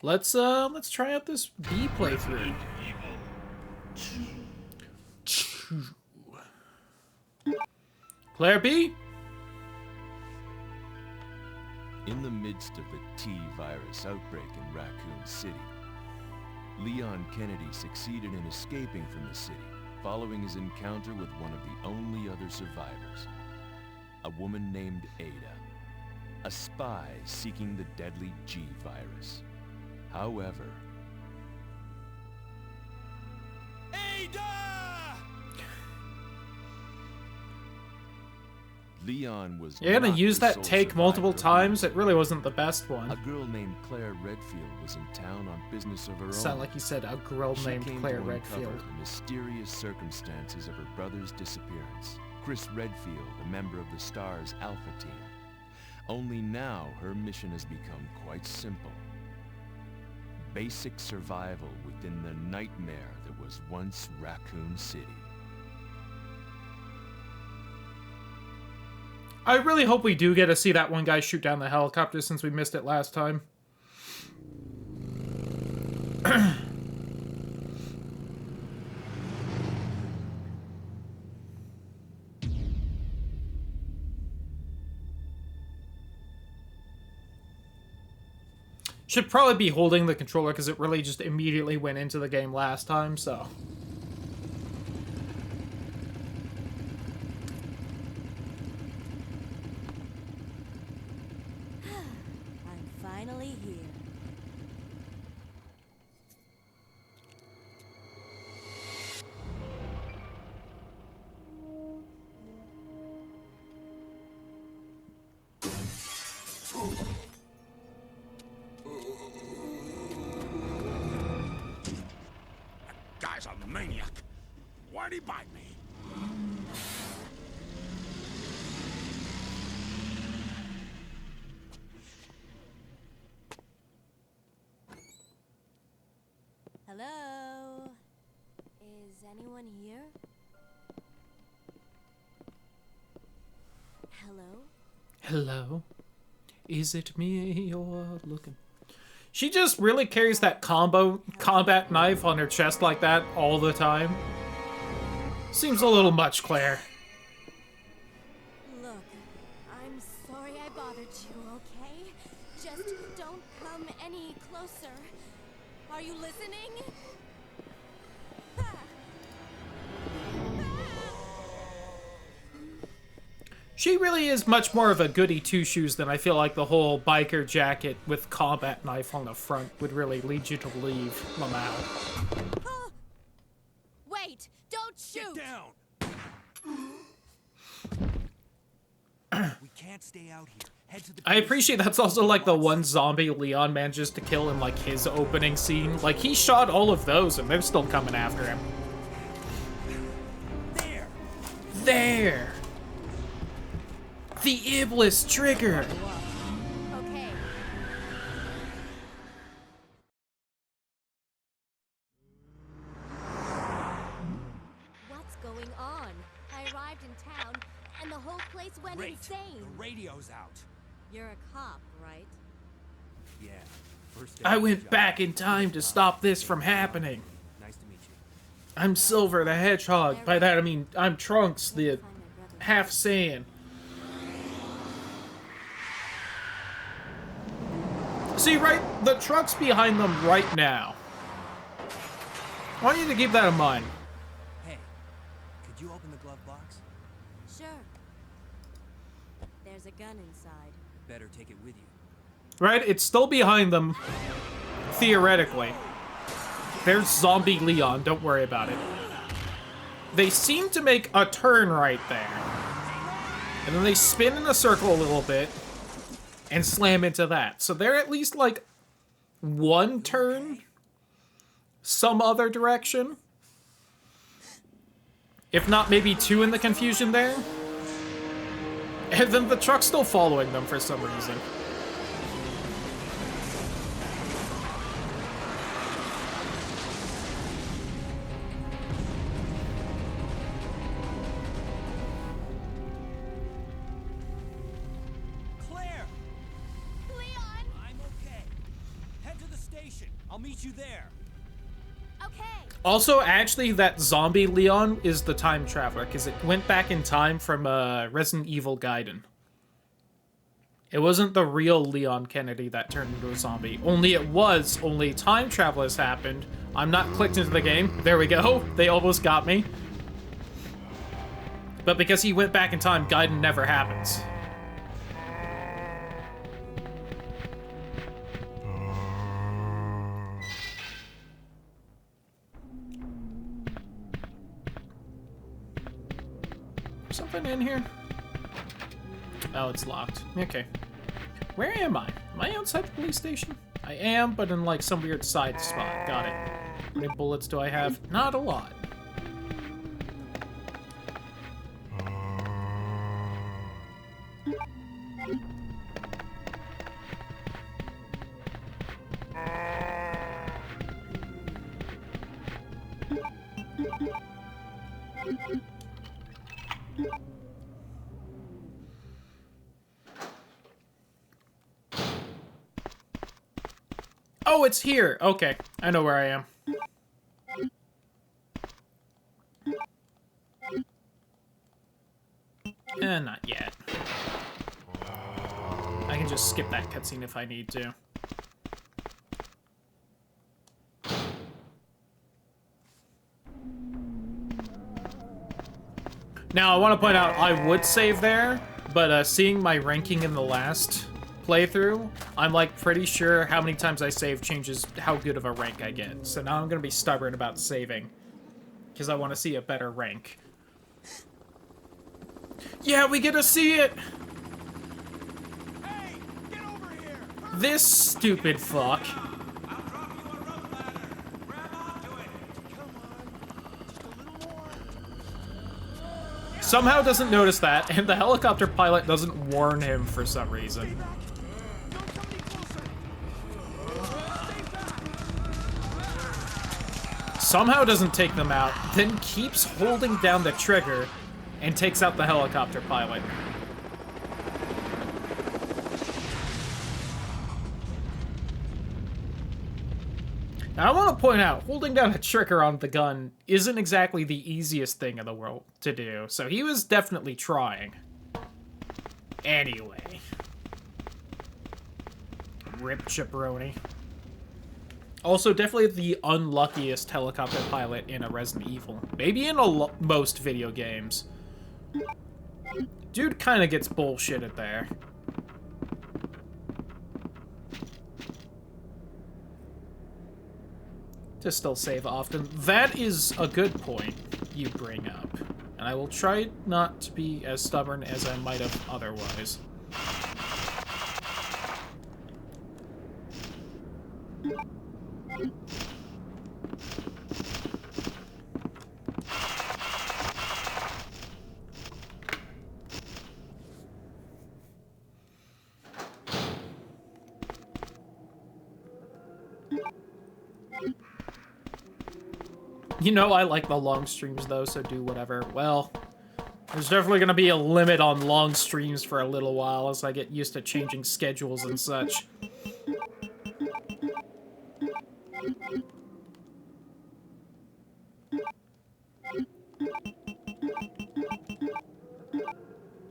Let's try out this B playthrough. Claire B? In the midst of the T-virus outbreak in Raccoon City, Leon Kennedy succeeded in escaping from the city following his encounter with one of the only other survivors, a woman named Ada, a spy seeking the deadly G-virus. However... Ada! Leon was You're gonna not use the that sole take multiple survivor. times? It really wasn't the best one. A girl named Claire Redfield was in town on business of her own. Sound like you said a girl She named came Claire to uncover Redfield. the mysterious circumstances of her brother's disappearance. Chris Redfield, a member of the STARS Alpha team. Only now, her mission has become quite simple. Basic survival within the nightmare that was once Raccoon City. I really hope we do get to see that one guy shoot down the helicopter since we missed it last time. Should probably be holding the controller because it really just immediately went into the game last time, so... I'm finally here. Guy's a maniac. Why'd he bite me? Hello? Is anyone here? Hello? Hello? Is it me you're looking? She just really carries that combat knife on her chest like that all the time. Seems a little much, Claire. Look, I'm sorry I bothered you, okay? Just don't come any closer. Are you listening? She really is much more of a goody two-shoes than I feel like the whole biker jacket with combat knife on the front would really lead you to believe, Lamau. Wait! Don't shoot! Get down! We can't stay out here. Head to the I appreciate that's also like the one zombie Leon manages to kill in like his opening scene. Like he shot all of those and they're still coming after him. There! There! The Iblis trigger! Okay. What's going on? I arrived in town, and the whole place went insane. The radio's out. You're a cop, right? Yeah. First day I on the went job. back in time to stop this from happening. Nice to meet you. I'm Silver the Hedgehog. By that I mean I'm Trunks the half Saiyan. See, right, the truck's behind them right now. I want you to keep that in mind. Hey, could you open the glove box? Sure. There's a gun inside. Better take it with you. Right? It's still behind them, theoretically. There's zombie Leon, don't worry about it. They seem to make a turn right there. And then they spin in a circle a little bit and slam into that. So they're at least like one turn some other direction. If not, maybe two in the confusion there. And then the truck's still following them for some reason. Claire! Leon! I'm okay. Head to the station. I'll meet you there. Okay. Also, actually, that zombie Leon is the time traveler, because it went back in time from Resident Evil Gaiden. It wasn't the real Leon Kennedy that turned into a zombie. Only time travelers happened. I'm not clicked into the game. There we go. They almost got me. But because he went back in time, Gaiden never happens. Something in here? Oh, it's locked. Okay. Where am I? Am I outside the police station? I am, but in like some weird side spot. Got it. How many bullets do I have? Not a lot. Oh, it's here. Okay, I know where I am. Not yet. I can just skip that cutscene if I need to. Now, I want to point out, I would save there, but seeing my ranking in the last playthrough, I'm like pretty sure how many times I save changes how good of a rank I get. So now I'm gonna be stubborn about saving, because I want to see a better rank. Yeah, we get to see it! Hey, get over here! This stupid fuck. I'll drop you a rope ladder. Grab onto it. Come on, just a little more. Somehow doesn't notice that, and the helicopter pilot doesn't warn him for some reason. Don't come any closer. Stay back. Somehow doesn't take them out, then keeps holding down the trigger and takes out the helicopter pilot. Now, I want to point out, holding down a trigger on the gun isn't exactly the easiest thing in the world to do, so he was definitely trying. Anyway. Rip Jabroni. Also, definitely the unluckiest helicopter pilot in a Resident Evil. Maybe in most video games. Dude kind of gets bullshitted there. To still save often. That is a good point you bring up. And I will try not to be as stubborn as I might have otherwise. You know I like the long streams though, so do whatever. Well, there's definitely gonna be a limit on long streams for a little while as I get used to changing schedules and such.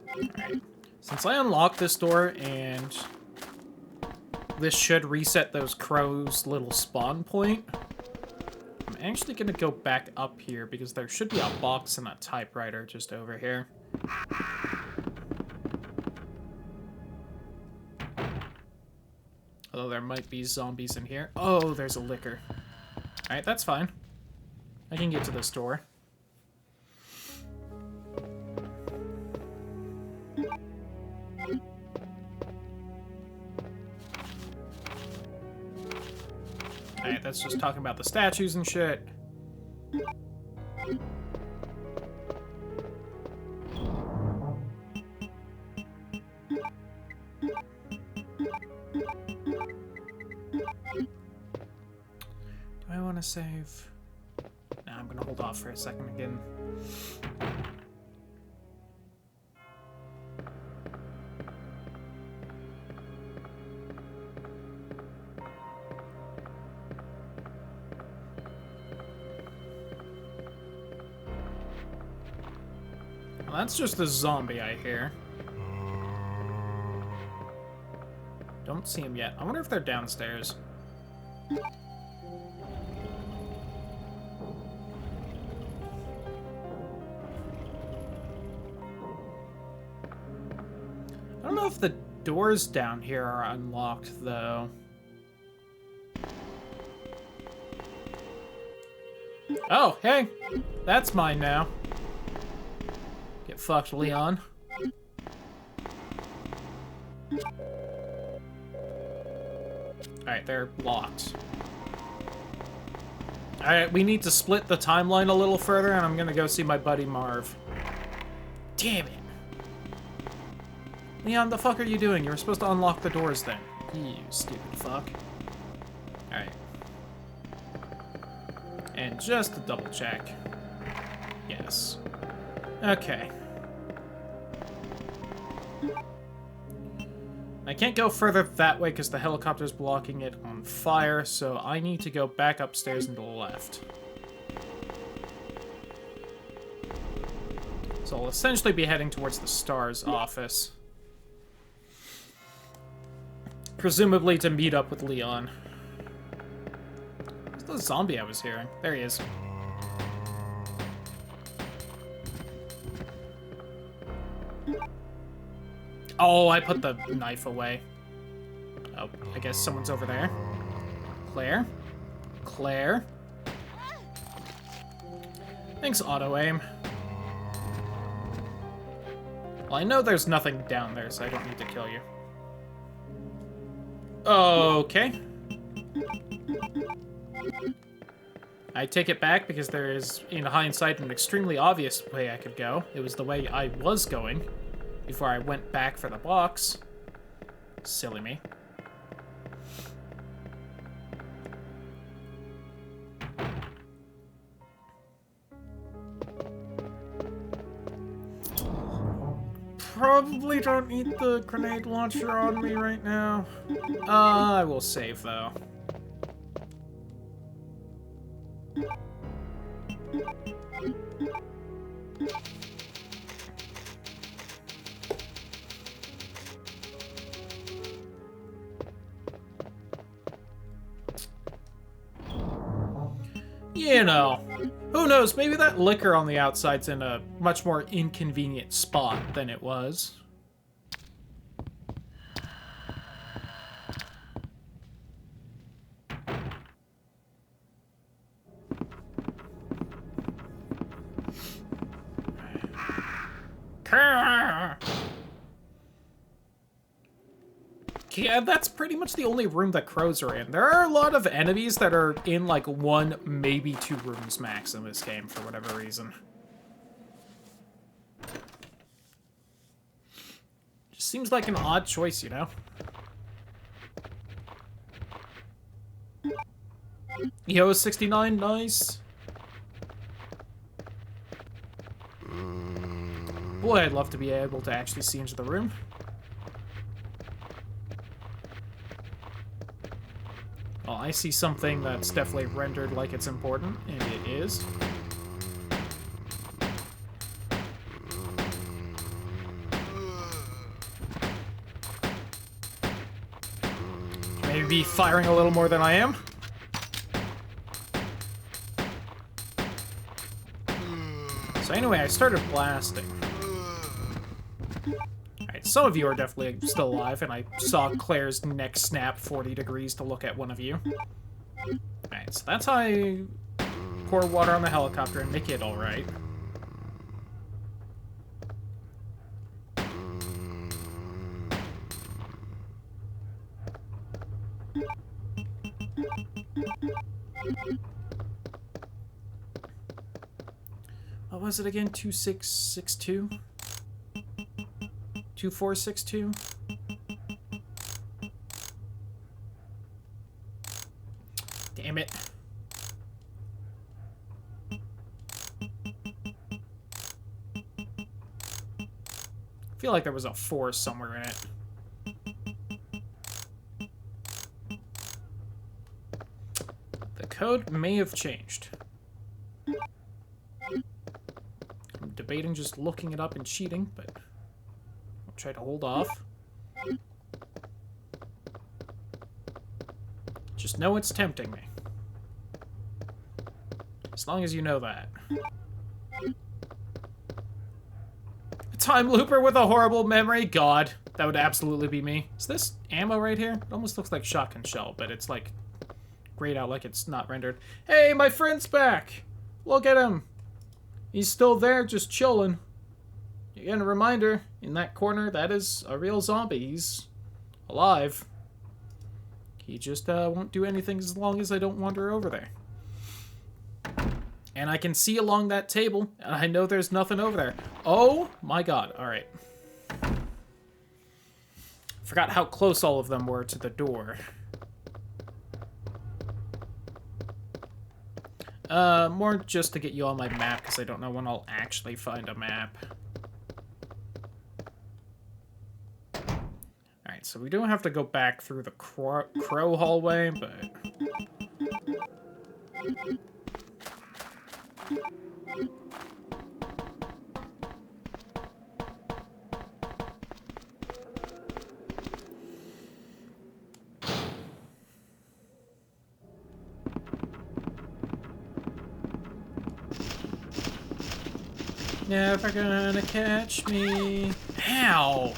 Alright. Since I unlocked this door and this should reset those crows' little spawn point, I'm actually gonna go back up here because there should be a box and a typewriter just over here. Although there might be zombies in here. Oh, there's a liquor. Alright, that's fine. I can get to this door. Alright, that's just talking about the statues and shit. Do I want to save? Nah, I'm gonna hold off for a second again. Well, that's just a zombie I hear. Don't see him yet. I wonder if they're downstairs. I don't know if the doors down here are unlocked, though. Oh, hey! That's mine now. Get fucked, Leon. Alright, they're locked. Alright, we need to split the timeline a little further, and I'm gonna go see my buddy Marv. Damn it. Leon, the fuck are you doing? You were supposed to unlock the doors then. You stupid fuck. Alright. And just to double check. Yes. Okay. I can't go further that way because the helicopter's blocking it on fire, so I need to go back upstairs and to the left. So I'll essentially be heading towards the STARS office. Presumably to meet up with Leon. What's the zombie I was hearing? There he is. Oh, I put the knife away. Oh, I guess someone's over there. Claire? Claire? Thanks, auto-aim. Well, I know there's nothing down there, so I don't need to kill you. Okay. I take it back because there is, in hindsight, an extremely obvious way I could go. It was the way I was going before I went back for the box. Silly me. Probably don't need the grenade launcher on me right now. I will save, though. You know, who knows, maybe that liquor on the outside's in a much more inconvenient spot than it was. Yeah, that's pretty much the only room that crows are in. There are a lot of enemies that are in, like, 1, maybe 2 rooms max in this game, for whatever reason. Just seems like an odd choice, you know? Yo, 69, nice. Boy, I'd love to be able to actually see into the room. Well, I see something that's definitely rendered like it's important, and it is. Maybe firing a little more than I am. So anyway, I started blasting. Alright, some of you are definitely still alive, and I saw Claire's neck snap 40 degrees to look at one of you. Alright, so that's how I pour water on the helicopter and make it alright. What was it again? 2662? 2462? Damn it. I feel like there was a 4 somewhere in it. The code may have changed. I'm debating just looking it up and cheating, but I'll try to hold off. Just know it's tempting me. As long as you know that. A time looper with a horrible memory? God, that would absolutely be me. Is this ammo right here? It almost looks like shotgun shell, but it's like grayed out like it's not rendered. Hey, my friend's back! Look at him! He's still there, just chilling. Again, a reminder, in that corner, that is a real zombie. He's alive. He just won't do anything as long as I don't wander over there. And I can see along that table, and I know there's nothing over there. Oh my god, alright. Forgot how close all of them were to the door. More just to get you on my map, because I don't know when I'll actually find a map. Alright, so we don't have to go back through the crow hallway, but... Never gonna catch me. Ow!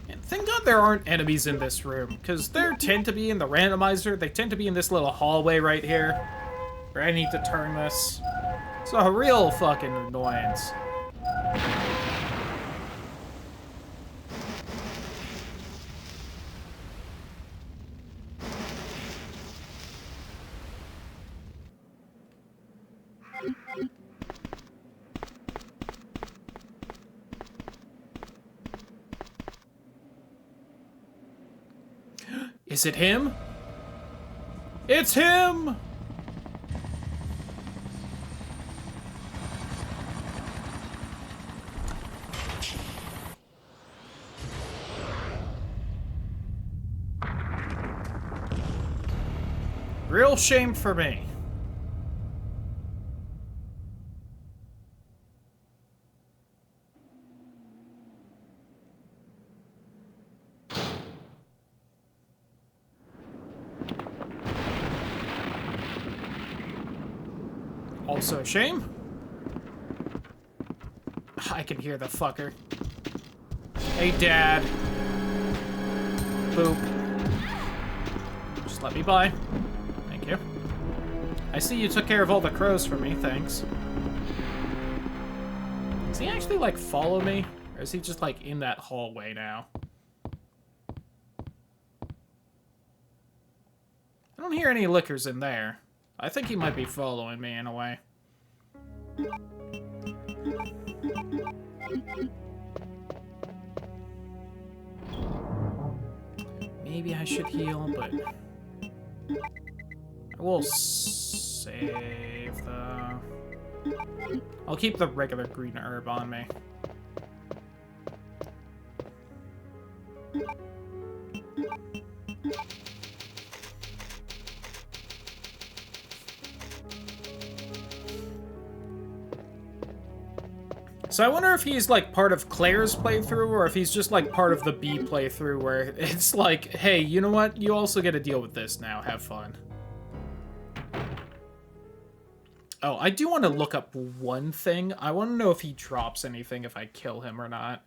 And thank God there aren't enemies in this room, because there tend to be in the randomizer. They tend to be in this little hallway right here, where I need to turn this. It's a real fucking annoyance. Is it him? It's him! Real shame for me. Also a shame. I can hear the fucker. Hey, Dad. Boop. Just let me by. Thank you. I see you took care of all the crows for me, thanks. Does he actually, like, follow me? Or is he just, like, in that hallway now? I don't hear any lickers in there. I think he might be following me in a way. Maybe I should heal, but I will save the... I'll keep the regular green herb on me. So I wonder if he's, like, part of Claire's playthrough, or if he's just, like, part of the B playthrough, where it's like, hey, you know what? You also get to deal with this now. Have fun. Oh, I do want to look up one thing. I want to know if he drops anything if I kill him or not.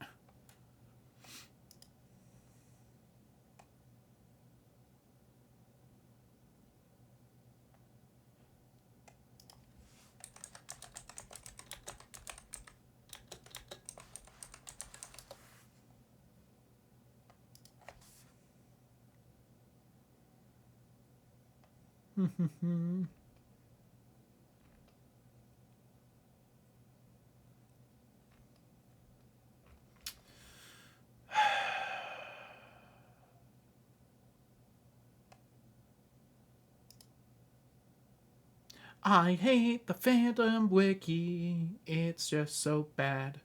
I hate the Phantom Wiki. It's just so bad.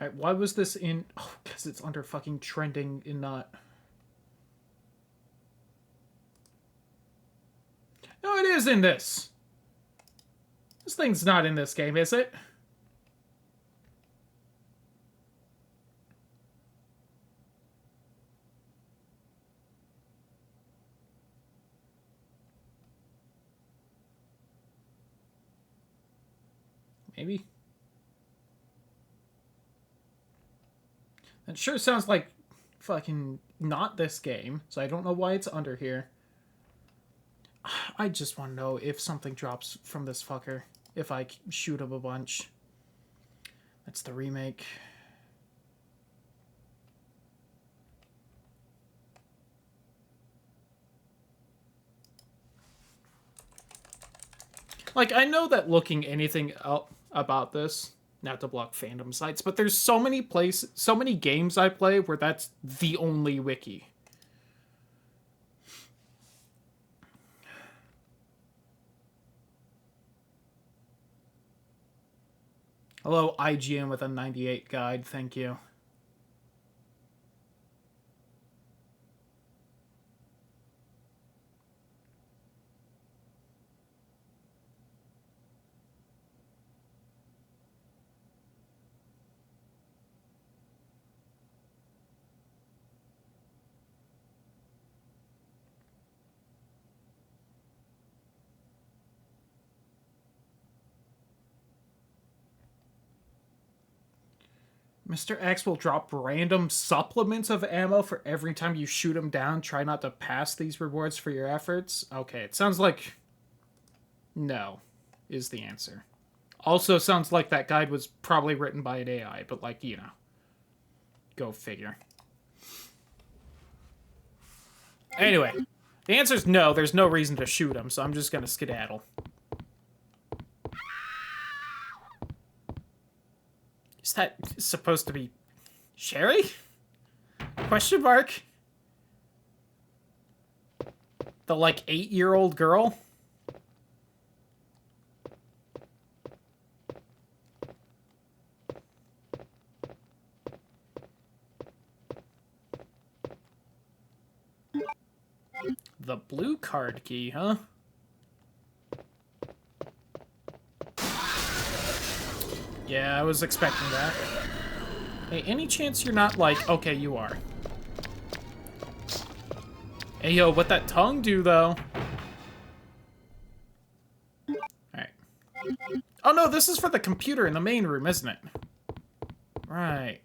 Alright, why was this in... Oh, because it's under fucking trending and not... No, it is in this. This thing's not in this game, is it? Maybe. It sure sounds like fucking not this game, so I don't know why it's under here. I just want to know if something drops from this fucker. If I shoot him a bunch. That's the remake. Like, I know that looking anything up about this, not to block fandom sites, but there's so many games I play where that's the only wiki. Hello, IGN with a 98 guide, thank you. Mr. X will drop random supplements of ammo for every time you shoot him down. Try not to pass these rewards for your efforts. Okay, it sounds like no is the answer. Also sounds like that guide was probably written by an AI, but like, you know, go figure. Anyway, the answer is no, there's no reason to shoot him, so I'm just gonna skedaddle. Is that supposed to be Sherry? Question mark? The, like, 8-year-old girl? The blue card key, huh? Yeah, I was expecting that. Hey, any chance you're not like... Okay, you are. Hey, yo, what that tongue do, though? Alright. Oh, no, this is for the computer in the main room, isn't it? Right.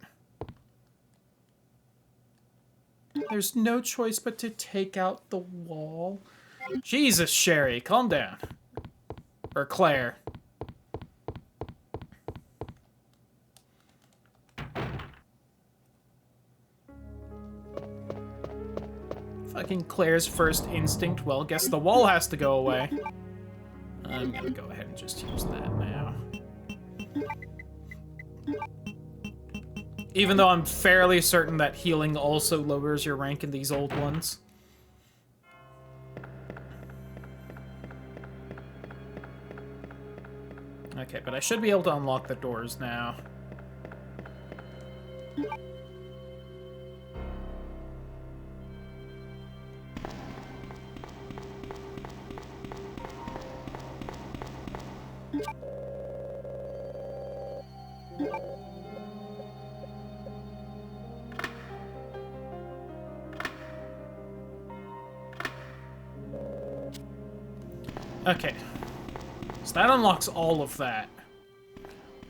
There's no choice but to take out the wall. Jesus, Sherry, calm down. Or Claire. Fucking Claire's first instinct, well, guess the wall has to go away. I'm gonna go ahead and just use that now. Even though I'm fairly certain that healing also lowers your rank in these old ones. Okay, but I should be able to unlock the doors now. Okay. So that unlocks all of that.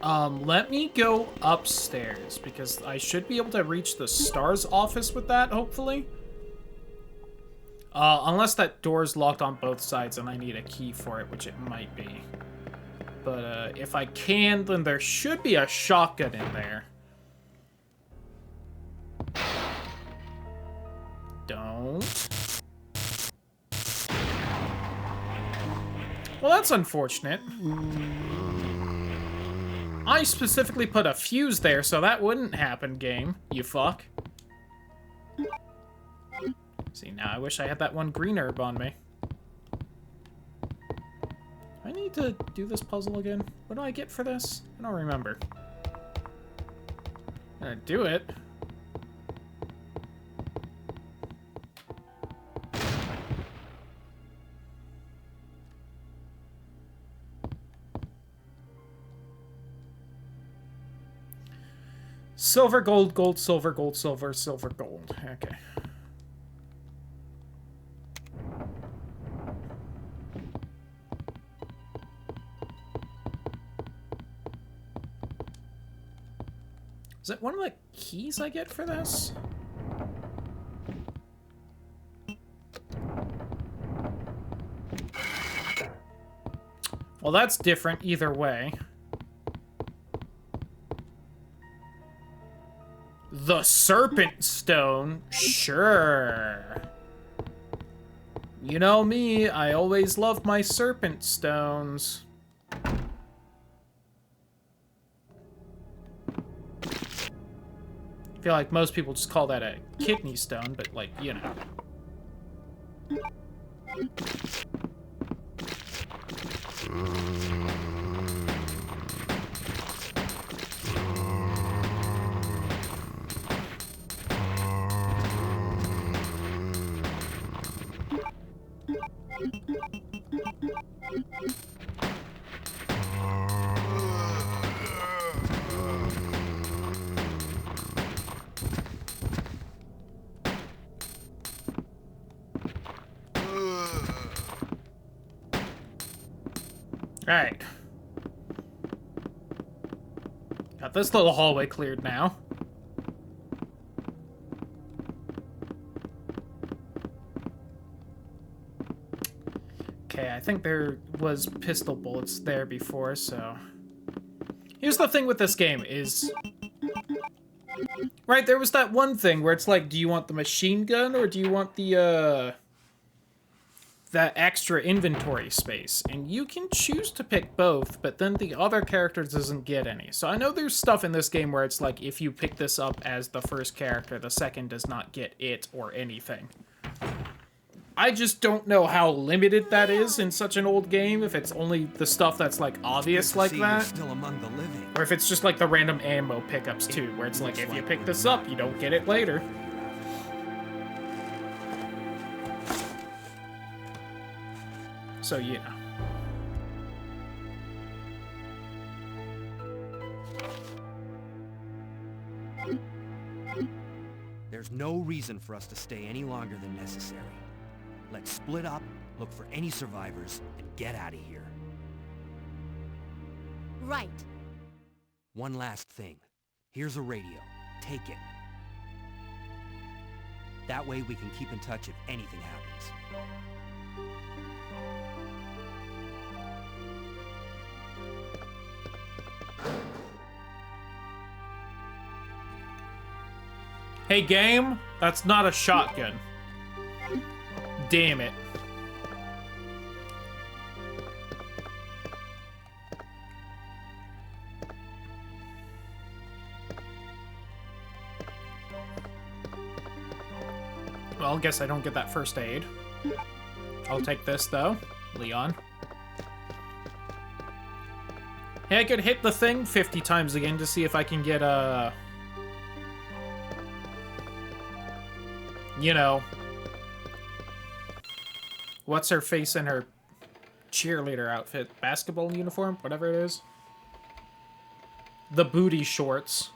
Let me go upstairs, because I should be able to reach the STARS office with that, hopefully. Unless that door's locked on both sides and I need a key for it, which it might be. But, if I can, then there should be a shotgun in there. Don't. Well, that's unfortunate. I specifically put a fuse there, so that wouldn't happen, game. You fuck. See, now I wish I had that one green herb on me. I need to do this puzzle again. What do I get for this? I don't remember. Do it. Silver, gold, gold, silver, gold, silver, silver, gold. Okay. Is that one of the keys I get for this? Well, that's different either way. The Serpent Stone? Sure. You know me, I always love my Serpent Stones. I feel like most people just call that a kidney stone, but, like, you know. Alright. Got this little hallway cleared now. Okay, I think there was pistol bullets there before, so... Here's the thing with this game is... Right, there was that one thing where it's like, do you want the machine gun or do you want the, that extra inventory space? And you can choose to pick both, but then the other character doesn't get any. So I know there's stuff in this game where it's like, if you pick this up as the first character, the second does not get it or anything. I just don't know how limited that is in such an old game, if it's only the stuff that's, like, obvious like that. Still among the living. Or if it's just, like, the random ammo pickups, too, where it's like, if you pick this up, you don't get it later. So, you know. There's no reason for us to stay any longer than necessary. Let's split up, look for any survivors, and get out of here. Right. One last thing. Here's a radio. Take it. That way we can keep in touch if anything happens. Hey, game, that's not a shotgun. Damn it. Well, I guess I don't get that first aid. I'll take this, though. Leon. Hey, I could hit the thing 50 times again to see if I can get a... You know... What's her face in her cheerleader outfit? Basketball uniform? Whatever it is. The booty shorts.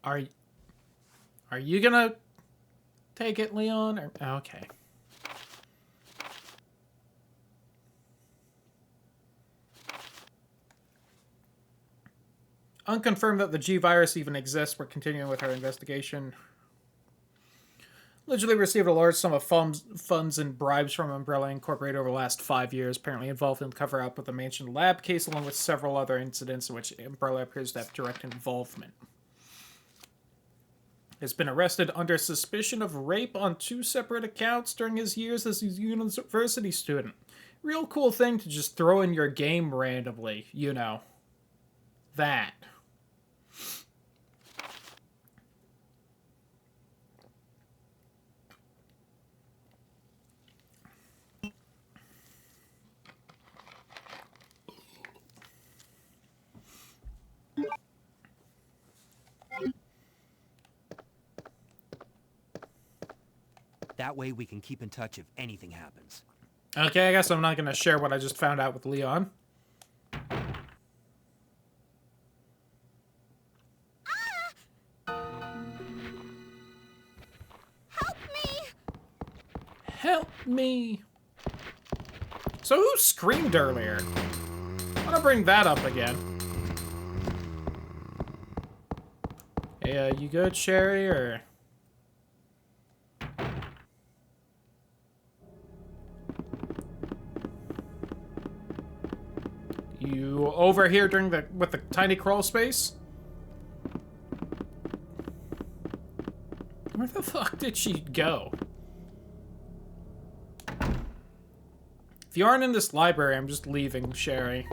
Are you gonna take it, Leon? Or, okay. Unconfirmed that the G-Virus even exists. We're continuing with our investigation. Allegedly received a large sum of funds and bribes from Umbrella Incorporated over the last 5 years, apparently involved in the cover-up of the Mansion Lab case, along with several other incidents in which Umbrella appears to have direct involvement. Has been arrested under suspicion of rape on 2 separate accounts during his years as a university student. Real cool thing to just throw in your game randomly, you know. That. That way we can keep in touch if anything happens. Okay, I guess I'm not gonna share what I just found out with Leon. Help me! Help me! So who screamed earlier? I'm gonna bring that up again. Hey, you good, Sherry, or...? You over here with the tiny crawl space? Where the fuck did she go? If you aren't in this library, I'm just leaving, Sherry.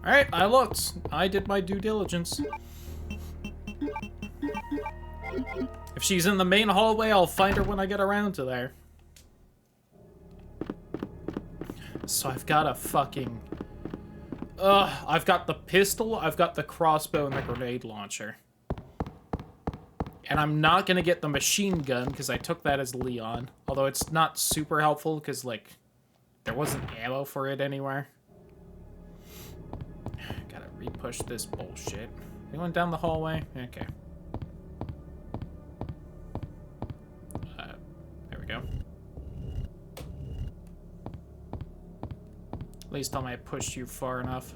Alright, I looked. I did my due diligence. If she's in the main hallway, I'll find her when I get around to there. So I've got a fucking... I've got the pistol, I've got the crossbow, and the grenade launcher. And I'm not gonna get the machine gun, because I took that as Leon. Although it's not super helpful, because, like, there wasn't ammo for it anywhere. Gotta re-push this bullshit. Anyone down the hallway? Okay. There we go. Please tell me I pushed you far enough.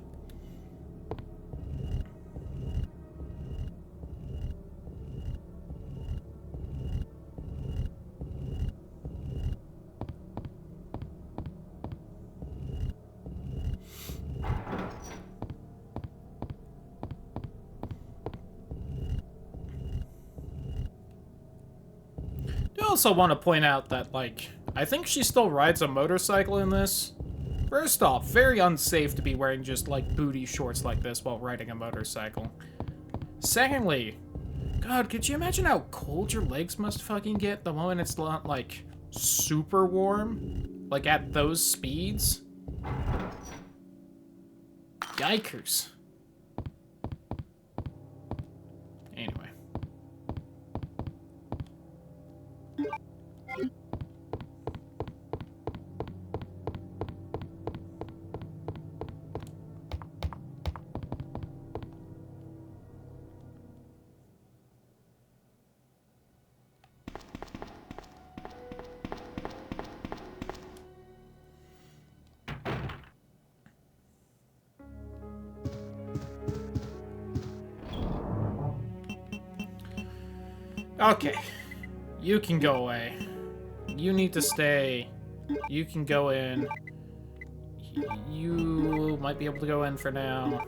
I also want to point out that, like, I think she still rides a motorcycle in this. First off, very unsafe to be wearing just, like, booty shorts like this while riding a motorcycle. Secondly, God, could you imagine how cold your legs must fucking get the moment it's not, like, super warm? Like, at those speeds? Yikers. Anyway. Okay. You can go away. You need to stay. You can go in. You might be able to go in for now.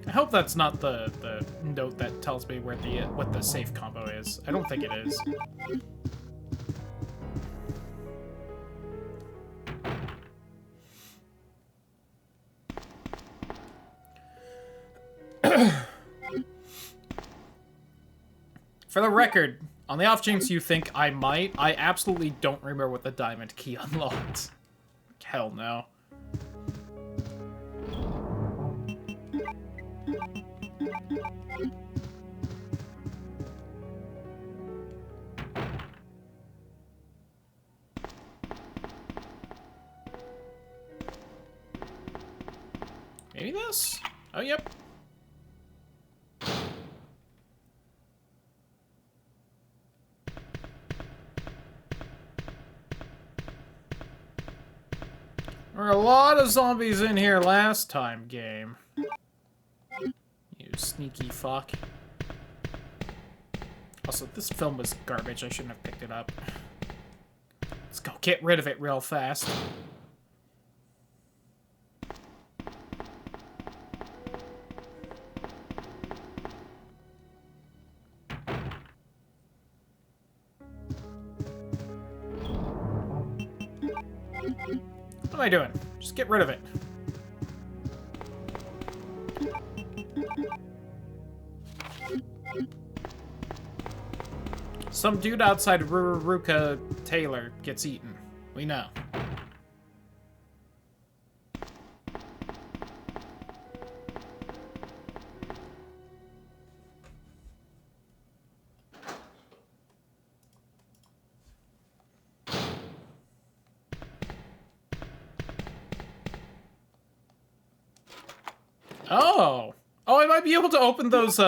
I hope that's not the note that tells me where what the safe combo is. I don't think it is. For the record, on the off chance you think I might, I absolutely don't remember what the diamond key unlocked. Hell no. Maybe this? Oh, yep. There were a lot of zombies in here last time, game. You sneaky fuck. Also, this film was garbage. I shouldn't have picked it up. Let's go get rid of it real fast. What am I doing? Just get rid of it. Some dude outside Ruruka Taylor gets eaten. We know. Oh! Oh, I might be able to open those,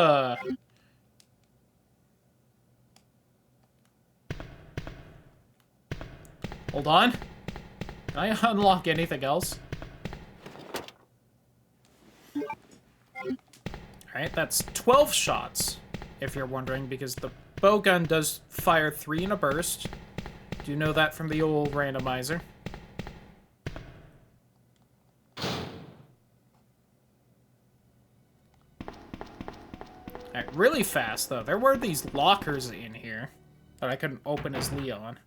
Hold on. Can I unlock anything else? Alright, that's 12 shots, if you're wondering, because the bow gun does fire 3 in a burst. Do you know that from the old randomizer? Alright, really fast, though. There were these lockers in here that I couldn't open as Leon.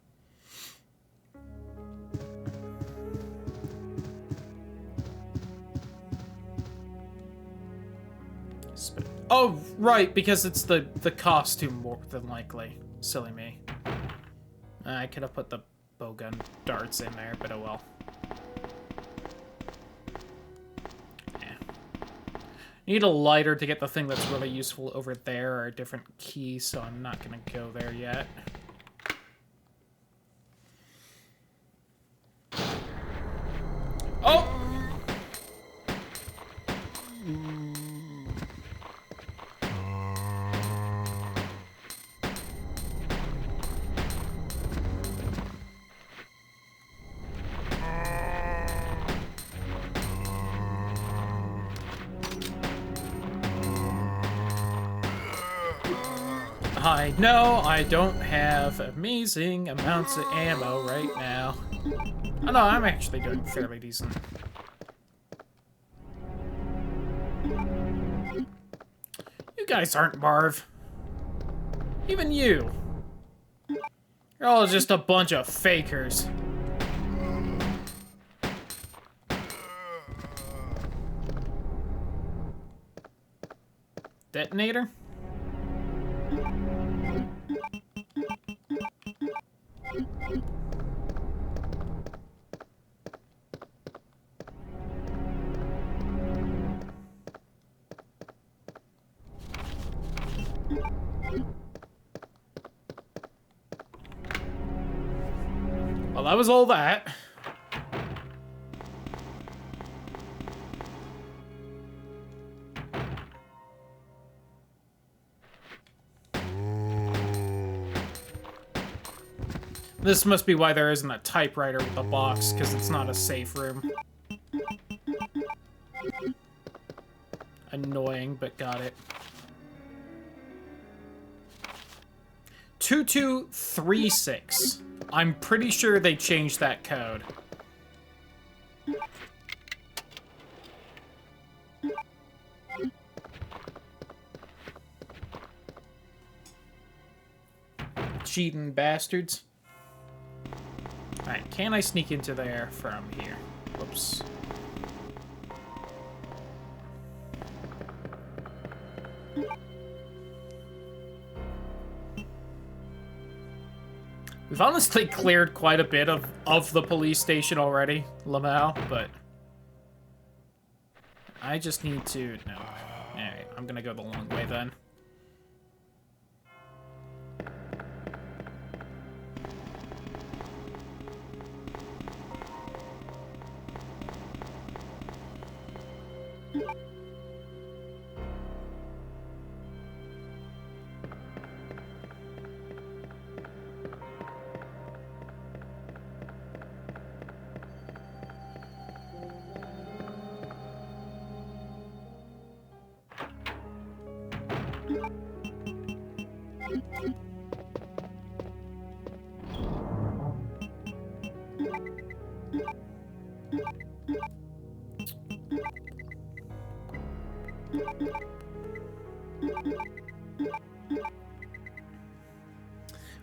Oh, right, because it's the costume more than likely. Silly me. I could have put the bowgun darts in there, but oh well. Yeah. Need a lighter to get the thing that's really useful over there, or a different key, so I'm not gonna go there yet. Oh! I know I don't have amazing amounts of ammo right now. Oh no, I'm actually doing fairly decent. You guys aren't Marv. Even you. You're all just a bunch of fakers. Detonator? Well, that was all that. This must be why there isn't a typewriter with a box, because it's not a safe room. Annoying, but got it. 2236. I'm pretty sure they changed that code. Cheating bastards. Alright, can I sneak into there from here? Whoops. We've honestly cleared quite a bit of the police station already, Lamau, but I just need to... No. Alright, I'm gonna go the long way then.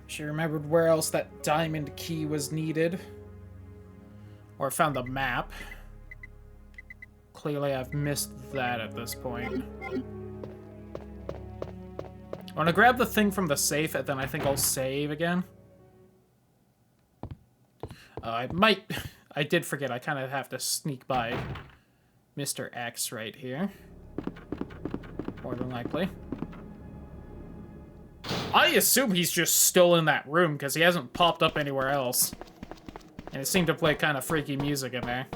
She remembered where else that diamond key was needed. Or found the map. Clearly I've missed that at this point. I want to grab the thing from the safe, and then I think I'll save again. I did forget, I kind of have to sneak by Mr. X right here. More than likely. I assume he's just still in that room, because he hasn't popped up anywhere else. And it seemed to play kind of freaky music in there.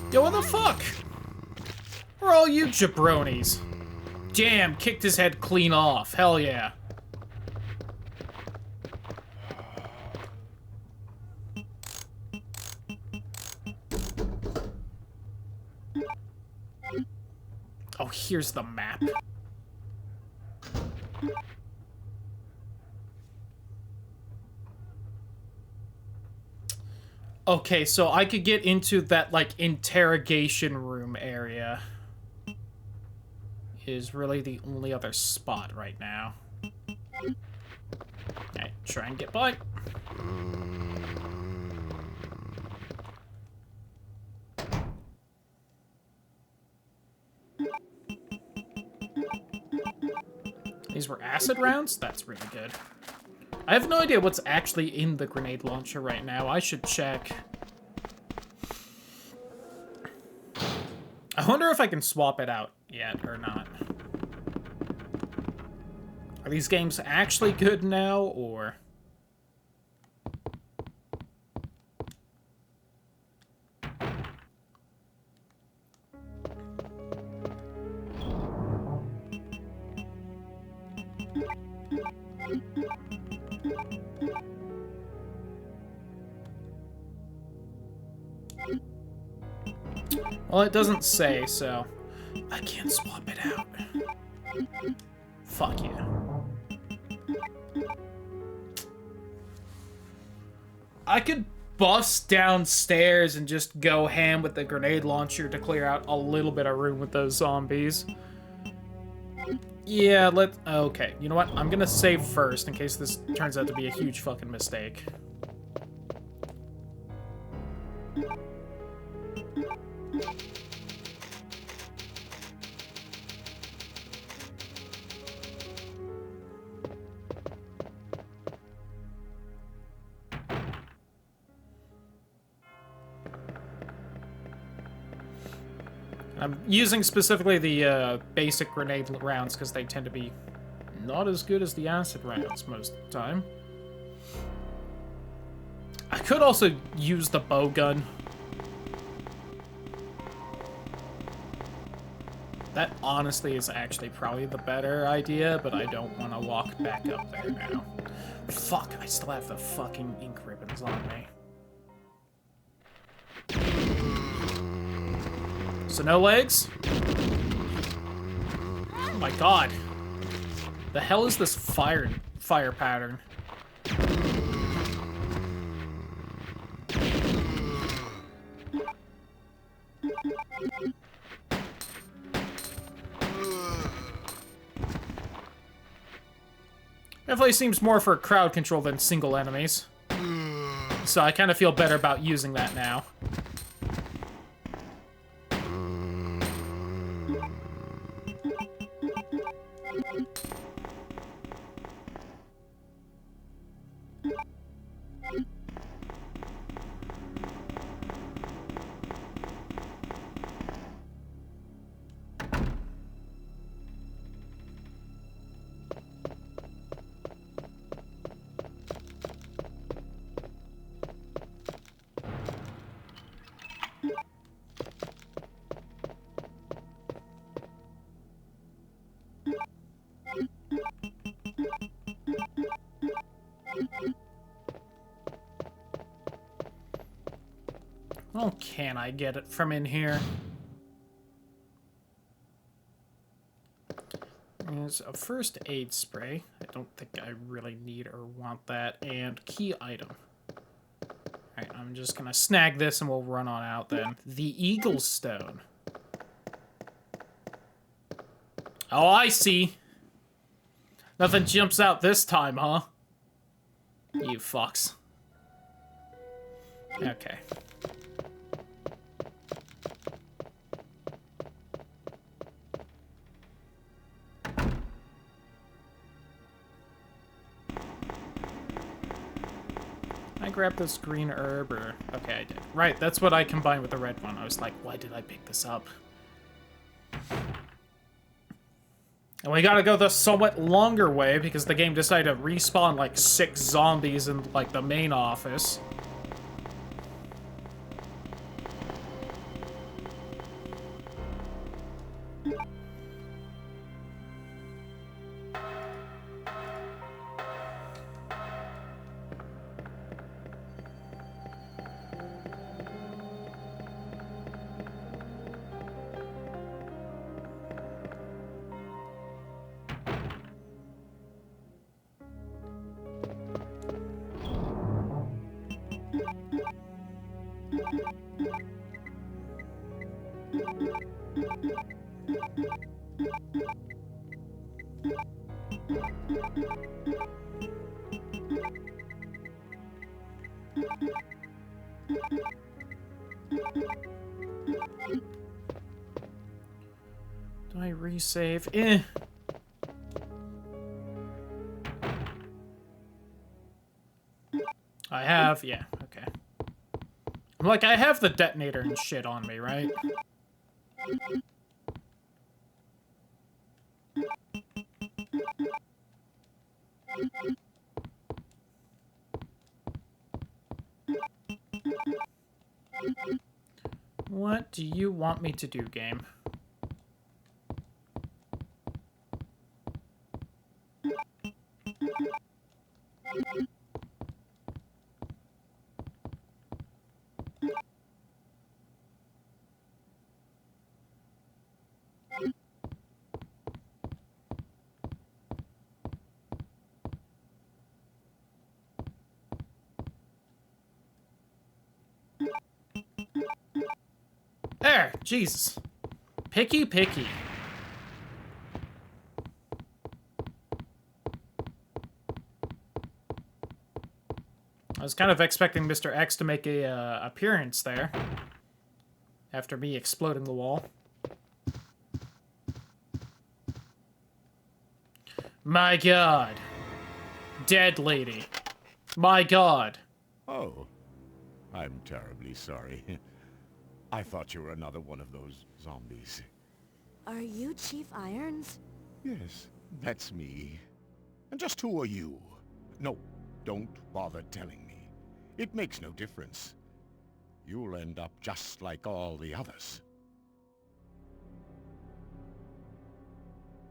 Yo, what the fuck? Where are all you jabronis? Damn, kicked his head clean off. Hell yeah. Oh, here's the map. Okay, so I could get into that, like, interrogation room area. Is really the only other spot right now. Alright, try and get by. These were acid rounds? That's really good. I have no idea what's actually in the grenade launcher right now. I should check. I wonder if I can swap it out yet or not. Are these games actually good now, or... Well, it doesn't say, so I can't swap it out. Fuck yeah. I could bust downstairs and just go ham with the grenade launcher to clear out a little bit of room with those zombies. Yeah, okay, you know what? I'm gonna save first in case this turns out to be a huge fucking mistake. I'm using specifically the basic grenade rounds because they tend to be not as good as the acid rounds most of the time. I could also use the bow gun. That honestly is actually probably the better idea, but I don't want to walk back up there now. Fuck, I still have the fucking ink ribbons on me. So no legs? Oh my god. The hell is this fire pattern? Definitely seems more for crowd control than single enemies. So I kind of feel better about using that now. Oh, can I get it from in here? There's a first aid spray. I don't think I really need or want that. And key item. Alright, I'm just gonna snag this and we'll run on out then. The Eagle Stone. Oh, I see. Nothing jumps out this time, huh? You fucks. Okay. I grabbed this green herb, or... Okay, I did. Right, that's what I combined with the red one. I was like, why did I pick this up? And we gotta go the somewhat longer way, because the game decided to respawn, like, 6 zombies in, like, the main office. Do I resave? Eh. I have, yeah, okay. I'm like, I have the detonator and shit on me, right? What do you want me to do, game? There! Jesus. Picky, picky. I was kind of expecting Mr. X to make a appearance there. After me exploding the wall. My god. Dead lady. My god. Oh, I'm terribly sorry. I thought you were another one of those zombies. Are you Chief Irons? Yes, that's me. And just who are you? No, don't bother telling me. It makes no difference. You'll end up just like all the others.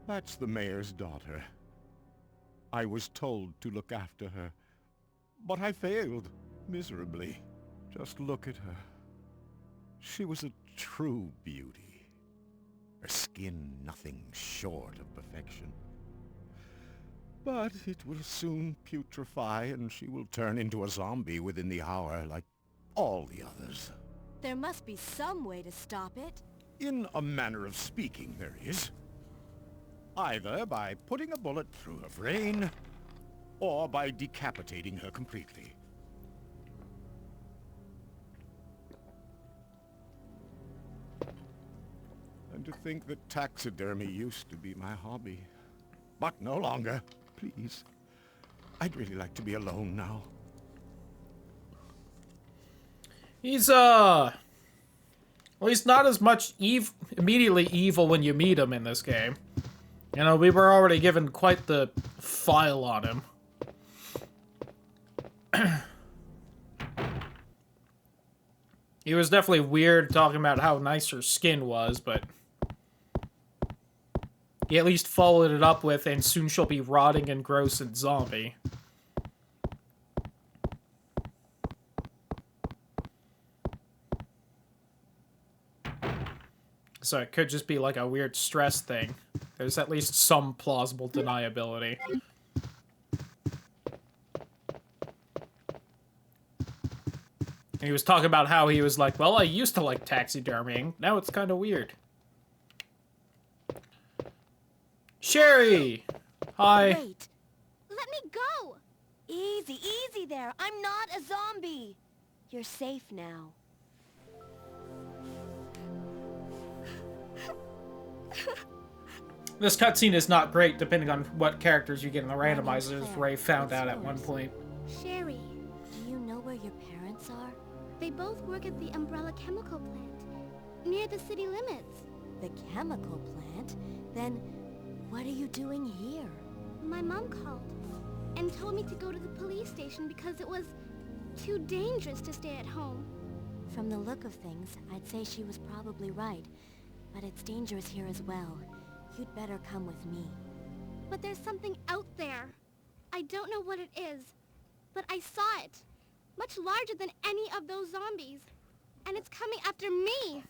That's the mayor's daughter. I was told to look after her, but I failed miserably. Just look at her. She was a true beauty. Her skin nothing short of perfection. But it will soon putrefy, and she will turn into a zombie within the hour, like all the others. There must be some way to stop it. In a manner of speaking, there is. Either by putting a bullet through her brain, or by decapitating her completely. And to think that taxidermy used to be my hobby. But no longer. Please. I'd really like to be alone now. He's, well, he's not as much immediately evil when you meet him in this game. You know, we were already given quite the file on him. He was definitely weird talking about how nice her skin was, but... he at least followed it up with, and soon she'll be rotting and gross and zombie. So it could just be like a weird stress thing. There's at least some plausible deniability. He was talking about how he was like, well, I used to like taxidermying. Now it's kind of weird. Sherry! Hi. Wait. Let me go. Easy, easy there. I'm not a zombie. You're safe now. This cutscene is not great, depending on what characters you get in the My name's randomizers. Claire. Ray found What's out at one yours? point. Sherry. Do you know where your parents are? They both work at the Umbrella Chemical Plant, near the city limits. The chemical plant? Then, what are you doing here? My mom called and told me to go to the police station because it was too dangerous to stay at home. From the look of things, I'd say she was probably right. But it's dangerous here as well. You'd better come with me. But there's something out there. I don't know what it is, but I saw it. Much larger than any of those zombies. And it's coming after me.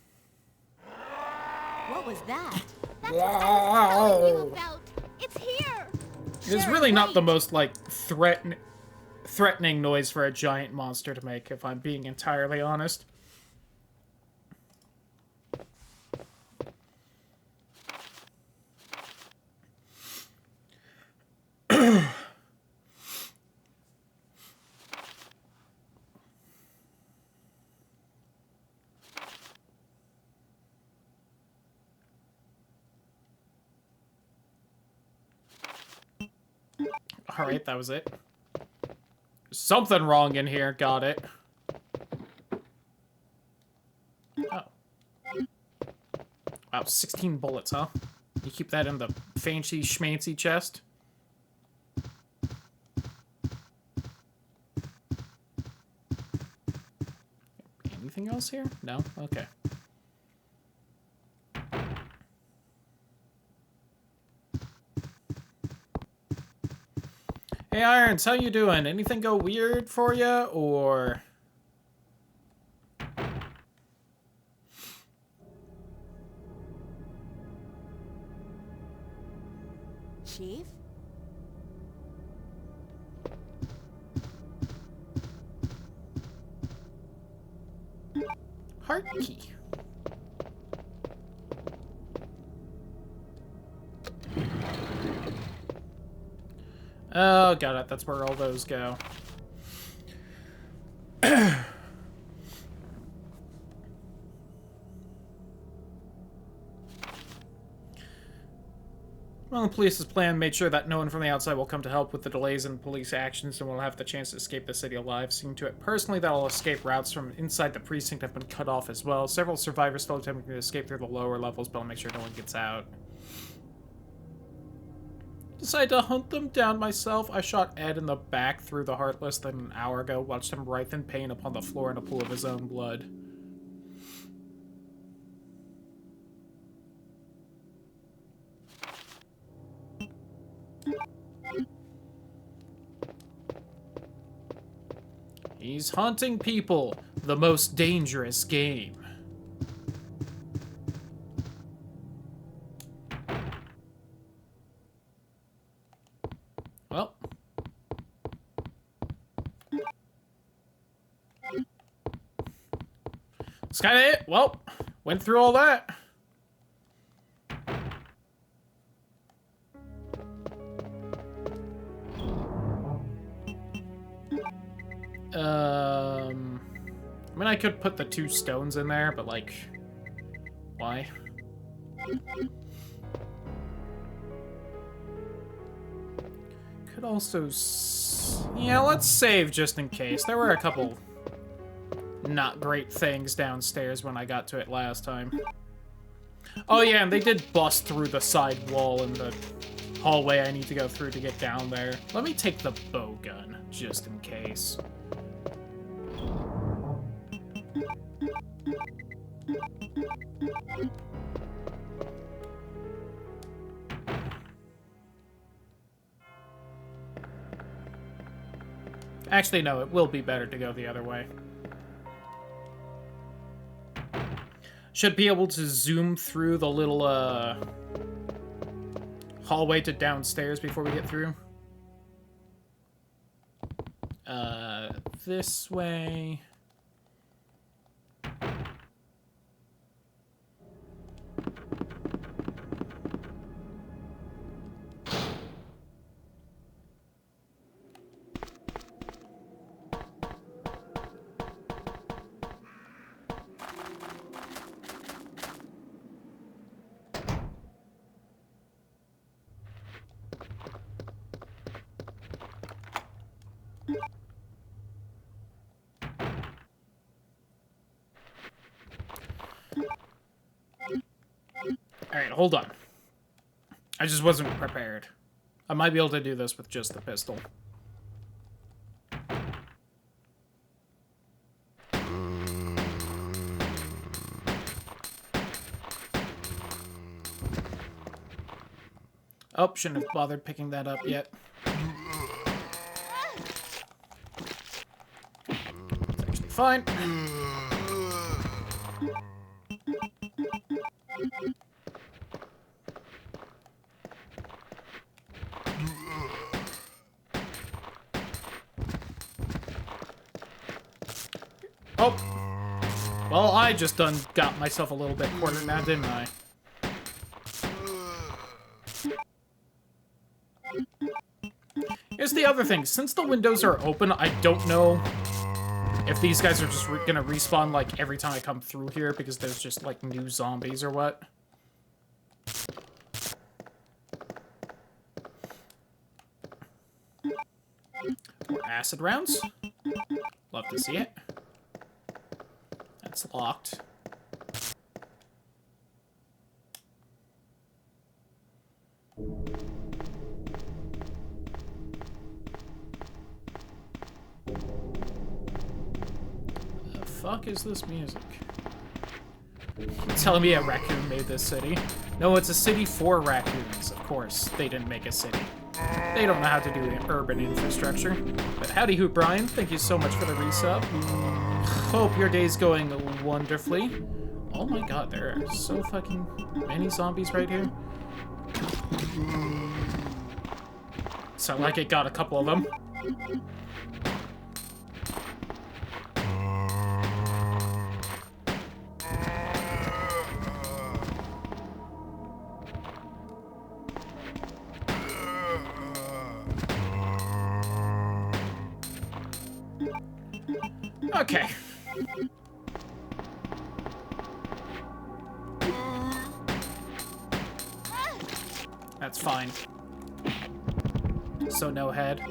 What was that? That's what I was telling you about. It's here. It's Sure, really not the wait. most, like, threatening noise for a giant monster to make, if I'm being entirely honest. Alright, that was it. Something wrong in here, got it. Oh. Wow, 16 bullets, huh? You keep that in the fancy schmancy chest? Anything else here? No? Okay. Hey Irons, how you doing? Anything go weird for you, or... Chief? Heart key. Oh, got it. That's where all those go. Well, the police's plan made sure that no one from the outside will come to help with the delays in police actions and will have the chance to escape the city alive. Seeing to it personally that all escape routes from inside the precinct have been cut off as well. Several survivors still attempting to escape through the lower levels, but I'll make sure no one gets out. Decided to hunt them down myself. I shot Ed in the back through the Heartless then an hour ago. Watched him writhe in pain upon the floor in a pool of his own blood. He's hunting people. The most dangerous game. Well. That's kind of it. Well, went through all that. I mean, I could put the 2 stones in there, but, like, why? Could also... Yeah, let's save just in case. There were a couple not great things downstairs when I got to it last time. Oh, yeah, and they did bust through the side wall in the hallway I need to go through to get down there. Let me take the bow gun, just in case. Actually, no, it will be better to go the other way. Should be able to zoom through the little, hallway to downstairs before we get through. This way... hold on. I just wasn't prepared. I might be able to do this with just the pistol. Oh, shouldn't have bothered picking that up yet. It's actually fine. Oh! Well, I just done got myself a little bit cornered now, didn't I? Here's the other thing. Since the windows are open, I don't know if these guys are just gonna respawn, like, every time I come through here because there's just, like, new zombies or what. More acid rounds. Love to see it. That's locked. The fuck is this music? You're telling me a raccoon made this city? No, it's a city for raccoons, of course. They didn't make a city. They don't know how to do urban infrastructure. But howdy Hoot Brian, thank you so much for the resub. Hope your day's going wonderfully. Oh my god, there are so fucking many zombies right here. Sound like it got a couple of them. Okay. That's fine. So no head.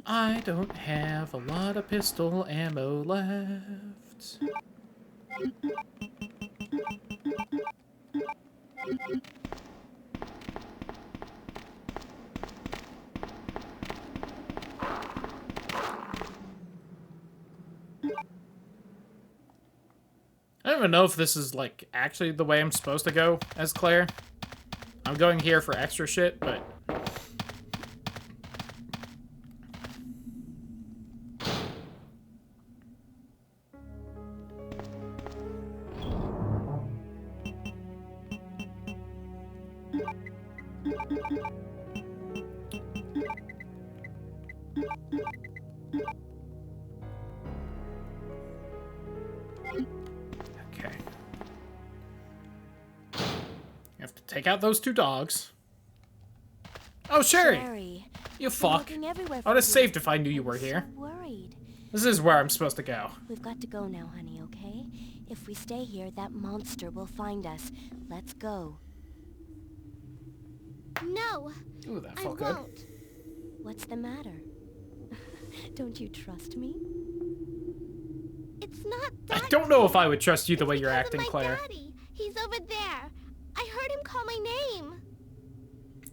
I don't have a lot of pistol ammo left. I don't even know if this is, like, actually the way I'm supposed to go as Claire. I'm going here for extra shit, but... Okay. You have to take out those two dogs. Oh, Sherry! Sherry, You I'm fuck. looking everywhere I for would have you. saved if I knew you were I'm here. So worried. This is where I'm supposed to go. We've got to go now, honey, okay? If we stay here, that monster will find us. Let's go. No, Ooh, that I felt good. won't. What's the matter? Don't you trust me? It's not I that. don't know if I would trust you the way It's you're because of acting, my Claire. Daddy. He's over there. I heard him call my name.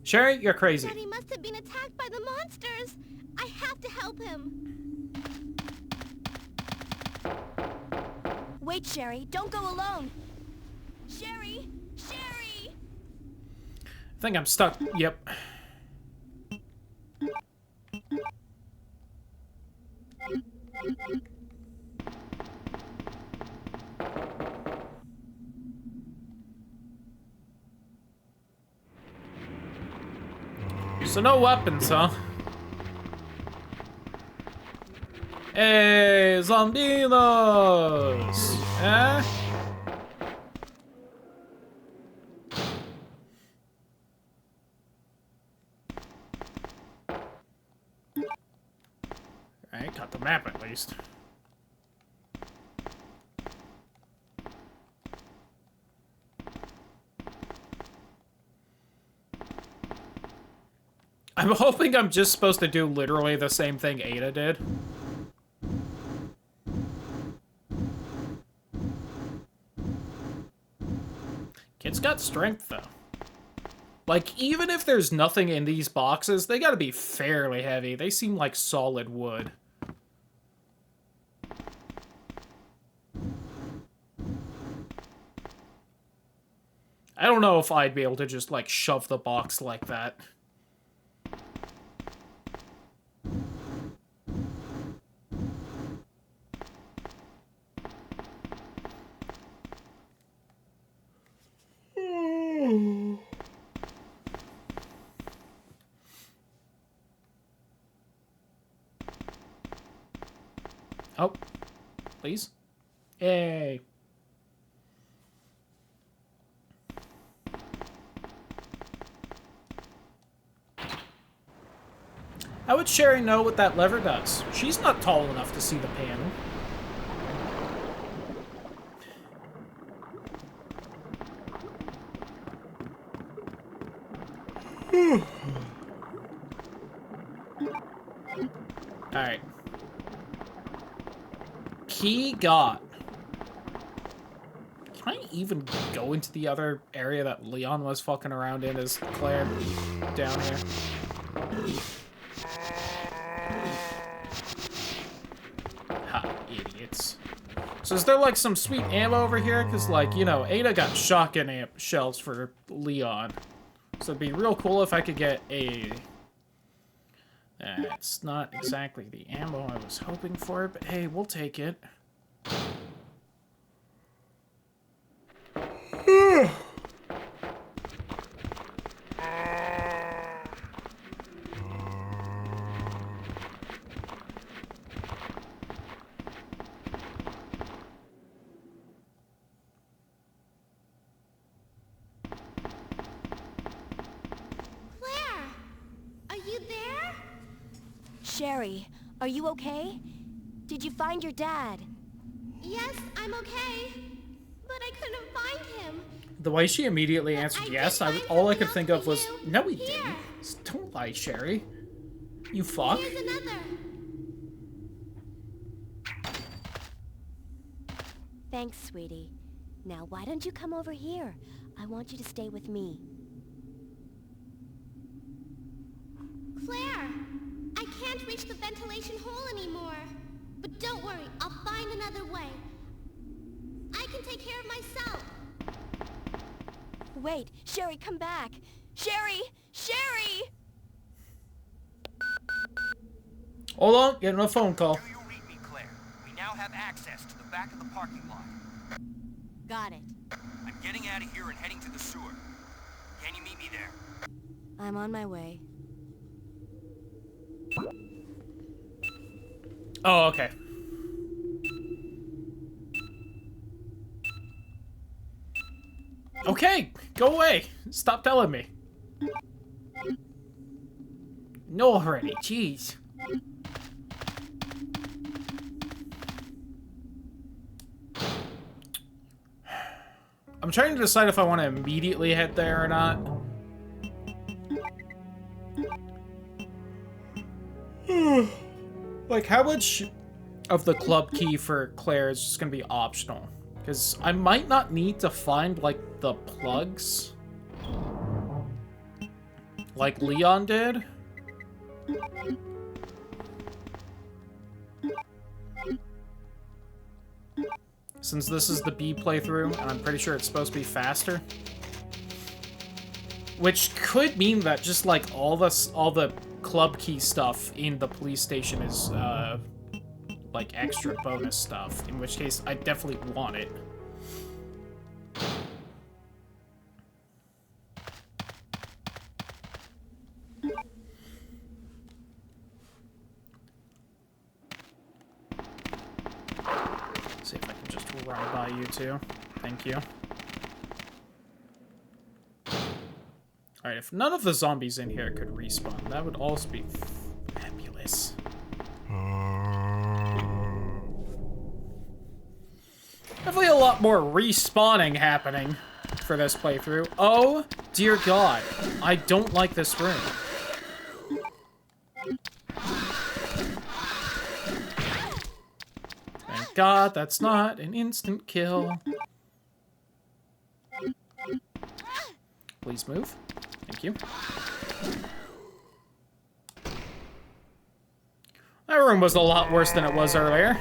Sherry, you're crazy. Daddy must have been attacked by the monsters. I have to help him. Wait, Sherry, don't go alone. Sherry! Sherry! I think I'm stuck. Yep. So no weapons, huh? Hey, zombinos! Eh? Alright, got the map at least. I'm hoping I'm just supposed to do literally the same thing Ada did. Kid's got strength, though. Like, even if there's nothing in these boxes, they gotta be fairly heavy. They seem like solid wood. I don't know if I'd be able to just, like, shove the box like that. Oh, please. Yay. How would Sherry know what that lever does? She's not tall enough to see the panel. Alright. Key got. Can I even go into the other area that Leon was fucking around in as Claire down here? Ha, idiots. So is there like some sweet ammo over here? Because like, you know, Ada got shotgun shells for Leon. So it'd be real cool if I could get a... It's not exactly the ammo I was hoping for, but hey, we'll take it. Sherry, are you okay? Did you find your dad? Yes, I'm okay. But I couldn't find him. The way she immediately answered yes, all I could think of was, no, he Here. didn't. Don't lie, Sherry. You fuck. Here's another. Thanks, sweetie. Now, why don't you come over here? I want you to stay with me. Claire, I can't reach the ventilation hole anymore. But don't worry, I'll find another way. I can take care of myself. Wait, Sherry, come back. Sherry! Sherry! Hold on, getting a phone call. Do you read me, Claire? We now have access to the back of the parking lot. Got it. I'm getting out of here and heading to the sewer. Can you meet me there? I'm on my way. Oh, okay. Okay, go away. Stop telling me. No already, jeez. I'm trying to decide if I want to immediately head there or not. Like, how much of the club key for Claire is just gonna be optional? Because I might not need to find, like, the plugs. Like Leon did. Since this is the B playthrough, and I'm pretty sure it's supposed to be faster. Which could mean that just, like, all the club key stuff in the police station is, like, extra bonus stuff. In which case, I definitely want it. See if I can just run by you two. Thank you. Alright, if none of the zombies in here could respawn, that would also be fabulous. Definitely a lot more respawning happening for this playthrough. Oh, dear God. I don't like this room. God, that's not an instant kill. Please move. Thank you. That room was a lot worse than it was earlier.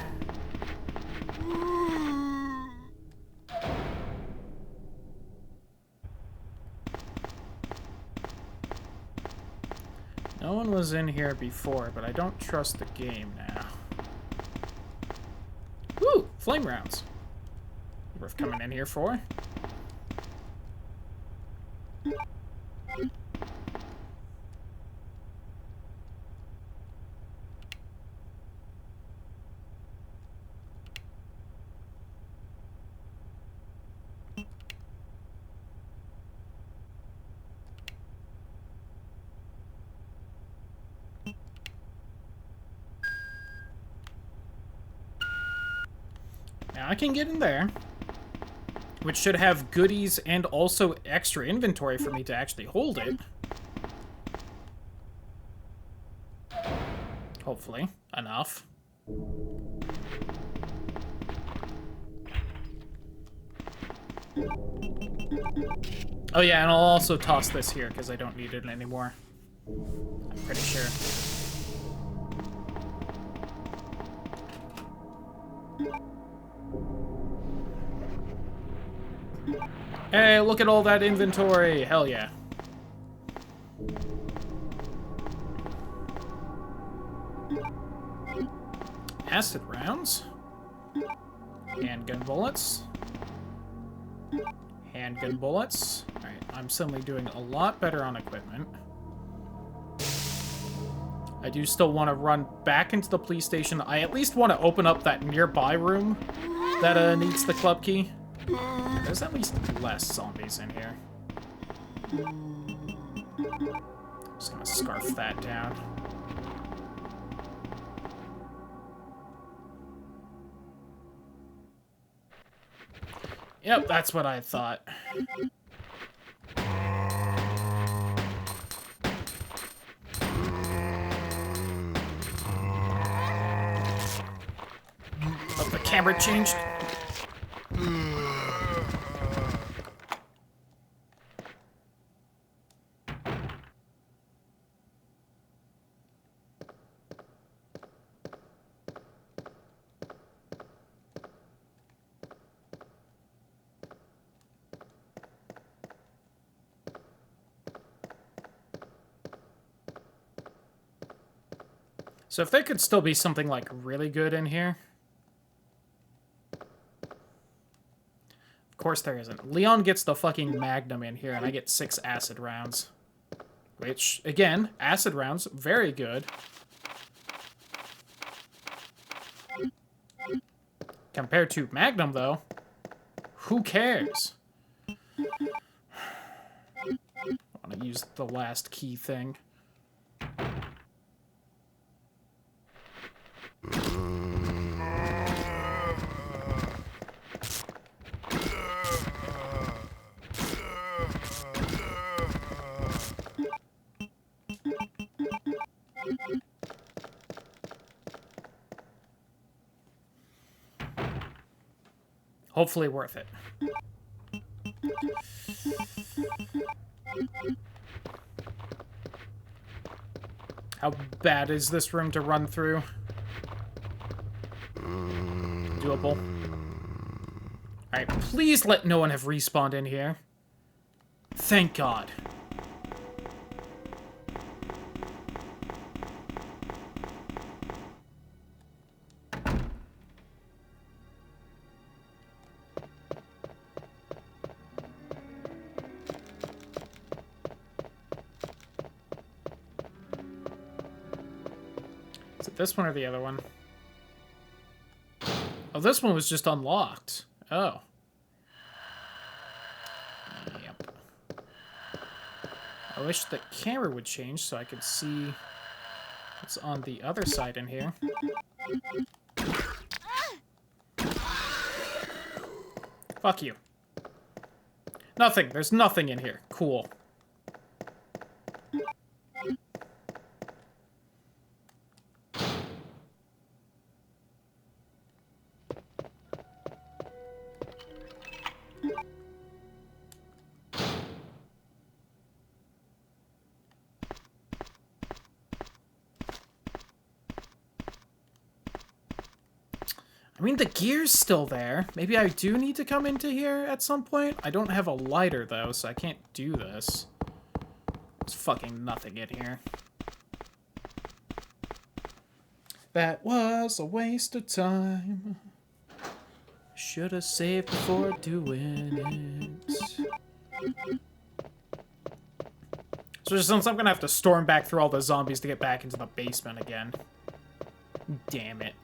No one was in here before, but I don't trust the game now. Woo! Flame rounds. Worth coming in here for. Now I can get in there, which should have goodies and also extra inventory for me to actually hold it. Hopefully, enough. Oh yeah, and I'll also toss this here because I don't need it anymore. I'm pretty sure. Hey, look at all that inventory! Hell yeah. Acid rounds. Handgun bullets. Handgun bullets. Alright, I'm suddenly doing a lot better on equipment. I do still want to run back into the police station. I at least want to open up that nearby room that needs the club key. There's at least less zombies in here. Just gonna scarf that down. Yep, that's what I thought. Oh, the camera changed. So if there could still be something, like, really good in here. Of course there isn't. Leon gets the fucking Magnum in here, and I get 6 acid rounds. Which, again, acid rounds, very good. Compared to Magnum, though, who cares? I want to use the last key thing. Hopefully worth it. How bad is this room to run through? Doable. Alright, please let no one have respawned in here. Thank God. Is it this one or the other one? Oh, this one was just unlocked. Oh. Yep. I wish the camera would change so I could see what's on the other side in here. Fuck you. Nothing. There's nothing in here. Cool. I mean, the gear's still there. Maybe I do need to come into here at some point. I don't have a lighter, though, so I can't do this. There's fucking nothing in here. That was a waste of time. Should have saved before doing it. So since I'm gonna have to storm back through all the zombies to get back into the basement again. Damn it.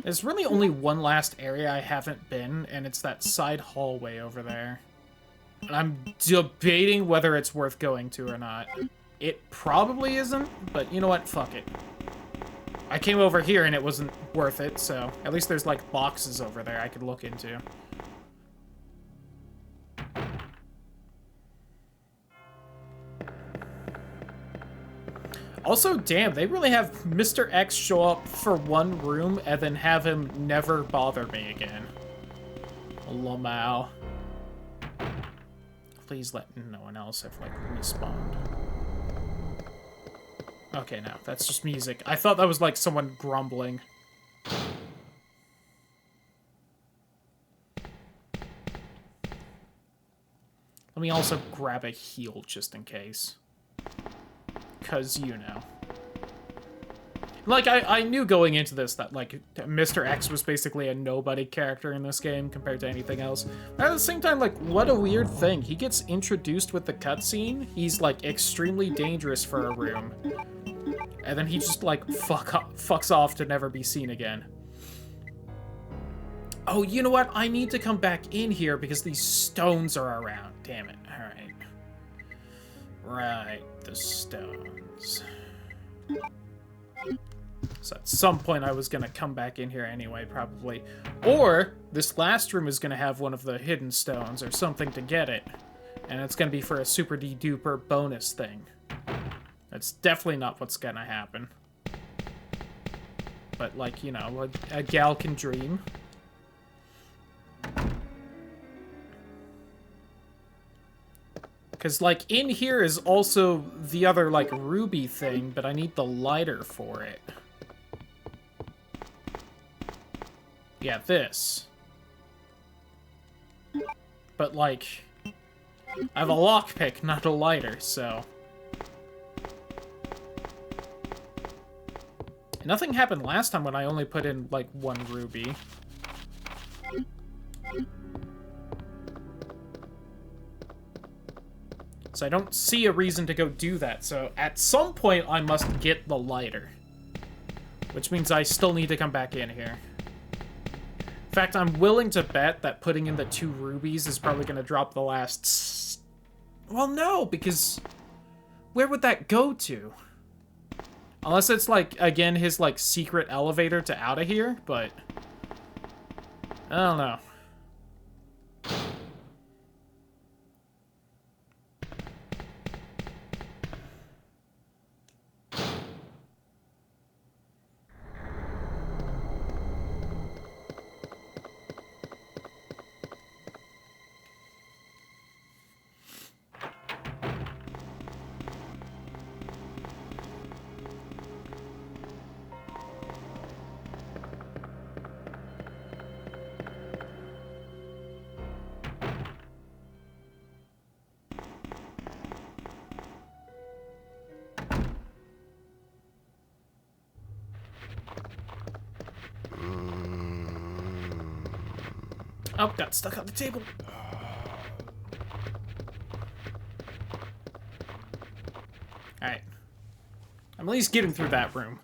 There's really only one last area I haven't been, and it's that side hallway over there. And I'm debating whether it's worth going to or not. It probably isn't, but you know what? Fuck it. I came over here and it wasn't worth it, so at least there's like boxes over there I could look into. Also, damn, they really have Mr. X show up for one room and then have him never bother me again. Lamau. Please let no one else have, like, respawned. Okay, no, that's just music. I thought that was, like, someone grumbling. Let me also grab a heal just in case. 'Cause, you know. Like, I knew going into this that, like, Mr. X was basically a nobody character in this game compared to anything else. But at the same time, like, what a weird thing. He gets introduced with the cutscene. He's, like, extremely dangerous for a room. And then he just, like, fucks off to never be seen again. Oh, you know what? I need to come back in here because these stones are around. Damn it. Alright. Right, the stones. So at some point I was gonna come back in here anyway, probably. Or this last room is gonna have one of the hidden stones or something to get it. And it's gonna be for a super de-duper bonus thing. That's definitely not what's gonna happen. But like, you know, a gal can dream. Because, like, in here is also the other, like, ruby thing, but I need the lighter for it. Yeah, this. But, like, I have a lockpick, not a lighter, so... Nothing happened last time when I only put in, like, one ruby. So I don't see a reason to go do that, so at some point I must get the lighter. Which means I still need to come back in here. In fact, I'm willing to bet that putting in the 2 rubies is probably going to drop the last... Well, no, because... Where would that go to? Unless it's, like, again, his, like, secret elevator to out of here, but... I don't know. Oh, got stuck on the table. Alright. I'm at least getting through that room.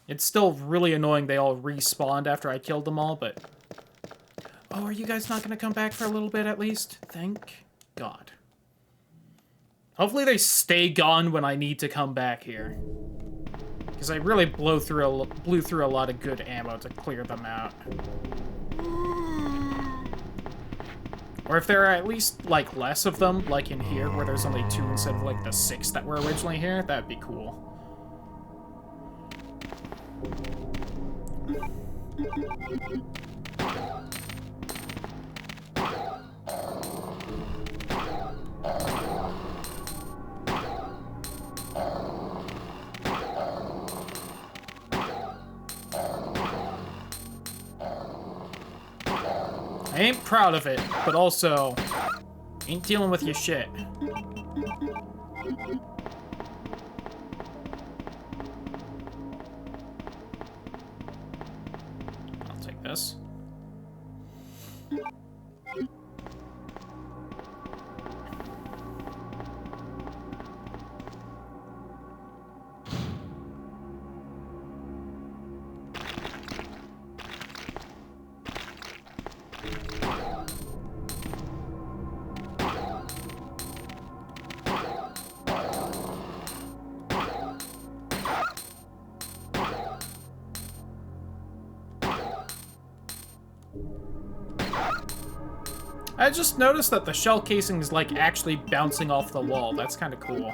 It's still really annoying they all respawned after I killed them all, but... Oh, are you guys not gonna come back for a little bit at least? Thank God. Hopefully they stay gone when I need to come back here. Because I really blew through a lot of good ammo to clear them out. Or if there are at least, like, less of them, like in here, where there's only 2 instead of, like, the 6 that were originally here, that'd be cool. I ain't proud of it, but also ain't dealing with your shit. I'll take this. I just noticed that the shell casing is like actually bouncing off the wall. That's kind of cool.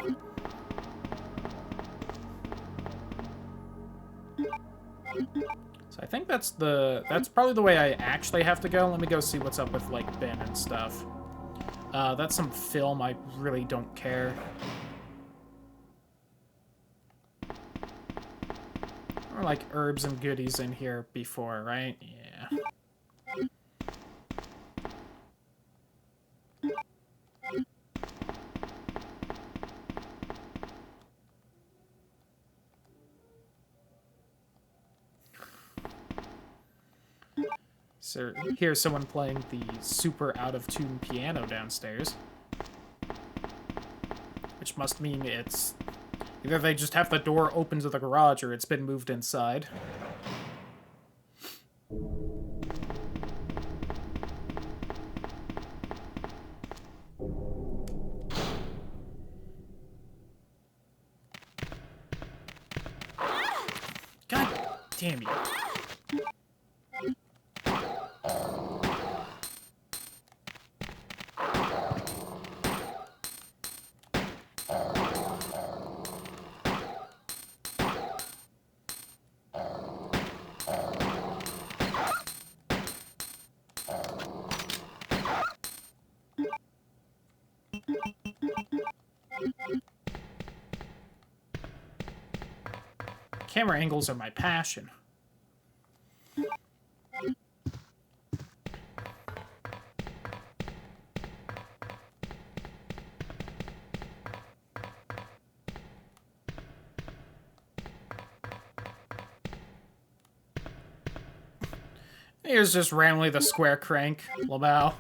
So I think that's probably the way I actually have to go. Let me go see what's up with like Ben and stuff. That's some film. I really don't care. Or like herbs and goodies in here before, right? Yeah. So here's someone playing the super out-of-tune piano downstairs. Which must mean it's... either they just have the door open to the garage or it's been moved inside. God damn you. Camera angles are my passion. Here's just randomly the square crank, Lamau.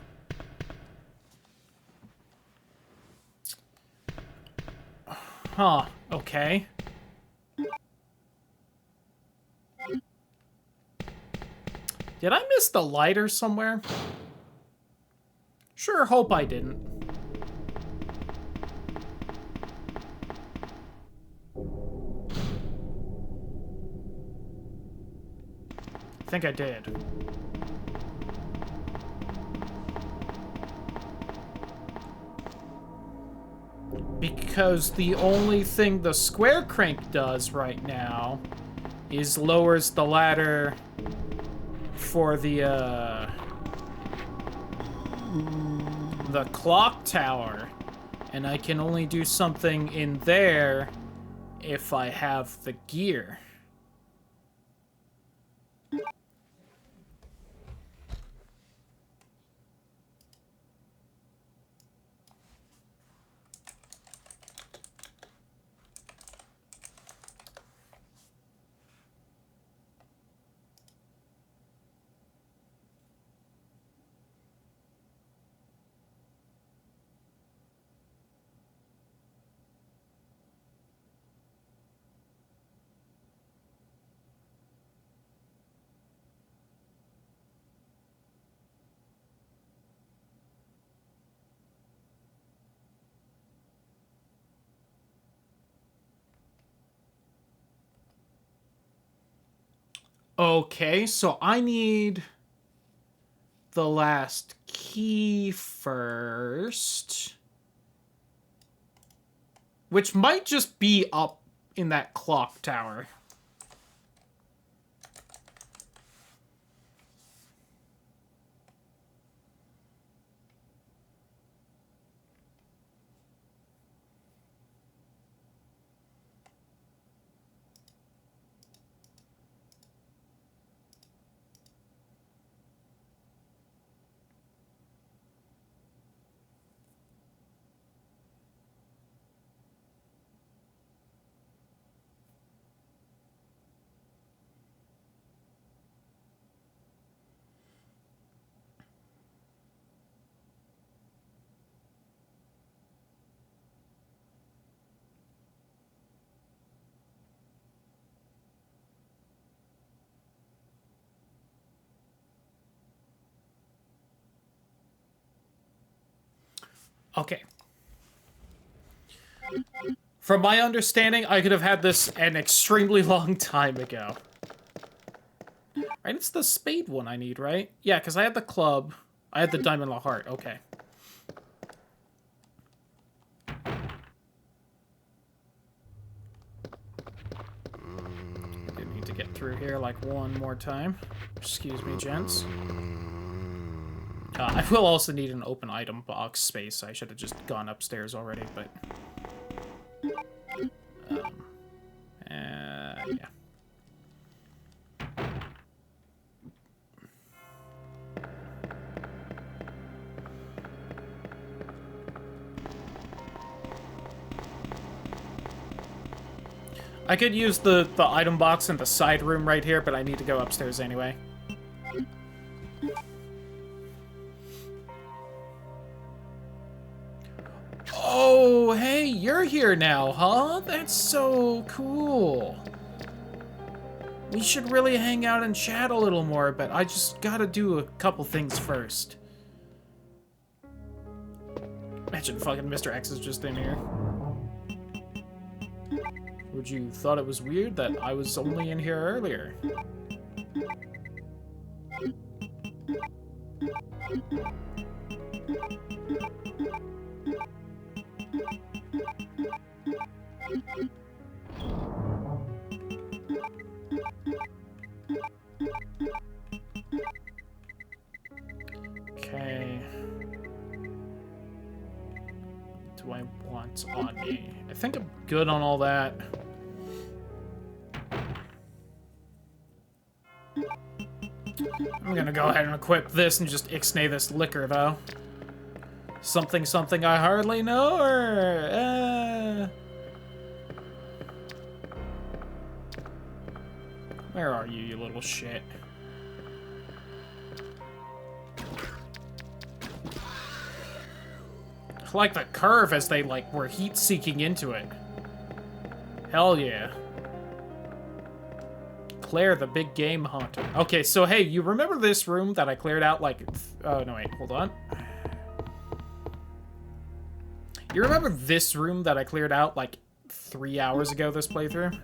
Huh, okay. Did I miss the lighter somewhere? Sure hope I didn't. I think I did. Because the only thing the square crank does right now is lowers the ladder for the clock tower, and I can only do something in there if I have the gear. Okay, so I need the last key first. Which might just be up in that clock tower. Okay. From my understanding, I could have had this an extremely long time ago. Right, it's the spade one I need, right? Yeah, because I had the club. I had the diamond la heart. Okay. I do need to get through here like one more time. Excuse me, gents. I will also need an open item box space. I should have just gone upstairs already, but... yeah. I could use the item box in the side room right here, but I need to go upstairs anyway. Oh, hey, you're here now, huh? That's so cool. We should really hang out and chat a little more, but I just gotta do a couple things first. Imagine fucking Mr. X is just in here. Would you thought it was weird that I was only in here earlier? Okay. What do I want on me? I think I'm good on all that. I'm gonna go ahead and equip this and just ixnay this liquor, though. Something, something I hardly know, or... Where are you little shit? I like the curve as they, like, were heat-seeking into it. Hell yeah. Claire, the big game hunter. Okay, so hey, you remember this room that I cleared out, like... Oh, no, wait, hold on. You remember this room that I cleared out, like, 3 hours ago this playthrough?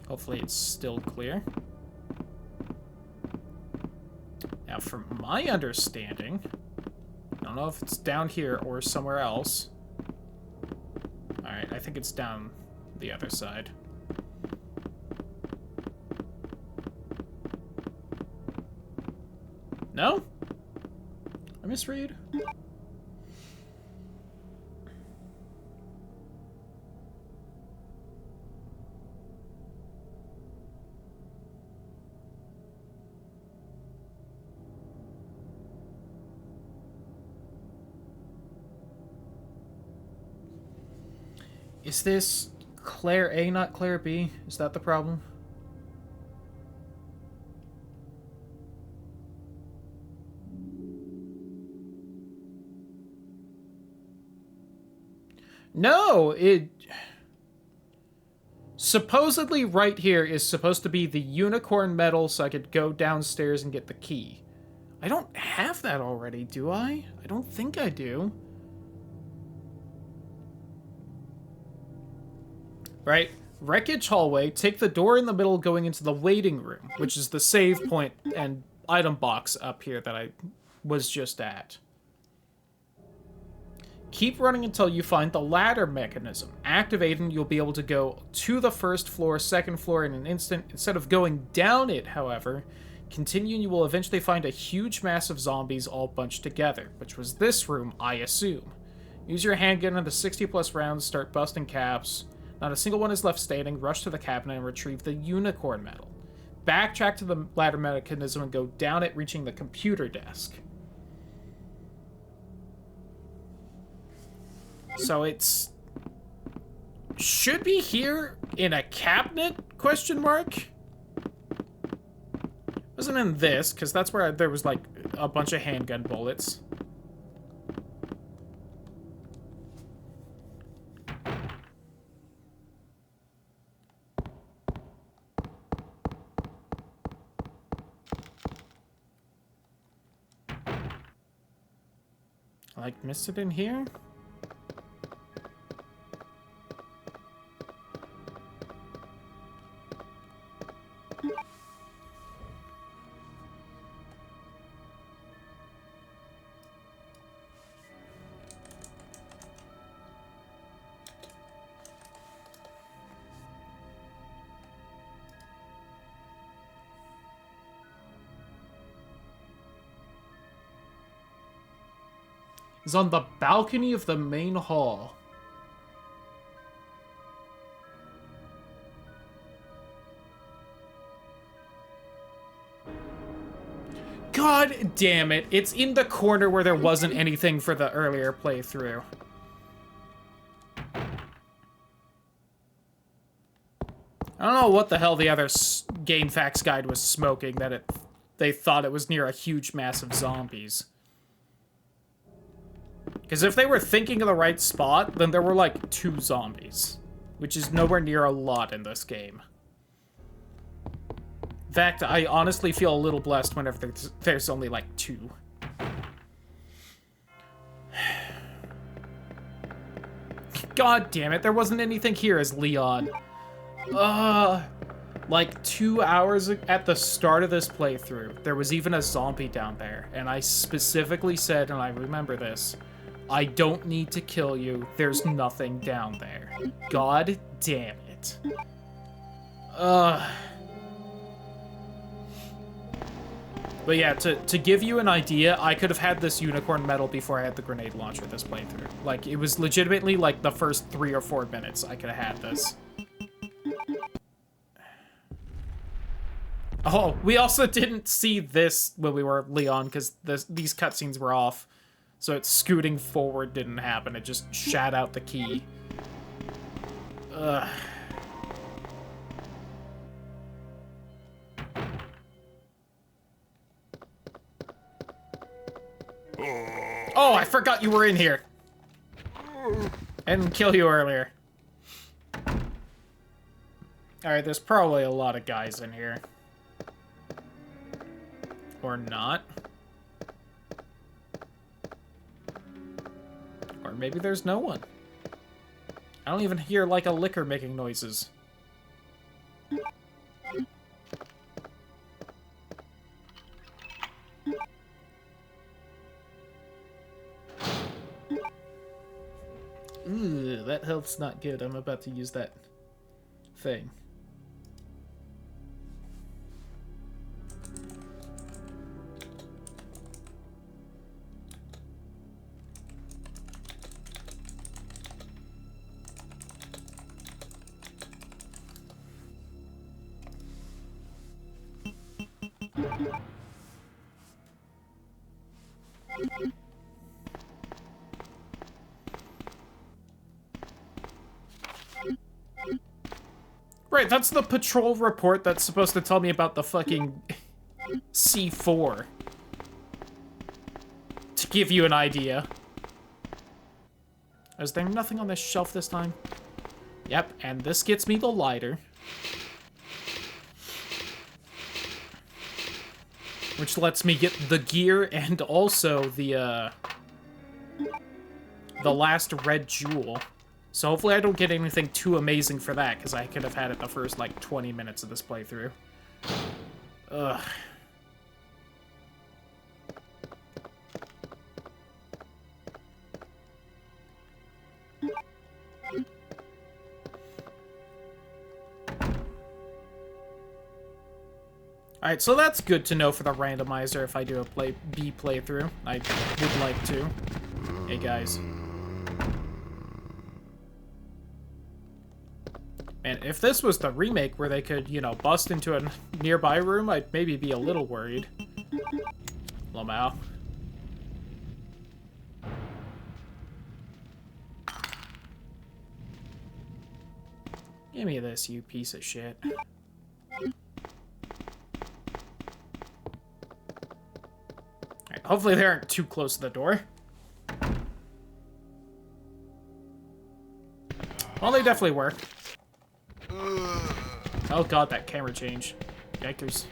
Hopefully it's still clear. Now, from my understanding, I don't know if it's down here or somewhere else. Alright, I think it's down the other side. No? I misread? Is this Claire A, not Claire B? Is that the problem? No, it... Supposedly right here is supposed to be the unicorn medal so I could go downstairs and get the key. I don't have that already, do I? I don't think I do. Right? Wreckage hallway, take the door in the middle going into the waiting room, which is the save point and item box up here that I was just at. Keep running until you find the ladder mechanism. Activate and you'll be able to go to the first floor, second floor in an instant. Instead of going down it, however, continue and you will eventually find a huge mass of zombies all bunched together, which was this room, I assume. Use your handgun and the 60+ rounds, start busting caps. Not a single one is left standing. Rush to the cabinet and retrieve the unicorn medal. Backtrack to the ladder mechanism and go down it, reaching the computer desk. So it's... should be here in a cabinet, question mark? Wasn't in this, because that's where there was, like, a bunch of handgun bullets. Like, missed it in here? Is on the balcony of the main hall. God damn it. It's in the corner where there wasn't anything for the earlier playthrough. I don't know what the hell the other GameFAQs guide was smoking that they thought it was near a huge mass of zombies. Because if they were thinking of the right spot, then there were like 2 zombies, which is nowhere near a lot in this game. In fact, I honestly feel a little blessed whenever there's only like 2. God damn it, there wasn't anything here as Leon. Like 2 hours at the start of this playthrough, there was even a zombie down there, and I specifically said, and I remember this, I don't need to kill you, there's nothing down there. God damn it. But yeah, to give you an idea, I could have had this unicorn medal before I had the grenade launcher this playthrough. Like, it was legitimately like the first 3 or 4 minutes I could have had this. Oh, we also didn't see this when we were Leon, because these cutscenes were off. So it's scooting forward didn't happen, it just shat out the key. Ugh. Oh, I forgot you were in here. I didn't kill you earlier. Alright, there's probably a lot of guys in here. Or not. Or maybe there's no one. I don't even hear like a licker making noises. Ooh, that health's not good. I'm about to use that thing. Right, that's the patrol report that's supposed to tell me about the fucking C4. To give you an idea. Is there nothing on this shelf this time? Yep, and this gets me the lighter. Which lets me get the gear and also the last red jewel. So hopefully I don't get anything too amazing for that, because I could have had it the first, like, 20 minutes of this playthrough. Ugh. Alright, so that's good to know for the randomizer if I do a B playthrough. I would like to. Hey, guys. And if this was the remake where they could, you know, bust into a nearby room, I'd maybe be a little worried. Lamau. Give me this, you piece of shit. Alright, hopefully they aren't too close to the door. Well, they definitely were. Oh god, that camera change. Yikers.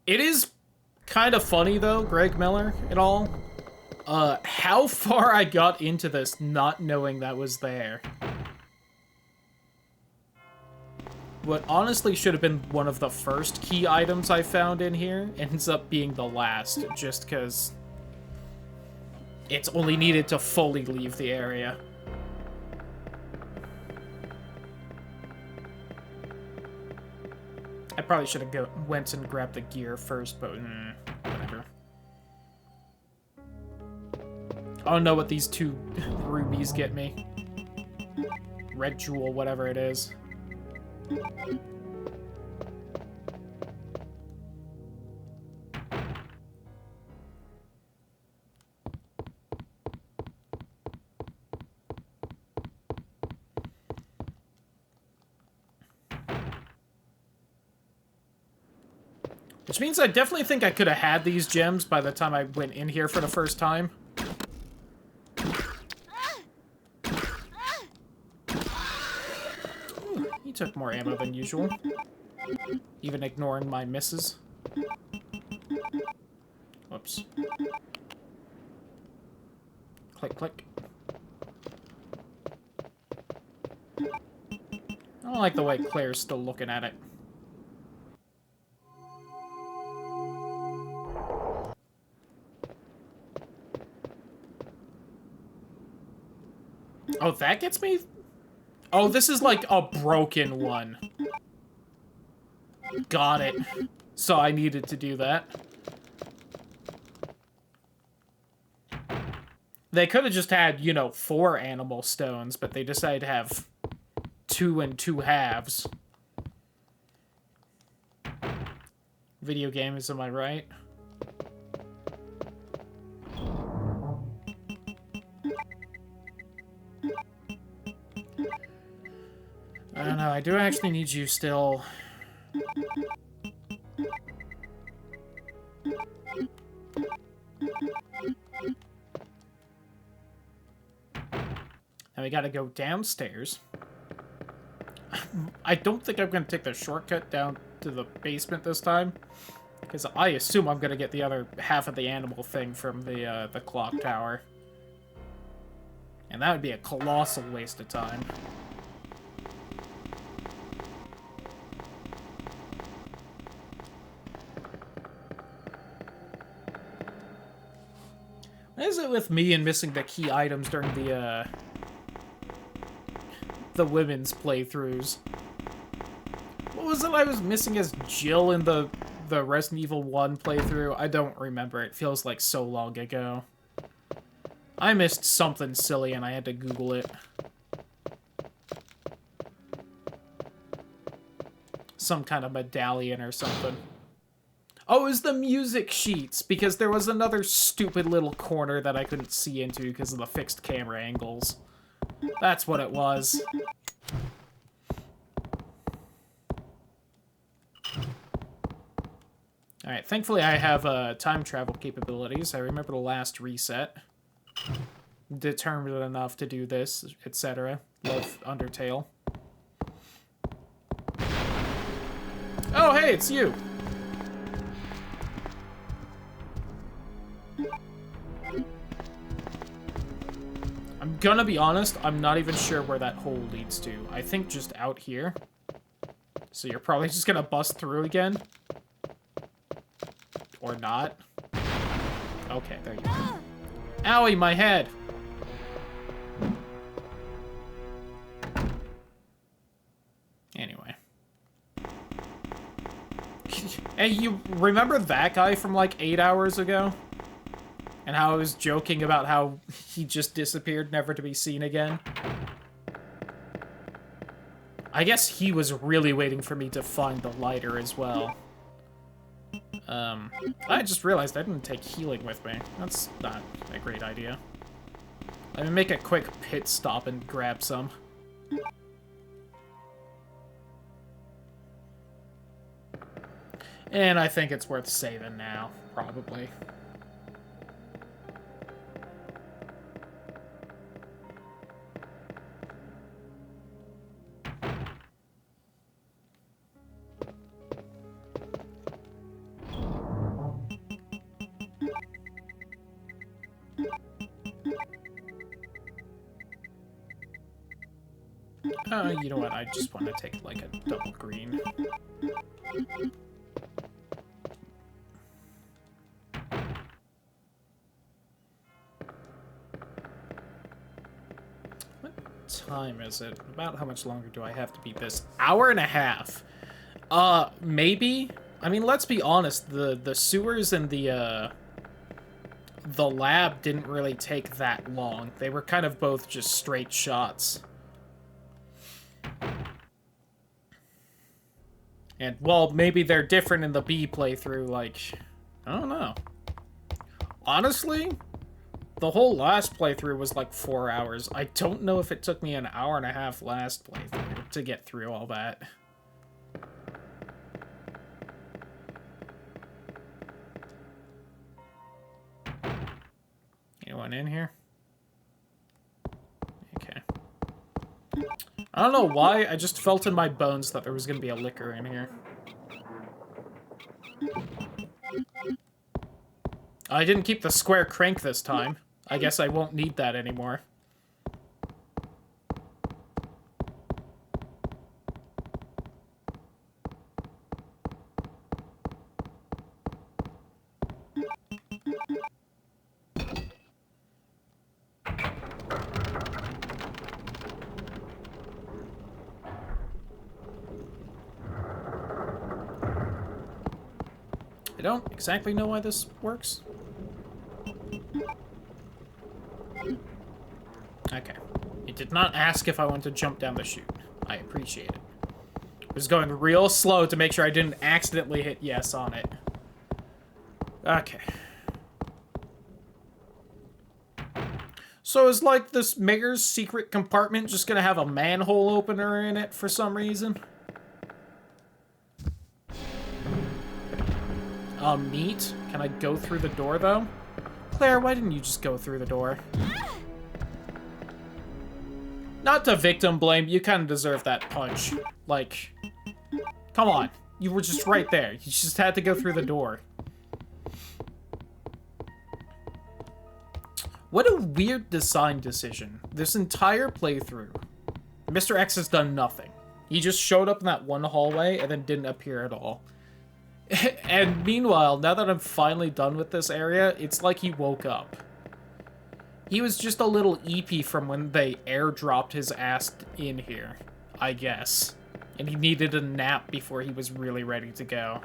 It is kind of funny, though, Greg Miller, it all. How far I got into this not knowing that was there. What honestly should have been one of the first key items I found in here ends up being the last, just because it's only needed to fully leave the area. I probably should have went and grabbed the gear first, but whatever. I don't know what these 2 rubies get me. Red jewel, whatever it is. Which means I definitely think I could have had these gems by the time I went in here for the first time. Ooh, he took more ammo than usual. Even ignoring my misses. Whoops. Click, click. I don't like the way Claire's still looking at it. Oh, that gets me? Oh, this is like a broken one. Got it. So I needed to do that. They could have just had, you know, 4 animal stones, but they decided to have 2 and 2 halves. Video games, am I right? I don't know, I do actually need you still. Now we gotta go downstairs. I don't think I'm gonna take the shortcut down to the basement this time, because I assume I'm gonna get the other half of the animal thing from the clock tower. And that would be a colossal waste of time. What is it with me and missing the key items during the women's playthroughs? What was it I was missing as Jill in the Resident Evil 1 playthrough? I don't remember. It feels like so long ago. I missed something silly and I had to Google it. Some kind of medallion or something. Oh, it was the music sheets, because there was another stupid little corner that I couldn't see into because of the fixed camera angles. That's what it was. Alright, thankfully I have time travel capabilities. I remember the last reset. Determined enough to do this, etc. Love Undertale. Oh, hey, it's you! I'm gonna be honest, I'm not even sure where that hole leads to. I think just out here. So you're probably just gonna bust through again? Or not? Okay, there you go. Owie, my head! Anyway. Hey, you remember that guy from like 8 hours ago? And how I was joking about how he just disappeared, never to be seen again? I guess he was really waiting for me to find the lighter as well. I just realized I didn't take healing with me. That's not a great idea. Let me make a quick pit stop and grab some. And I think it's worth saving now, probably. You know what? I just want to take like a double green. What time is it? About how much longer do I have to beat this? Hour and a half. Maybe. I mean, let's be honest. The sewers and the lab didn't really take that long. They were kind of both just straight shots. And, well, maybe they're different in the B playthrough, like, I don't know. Honestly, the whole last playthrough was like 4 hours. I don't know if it took me an hour and a half last playthrough to get through all that. Anyone in here? Okay. I don't know why, I just felt in my bones that there was gonna be a licker in here. I didn't keep the square crank this time. I guess I won't need that anymore. I don't exactly know why this works. Okay. It did not ask if I wanted to jump down the chute. I appreciate it. I was going real slow to make sure I didn't accidentally hit yes on it. Okay. So is like this mayor's secret compartment just gonna have a manhole opener in it for some reason? Neat. Can I go through the door, though? Claire, why didn't you just go through the door? Not to victim blame, you kind of deserve that punch. Like, come on. You were just right there. You just had to go through the door. What a weird design decision. This entire playthrough, Mr. X has done nothing. He just showed up in that one hallway and then didn't appear at all. And meanwhile, now that I'm finally done with this area, it's like he woke up. He was just a little EP from when they airdropped his ass in here, I guess. And he needed a nap before he was really ready to go.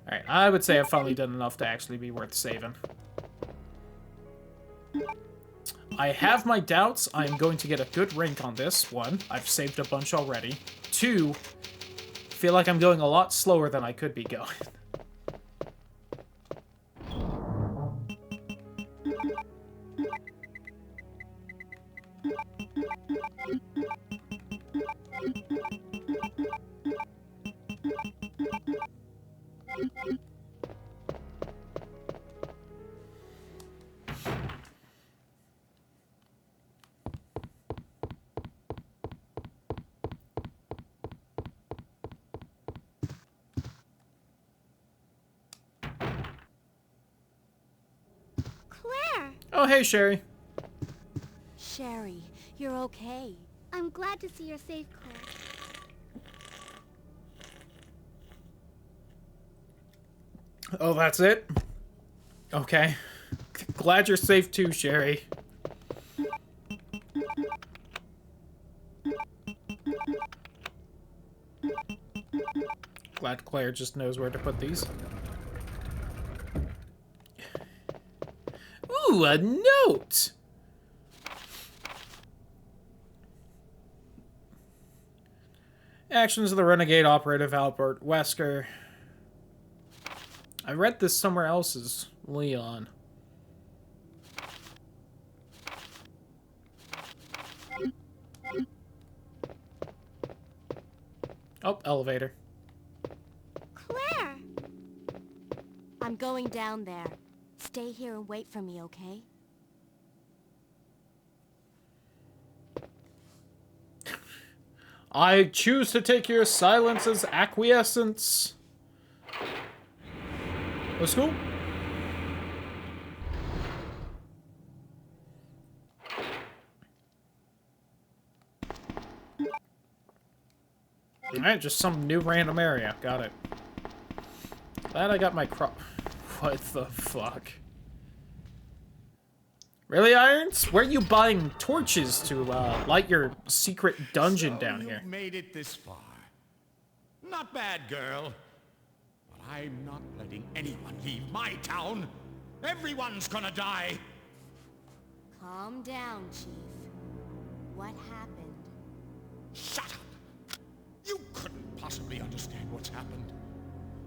Alright, I would say I've finally done enough to actually be worth saving. I have my doubts. I'm going to get a good rank on this. 1, I've saved a bunch already. 2, feel like I'm going a lot slower than I could be going. Claire! Oh, hey, Sherry. Sherry, you're okay. I'm glad to see you're safe, Claire. Oh, that's it? Okay. Glad you're safe too, Sherry. Glad Claire just knows where to put these. Ooh, a note! Actions of the Renegade Operative Albert Wesker. I read this somewhere else as Leon. Oh, elevator. Claire! I'm going down there. Stay here and wait for me, okay? I choose to take your silence as acquiescence. That's cool. Alright, just some new random area. Got it. Glad I got my crop. What the fuck? Really, Irons? Where are you buying torches to light your secret dungeon down you've here? Made it this far. Not bad, girl. But I'm not letting anyone leave my town. Everyone's gonna die. Calm down, Chief. What happened? Shut up! You couldn't possibly understand what's happened.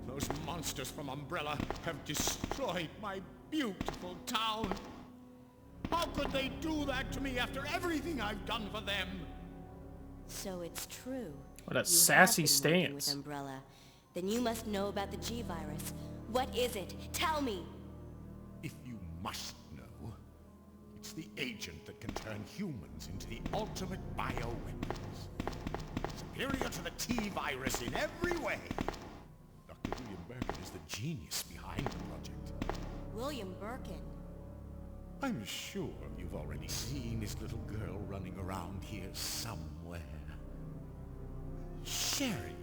Those monsters from Umbrella have destroyed my beautiful town. How could they do that to me after everything I've done for them? So it's true. What a You sassy have been working stance. with Umbrella. Then you must know about the G-Virus. What is it? Tell me! If you must know, it's the agent that can turn humans into the ultimate bioweapons. Superior to the T-Virus in every way. Dr. William Birkin is the genius behind the project. William Birkin. I'm sure you've already seen this little girl running around here somewhere. Sherry,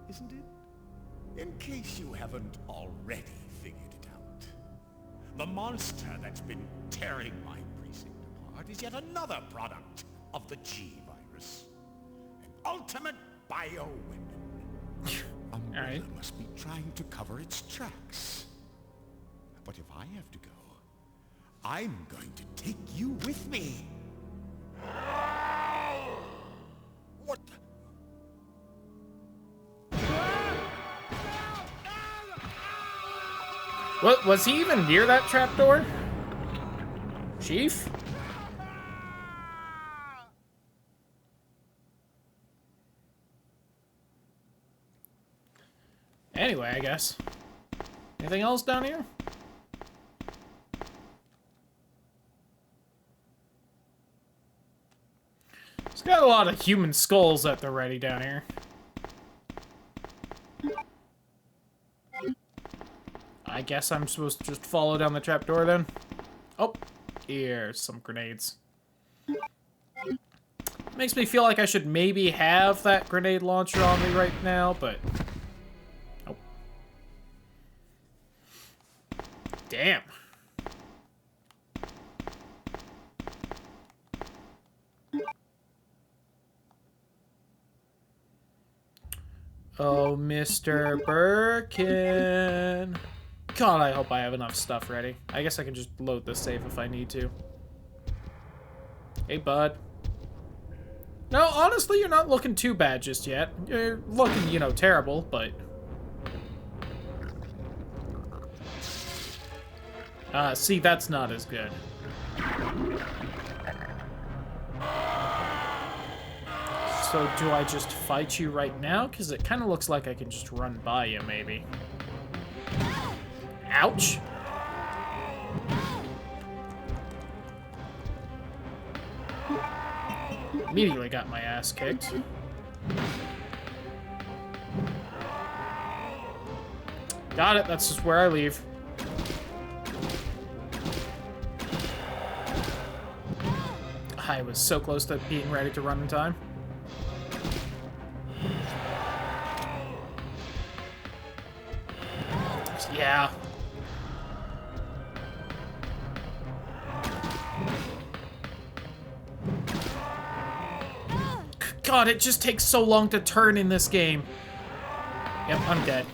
isn't it? In case you haven't already figured it out. The monster that's been tearing my precinct apart is yet another product of the G-Virus. An ultimate bioweapon. Umbrella must be trying to cover its tracks. But if I have to go, I'm going to take you with me. What the? What, was he even near that trapdoor? Chief? Anyway, I guess. Anything else down here? It's got a lot of human skulls at the ready down here. I guess I'm supposed to just follow down the trapdoor then. Oh, here's some grenades. Makes me feel like I should maybe have that grenade launcher on me right now, but... Oh. Damn. Oh, Mr. Birkin. God, I hope I have enough stuff ready. I guess I can just load the safe if I need to. Hey, bud. No, honestly, you're not looking too bad just yet. You're looking, you know, terrible, but... see, that's not as good. So, do I just fight you right now? Because it kind of looks like I can just run by you, maybe. Ouch! Immediately got my ass kicked. Got it, that's just where I leave. I was so close to being ready to run in time. Yeah. God, it just takes so long to turn in this game. Yep, I'm dead.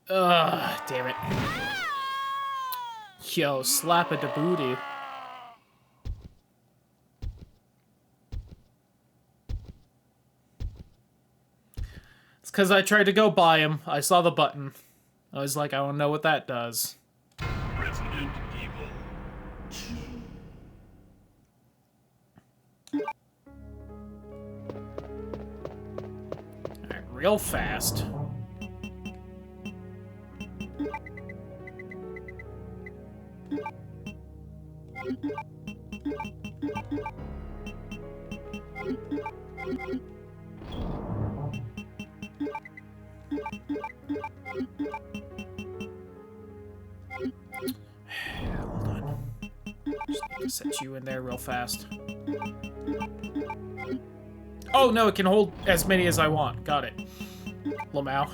Ugh, damn it. Yo, slap it to booty. It's because I tried to go by him. I saw the button. I was like, I don't know what that does. Resident Evil 2. Alright, real fast. Set you in there real fast. Oh, no, it can hold as many as I want. Got it. Lamau.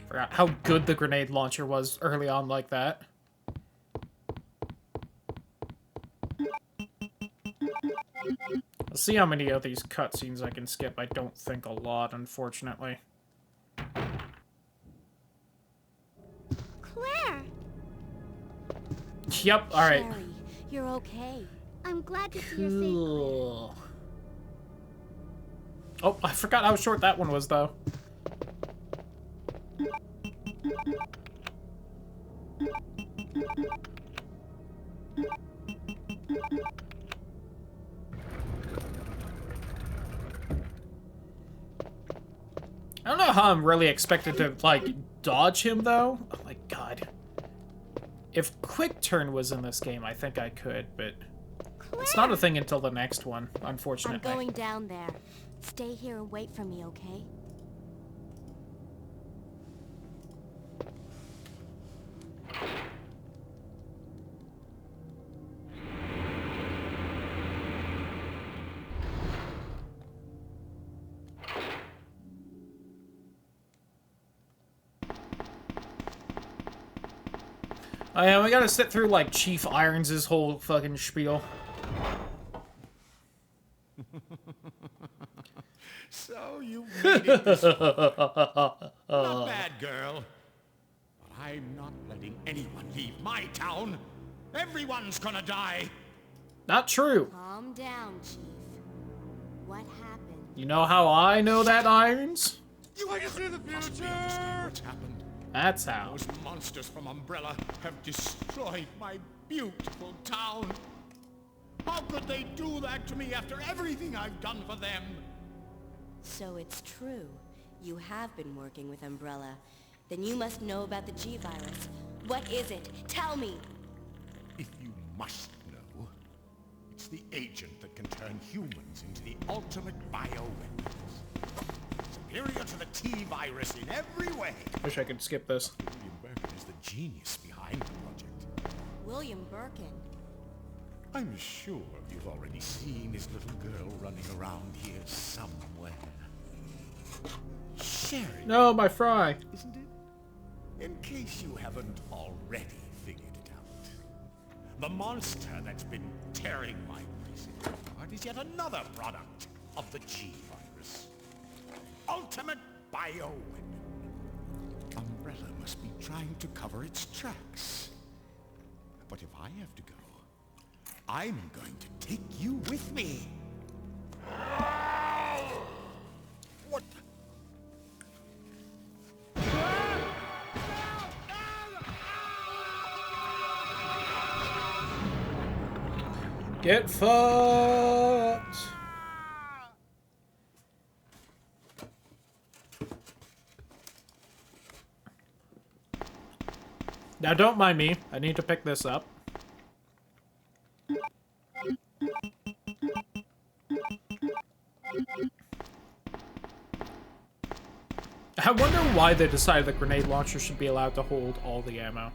Forgot how good the grenade launcher was early on like that. Let's see how many of these cutscenes I can skip. I don't think a lot, unfortunately. Claire! Yep, alright. Sherry, you're okay. I'm glad to see you're safe, Claire. Cool. Oh, I forgot how short that one was, though. I don't know how I'm really expected to, like, dodge him, though. Oh my god. If Quick Turn was in this game, I think I could, but it's not a thing until the next one, I'm unfortunately. going down there. Stay here and wait for me, okay? Oh yeah, we gotta sit through, like, Chief Irons' whole fucking spiel. So you made it this far. Not bad, girl. But I'm not letting anyone leave my town. Everyone's gonna die. Not true. Calm down, Chief. What happened? You know how I know that, Irons? You want to see the Must be understand future? what's happened. That's how. Those monsters from Umbrella have destroyed my beautiful town. How could they do that to me after everything I've done for them? So it's true. You have been working with Umbrella. Then you must know about the G-Virus. What is it? Tell me! If you must know, it's the agent that can turn humans into the ultimate bioweapons. Superior to the T-Virus in every way. Wish I could skip this. William Birkin is the genius behind the project. William Birkin. I'm sure you've already seen his little girl running around here somewhere. Sherry, No, my fry. isn't it? In case you haven't already figured it out. The monster that's been tearing my precinct apart is yet another product of the G-Virus. Ultimate bioweapon. Umbrella must be trying to cover its tracks. But if I have to go, I'm going to take you with me. What the? Get fucked. Now don't mind me. I need to pick this up. I wonder why they decided the grenade launcher should be allowed to hold all the ammo.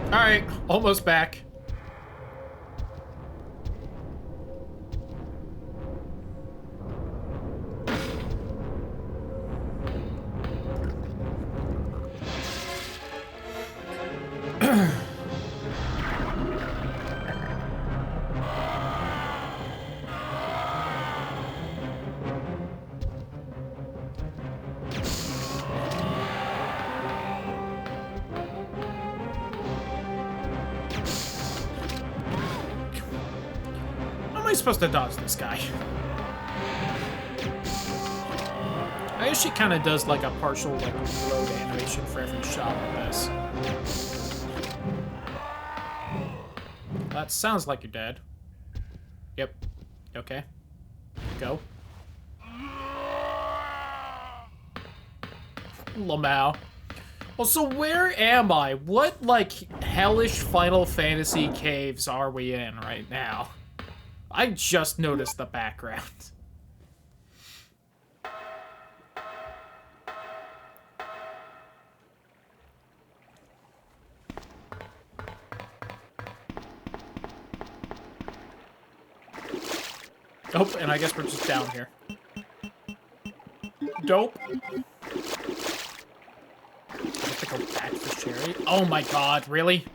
Alright, almost back. How am I supposed to dodge this guy? I guess she kind of does like a partial like reload animation for every shot of this. That sounds like you're dead. Yep. Okay. Go. Lamau. Also, where am I? What, like, hellish Final Fantasy caves are we in right now? I just noticed the background. Oh, and I guess we're just down here. Dope. I have to go back for Sherry? Oh my god, really?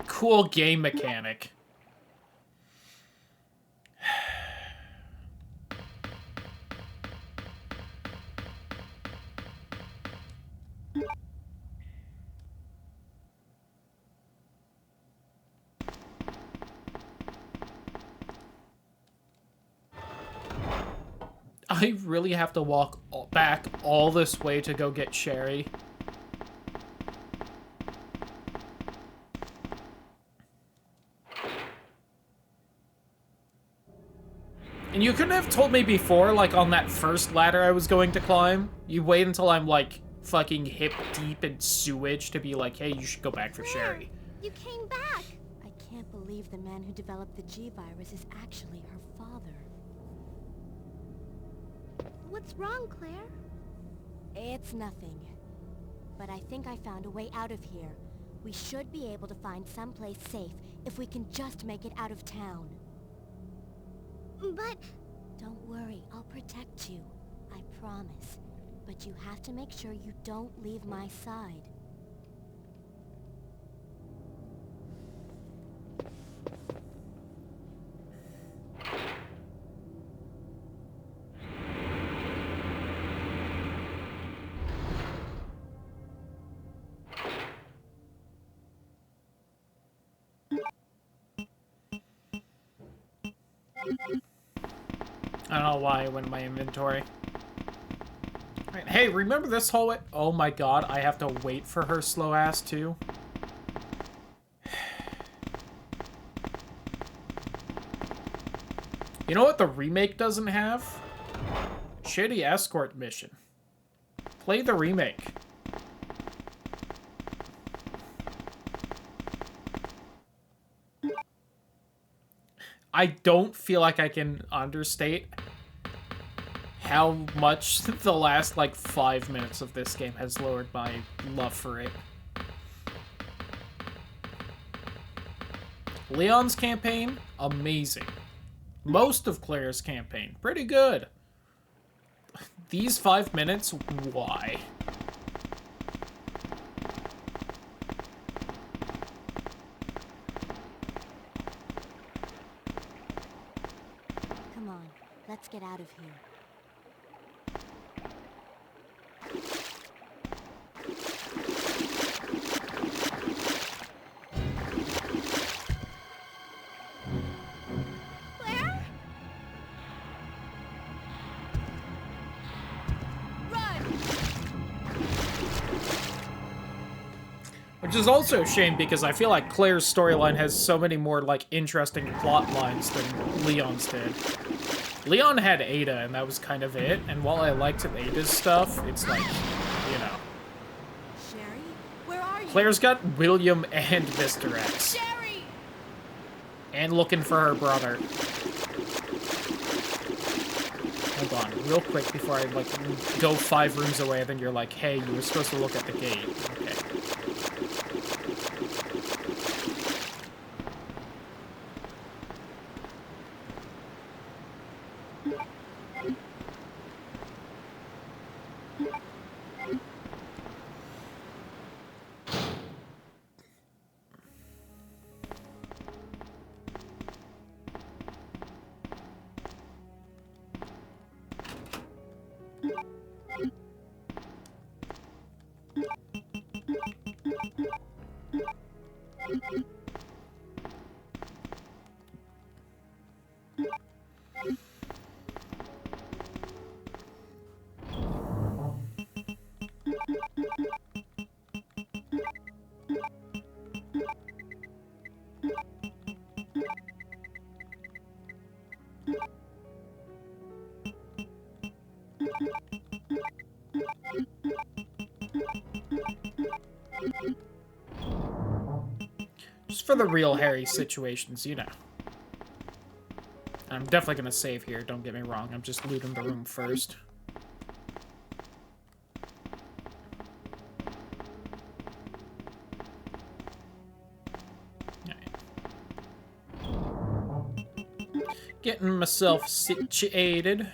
Cool game mechanic. I really have to walk back all this way to go get Sherry. And you couldn't have told me before, like, on that first ladder I was going to climb. You wait until I'm, like, fucking hip deep in sewage to be like, hey, you should go back for Sherry. You came back! I can't believe the man who developed the G-Virus is actually her father. What's wrong, Claire? It's nothing. But I think I found a way out of here. We should be able to find someplace safe if we can just make it out of town. But... Don't worry, I'll protect you. I promise. But you have to make sure you don't leave my side. I don't know why I went in my inventory. Right, hey, remember this hallway? Oh my god, I have to wait for her slow ass too. You know what the remake doesn't have? Shitty escort mission. Play the remake. I don't feel like I can understate how much the last, like, 5 minutes of this game has lowered my love for it. Leon's campaign, amazing. Most of Claire's campaign, pretty good. These 5 minutes, why? Come on, let's get out of here. Claire? Run! Which is also a shame because I feel like Claire's storyline has so many more, like, interesting plot lines than Leon's did. Leon had Ada, and that was kind of it, and while I liked Ada's stuff, it's like, you know. Sherry, where are you? Claire's got William and Mr. X. Sherry! And looking for her brother. Hold on, real quick before I, like, go 5 rooms away, then you're like, hey, you were supposed to look at the gate. Okay. Just for the real hairy situations, you know. I'm definitely gonna save here, don't get me wrong. I'm just looting the room first. Getting myself situated.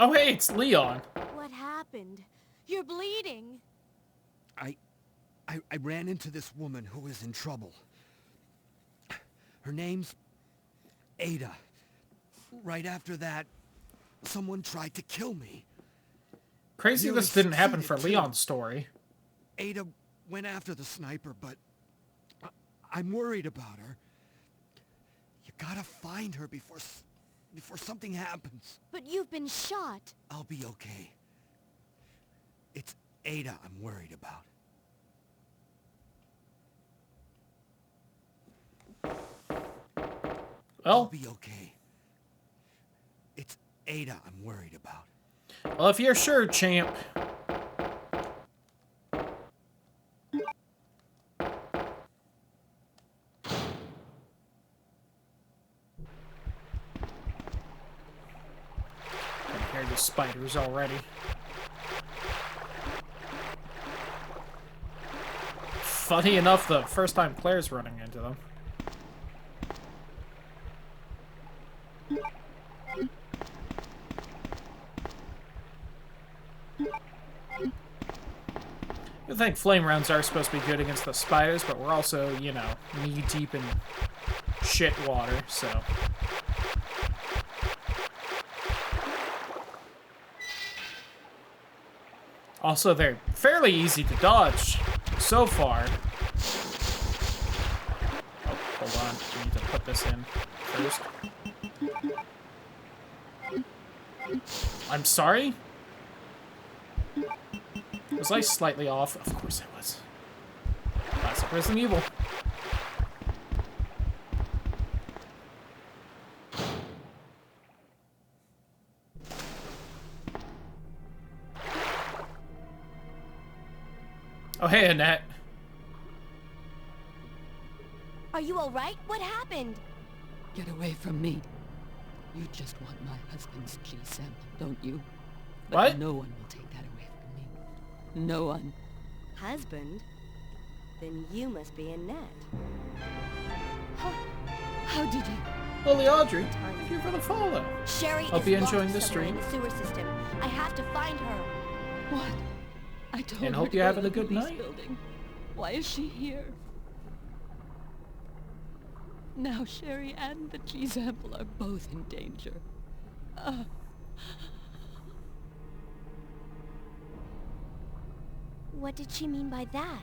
Oh, hey, it's Leon. What happened? You're bleeding. I ran into this woman who was in trouble. Her name's Ada. Right after that, someone tried to kill me. Crazy Nearly this didn't happen for succeeded, too. Leon's story. Ada went after the sniper, but I'm worried about her. You gotta find her before something happens. But you've been shot. I'll be okay. It's Ada I'm worried about. I'll Well, be okay. It's Ada I'm worried about. well, if you're sure, champ. I hear the spiders already. Funny enough, the first time Claire's running into them. I think flame rounds are supposed to be good against the spiders, but we're also, you know, knee-deep in shit water, so... Also, they're fairly easy to dodge so far. Oh, hold on. We need to put this in first. I'm sorry? Was I slightly off? Of course I was. Classic Resident Evil. Oh, hey, Annette. Are you all right? What happened? Get away from me. You just want my husband's G sample, don't you? But What? no one will take that away from me. No one. Husband? Then you must be Annette. How did you? Lily Audrey, thank you for the follow. Sherry Hope is you're lost enjoying the somewhere in stream. the sewer system. I have to find her. What? I told And her hope to you're go having to a the good police night. building. Why is she here? Now Sherry and the G sample are both in danger. What did she mean by that?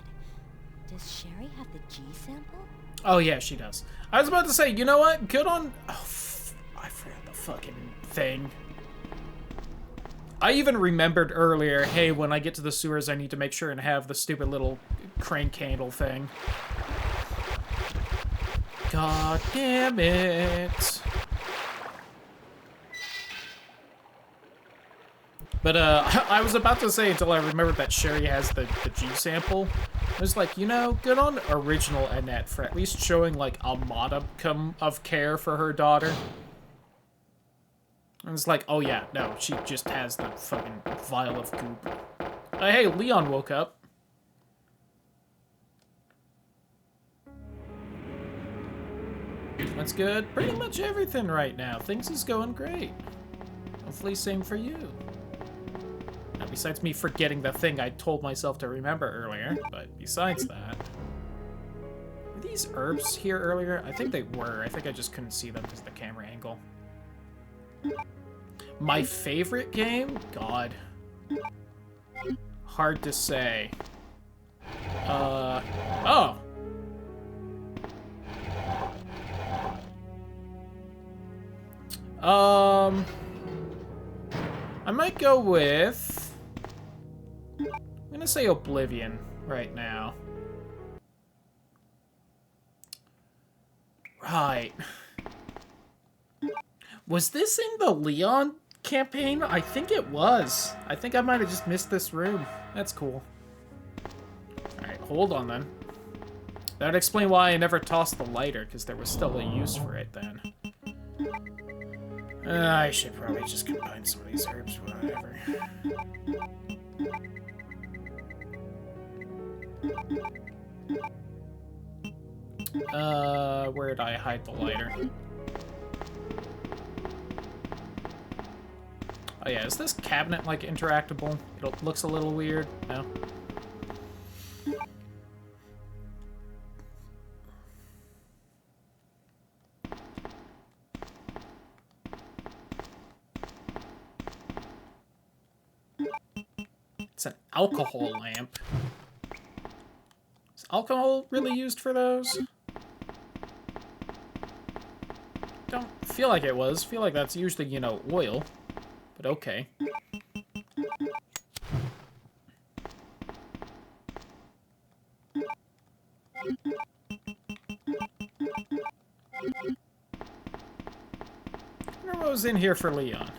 Does Sherry have the G sample? Oh, yeah, she does. I was about to say, you know what? Good on... Oh, I forgot the fucking thing. I even remembered earlier, hey, when I get to the sewers, I need to make sure and have the stupid little crane candle thing. God damn it. But, I was about to say until I remembered that Sherry has the G sample. I was like, you know, good on original Annette for at least showing, like, a modicum of care for her daughter. And it's like, oh yeah, no, she just has the fucking vial of goop. Hey, Leon woke up. That's good. Pretty much everything right now. Things is going great. Hopefully same for you. Now, besides me forgetting the thing I told myself to remember earlier, but besides that... Were these herbs here earlier? I think they were. I think I just couldn't see them because of the camera angle. My favorite game? God. Hard to say. Oh. I might go with... I'm gonna say Oblivion right now. Right. Was this in the Leon campaign? I think it was. I think I might have just missed this room. That's cool. Alright, hold on then. That would explain why I never tossed the lighter, because there was still a use for it then. I should probably just combine some of these herbs, whatever. Where'd I hide the lighter? Oh yeah, is this cabinet, like, interactable? It looks a little weird, no? It's an alcohol lamp. Is alcohol really used for those? Don't feel like it was. Feel like that's usually, you know, oil. But okay. I wonder what was in here for Leon.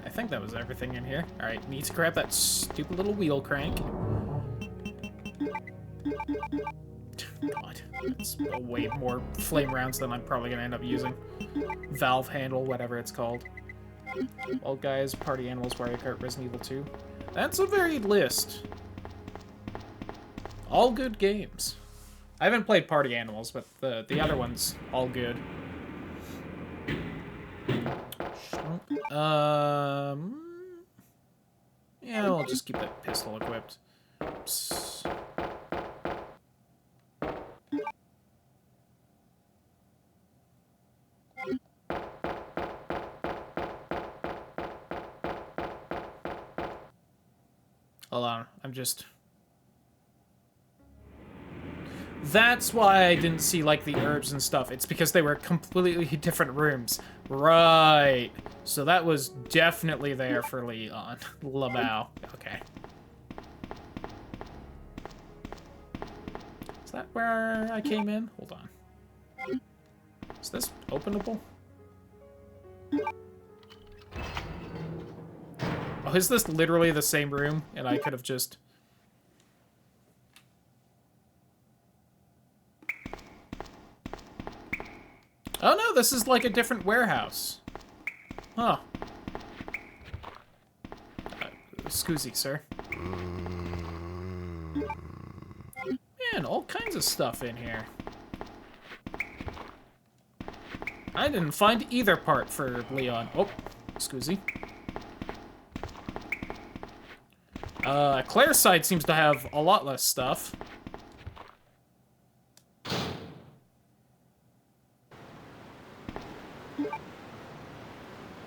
I think that was everything in here. Alright, need to grab that stupid little wheel crank. God, that's way more flame rounds than I'm probably gonna end up using. Valve handle, whatever it's called. Well, guys, Party Animals, Mario Kart, Resident Evil 2. That's a varied list. All good games. I haven't played Party Animals, but the other ones, all good. Yeah, I'll just keep that pistol equipped. Oops. Hold on, I'm just... That's why I didn't see, like, the herbs and stuff. It's because they were completely different rooms. Right. So that was definitely there for Leon. Lamau. Okay. Is that where I came in? Hold on. Is this openable? Oh, is this literally the same room? And I could have just... Oh no, this is like a different warehouse. Huh. Excuse, sir. Man, all kinds of stuff in here. I didn't find either part for Leon. Oh, excuse me. Claire's side seems to have a lot less stuff.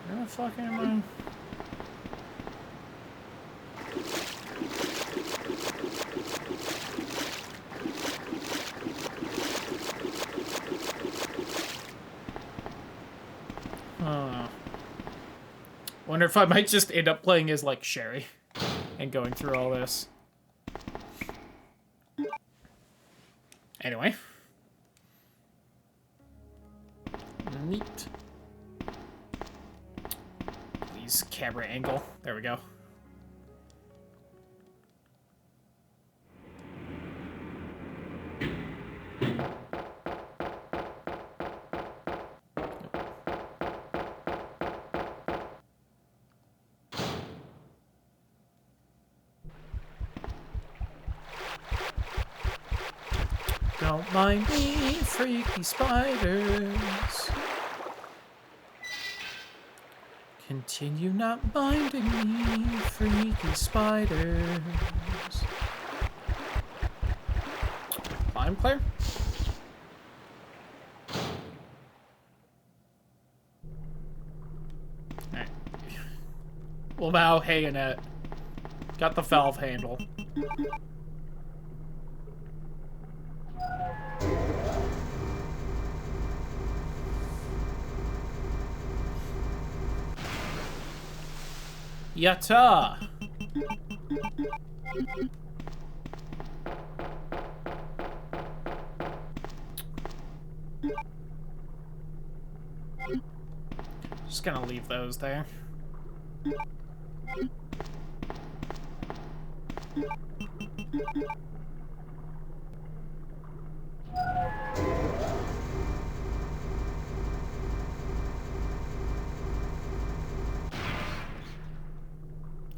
Where the fuck am I? Wonder if I might just end up playing as, like, Sherry and going through all this. Anyway. Neat. Please, camera angle. There we go. Don't mind me, freaky spiders. Continue not minding me, freaky spiders. I'm clear. Alright. Well, now, hey, Annette. Got the valve handle. Yatta! Just gonna leave those there.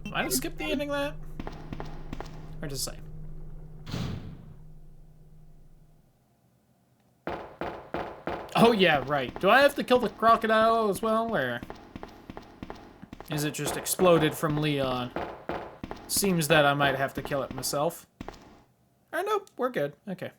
Am I gonna skip the ending of that? Or just say? Oh yeah, right. Do I have to kill the crocodile as well, or is it just exploded from Leon? Seems that I might have to kill it myself. Oh nope, we're good. Okay.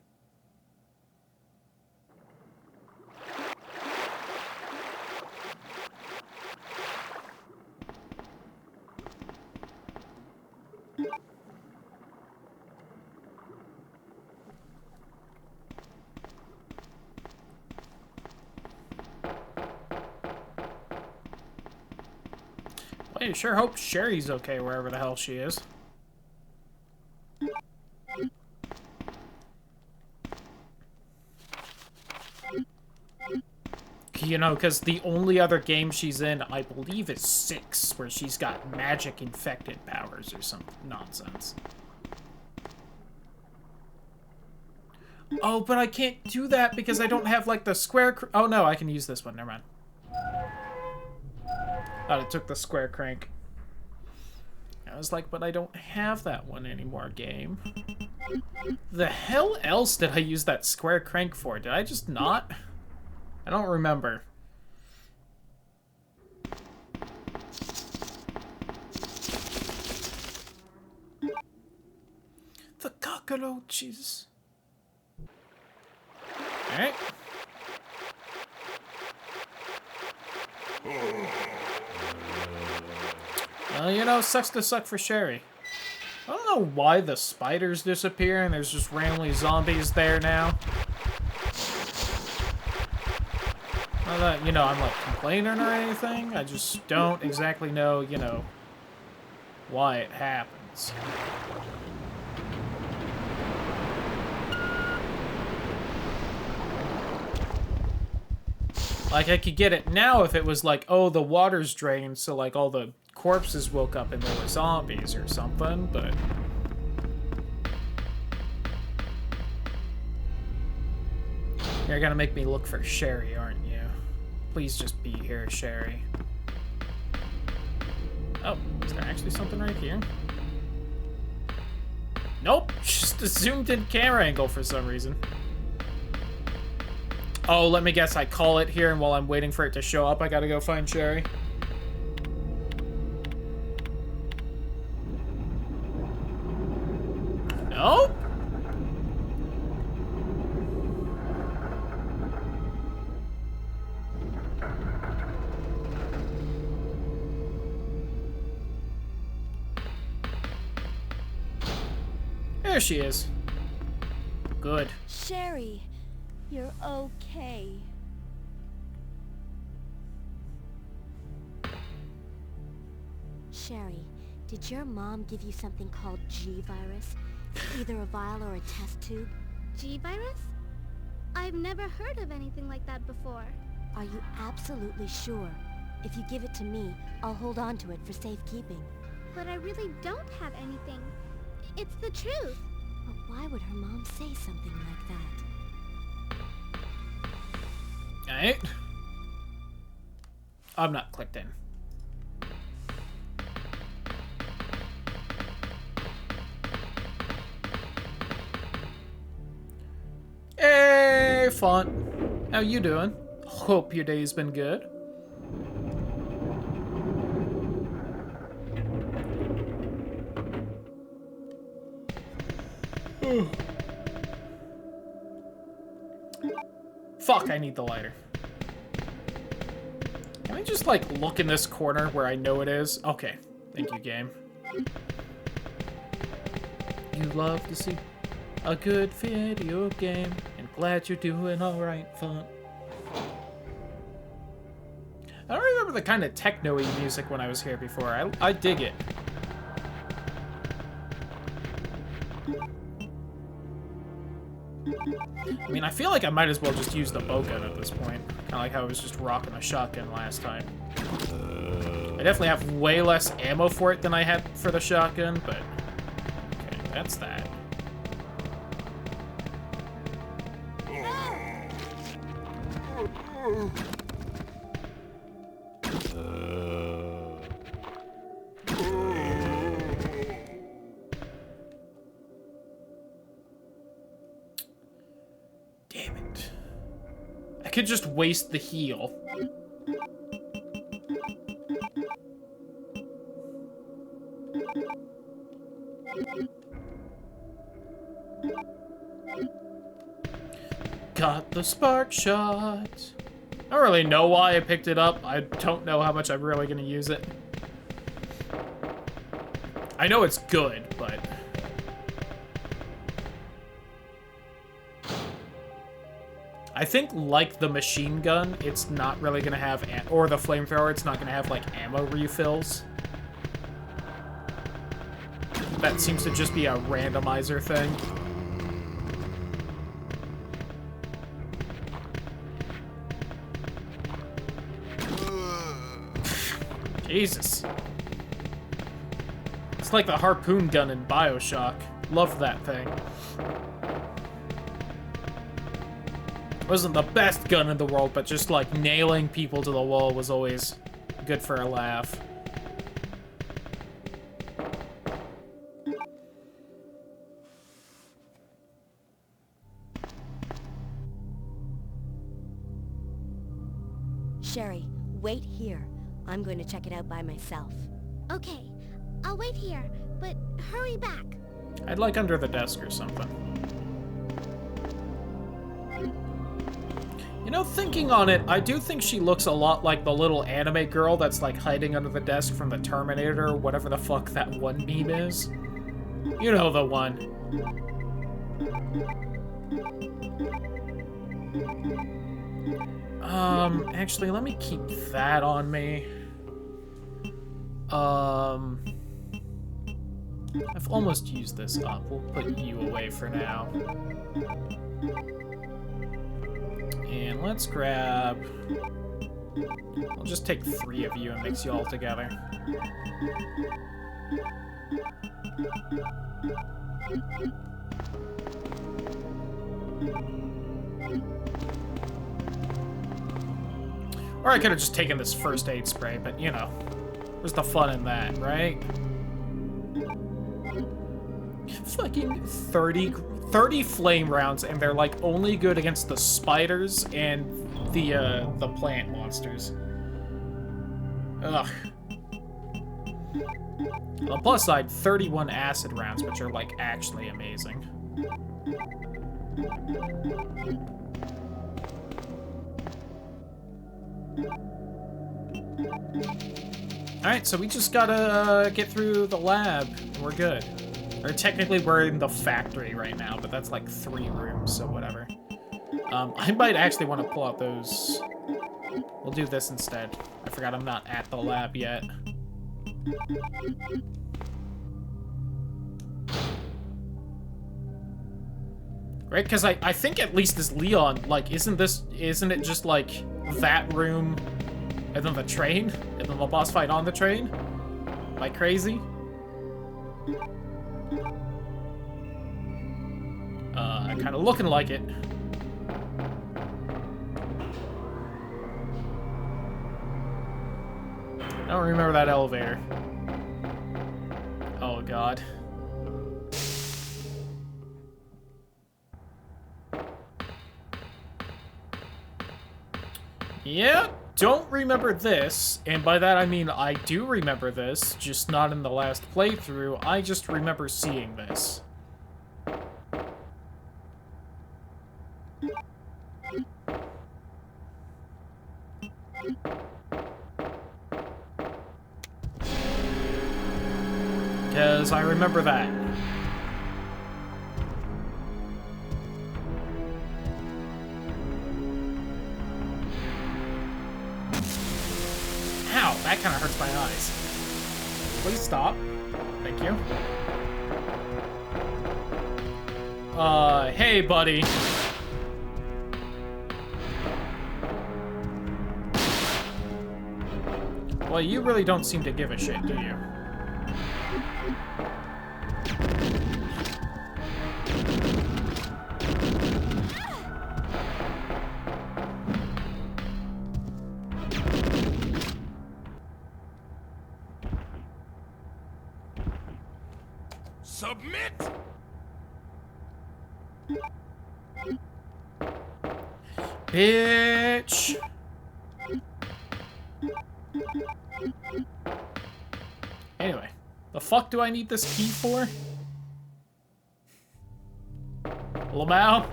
Well, I sure hope Sherry's okay wherever the hell she is. You know, because the only other game she's in, I believe, is 6, where she's got magic-infected powers or some nonsense. Oh, but I can't do that because I don't have, like, the square... Oh, no, I can use this one. Never mind. Thought it took the square crank. I was like, but I don't have that one anymore, game. The hell else did I use that square crank for? Did I just not? I don't remember. The cockroaches. Alright. Well, you know, sucks to suck for Sherry. I don't know why the spiders disappear and there's just randomly zombies there now. Not that, you know, I'm like complaining or anything. I just don't exactly know, you know, why it happens. Like, I could get it now if it was like, oh, the water's drained, so like all the corpses woke up and there were zombies or something, but... You're gonna make me look for Sherry, aren't you? Please just be here, Sherry. Oh, is there actually something right here? Nope, just a zoomed-in camera angle for some reason. Oh, let me guess, I call it here, and while I'm waiting for it to show up, I gotta go find Sherry. Nope. There she is. Good. Sherry, you're okay. Sherry, did your mom give you something called G-Virus? Either a vial or a test tube? G-Virus? I've never heard of anything like that before. Are you absolutely sure? If you give it to me, I'll hold on to it for safekeeping. But I really don't have anything. It's the truth. But why would her mom say something like that? Alright. I'm not clicked in. Hey, Font. How you doing? Hope your day's been good. Fuck, I need the lighter. Can I just, like, look in this corner where I know it is? Okay. Thank you, game. You love to see a good video game, and glad you're doing alright, fun. I don't remember the kind of techno-y music when I was here before. I dig it. I mean, I feel like I might as well just use the bow gun at this point. Kind of like how I was just rocking a shotgun last time. I definitely have way less ammo for it than I had for the shotgun, but... Okay, that's that. Damn it. I could just waste the heal. Got the spark shot. I don't really know why I picked it up. I don't know how much I'm really going to use it. I know it's good, but... I think, like the machine gun, it's not really going to have... Or the flamethrower, it's not going to have, like, ammo refills. That seems to just be a randomizer thing. Jesus. It's like the harpoon gun in BioShock. Love that thing. Wasn't the best gun in the world, but just like nailing people to the wall was always good for a laugh. Sherry, wait here. I'm going to check it out by myself. Okay, I'll wait here, but hurry back. I'd like under the desk or something. You know, thinking on it, I do think she looks a lot like the little anime girl that's like hiding under the desk from the Terminator, or whatever the fuck that one meme is. You know the one. Actually, let me keep that on me. I've almost used this up. We'll put you away for now. And let's grab... I'll just take 3 of you and mix you all together. Or I could have just taken this first aid spray, but you know, where's the fun in that, right? Fucking 30 flame rounds, and they're like only good against the spiders and the plant monsters. Ugh. On the plus side, 31 acid rounds, which are like actually amazing. Alright, so we just gotta get through the lab, and we're good. Or technically we're in the factory right now, but that's like 3 rooms, so whatever. I might actually want to pull out those... We'll do this instead. I forgot I'm not at the lab yet. Right, because I think at least as Leon, like, isn't it just like that room and then the train? And then the boss fight on the train? Am I crazy? Kind of looking like it. I don't remember that elevator. Oh, God. Yeah, don't remember this, and by that I mean I do remember this, just not in the last playthrough. I just remember seeing this. because I remember that. Ow, that kind of hurts my eyes. Please stop. Thank you. Hey, buddy. Well, you really don't seem to give a shit, do you? Submit! Bitch! Anyway, the fuck do I need this key for? Lamau?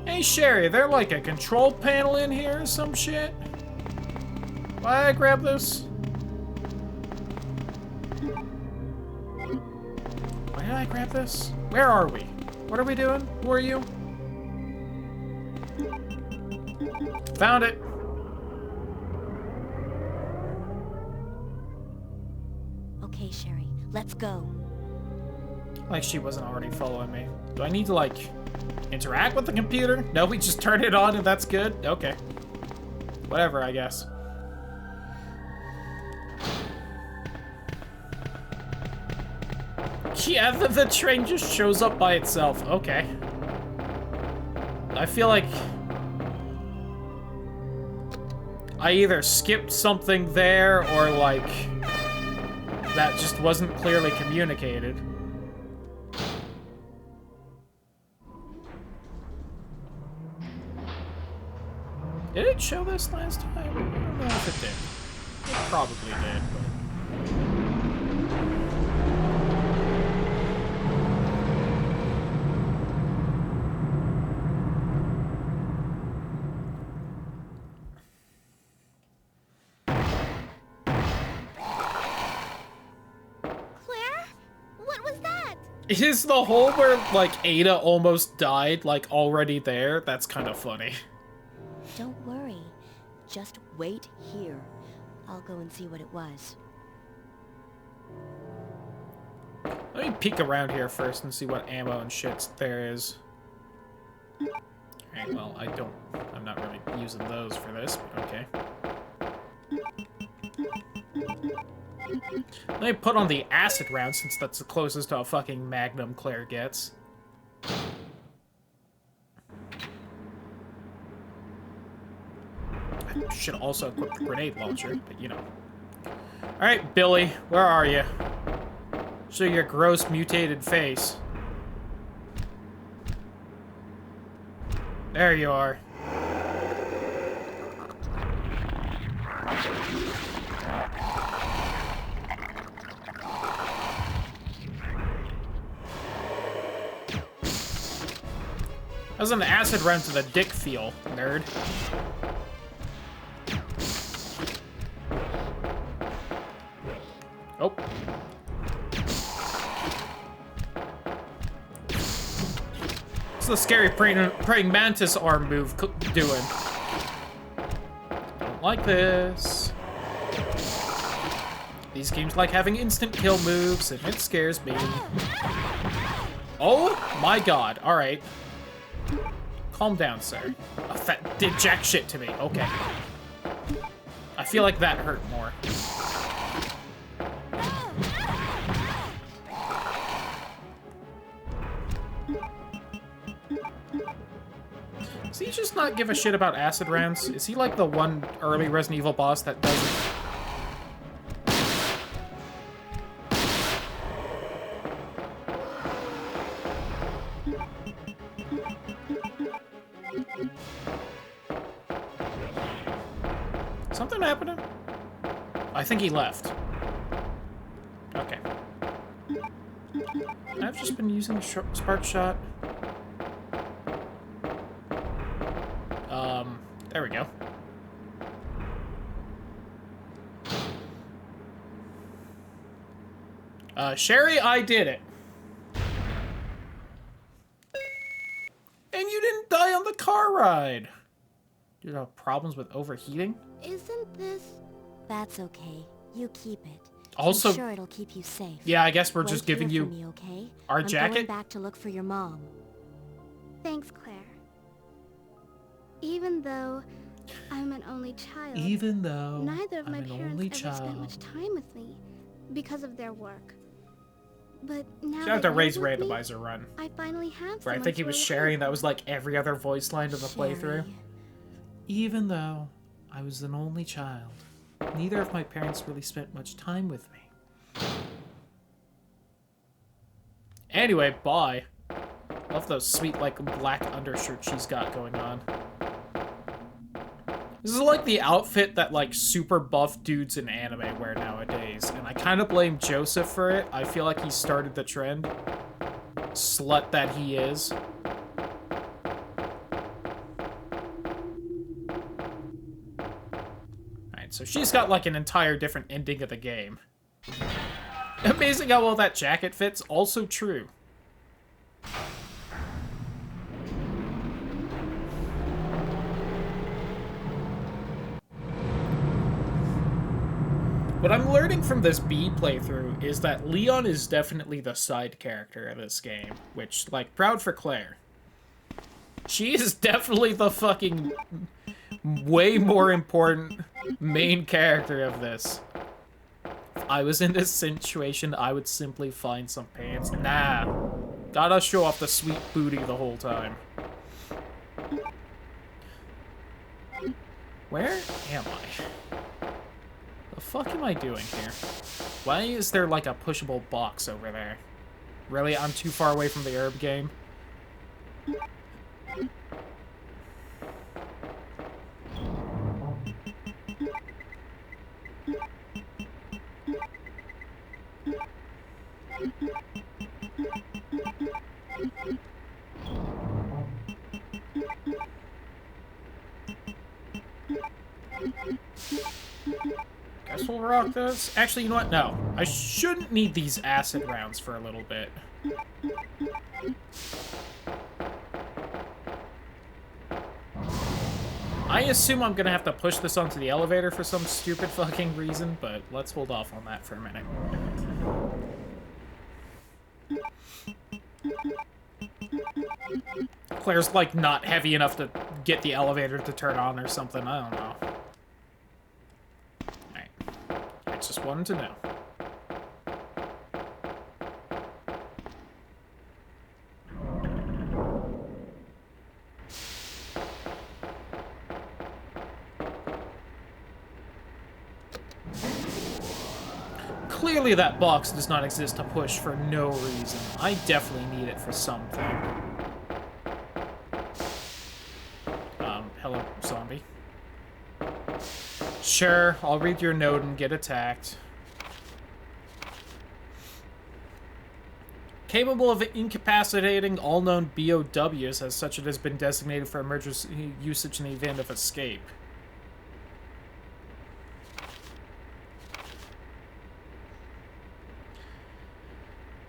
Hey Sherry, there like a control panel in here or some shit? Why I grab this? Why did I grab this? Where are we? What are we doing? Who are you? Found it. Okay, Sherry, let's go. Like she wasn't already following me. Do I need to, like, interact with the computer? No, we just turn it on and that's good? Okay. Whatever, I guess. Yeah, the train just shows up by itself. Okay. I feel like I either skipped something there or, like, that just wasn't clearly communicated. Did it show this last time? I don't know if it did. It probably did, but... Claire? What was that? Is the hole where, like, Ada almost died, like, already there? That's kind of funny. Don't worry. Just wait here. I'll go and see what it was. Let me peek around here first and see what ammo and shit there is. Alright, well, I'm not really using those for this, but okay. Let me put on the acid round since that's the closest to a fucking Magnum Claire gets. I should also equip the grenade launcher, but you know. Alright, Billy, where are you? Show your gross mutated face. There you are. How's an acid round to the dick feel, nerd? Oh. What's the scary praying mantis arm move doing? Don't like this. These games like having instant kill moves, and it scares me. Oh my god, alright. Calm down, sir. Oh, that did jack shit to me, okay. I feel like that hurt more. Does he just not give a shit about acid rounds? Is he like the one early Resident Evil boss that doesn't? Something happening? I think he left. Okay. I've just been using the spark shot. There we go. Sherry, I did it. And you didn't die on the car ride. You have problems with overheating? Isn't this... That's okay. You keep it. Also, I'm sure it'll keep you safe. yeah, I guess we're Wait just here giving for you me, okay? our I'm jacket. going back to look for your mom. Thanks, Claire. Even though I'm an only child, Even though neither of my I'm an parents only ever spent child. much time with me because of their work. But now You have that to raise you're with me, randomizer run. I finally have Where I someone think he to was rely sharing, that on. was like every other voice line in the playthrough. Sherry. Even though I was an only child, neither of my parents really spent much time with me. Anyway, bye. Love those sweet, like, black undershirts she's got going on. This is like the outfit that, like, super buff dudes in anime wear nowadays, and I kind of blame Joseph for it. I feel like he started the trend. Slut that he is. Alright, so she's got, like, an entire different ending of the game. Amazing how well that jacket fits. Also true. What I'm learning from this B playthrough is that Leon is definitely the side character of this game, which, like, proud for Claire. She is definitely the fucking way more important main character of this. If I was in this situation, I would simply find some pants. Nah. Gotta show off the sweet booty the whole time. Where am I? The fuck am I doing here? Why is there like a pushable box over there? Really? I'm too far away from the herb game? Guess we'll rock this. Actually, you know what? No. I shouldn't need these acid rounds for a little bit. I assume I'm gonna have to push this onto the elevator for some stupid fucking reason, but let's hold off on that for a minute. Claire's, like, not heavy enough to get the elevator to turn on or something. I don't know. Alright. I just wanted to know. Clearly that box does not exist to push for no reason. I definitely need it for something. Hello, zombie. Sure, I'll read your note and get attacked. Capable of incapacitating all known BOWs, as such it has been designated for emergency usage in the event of escape.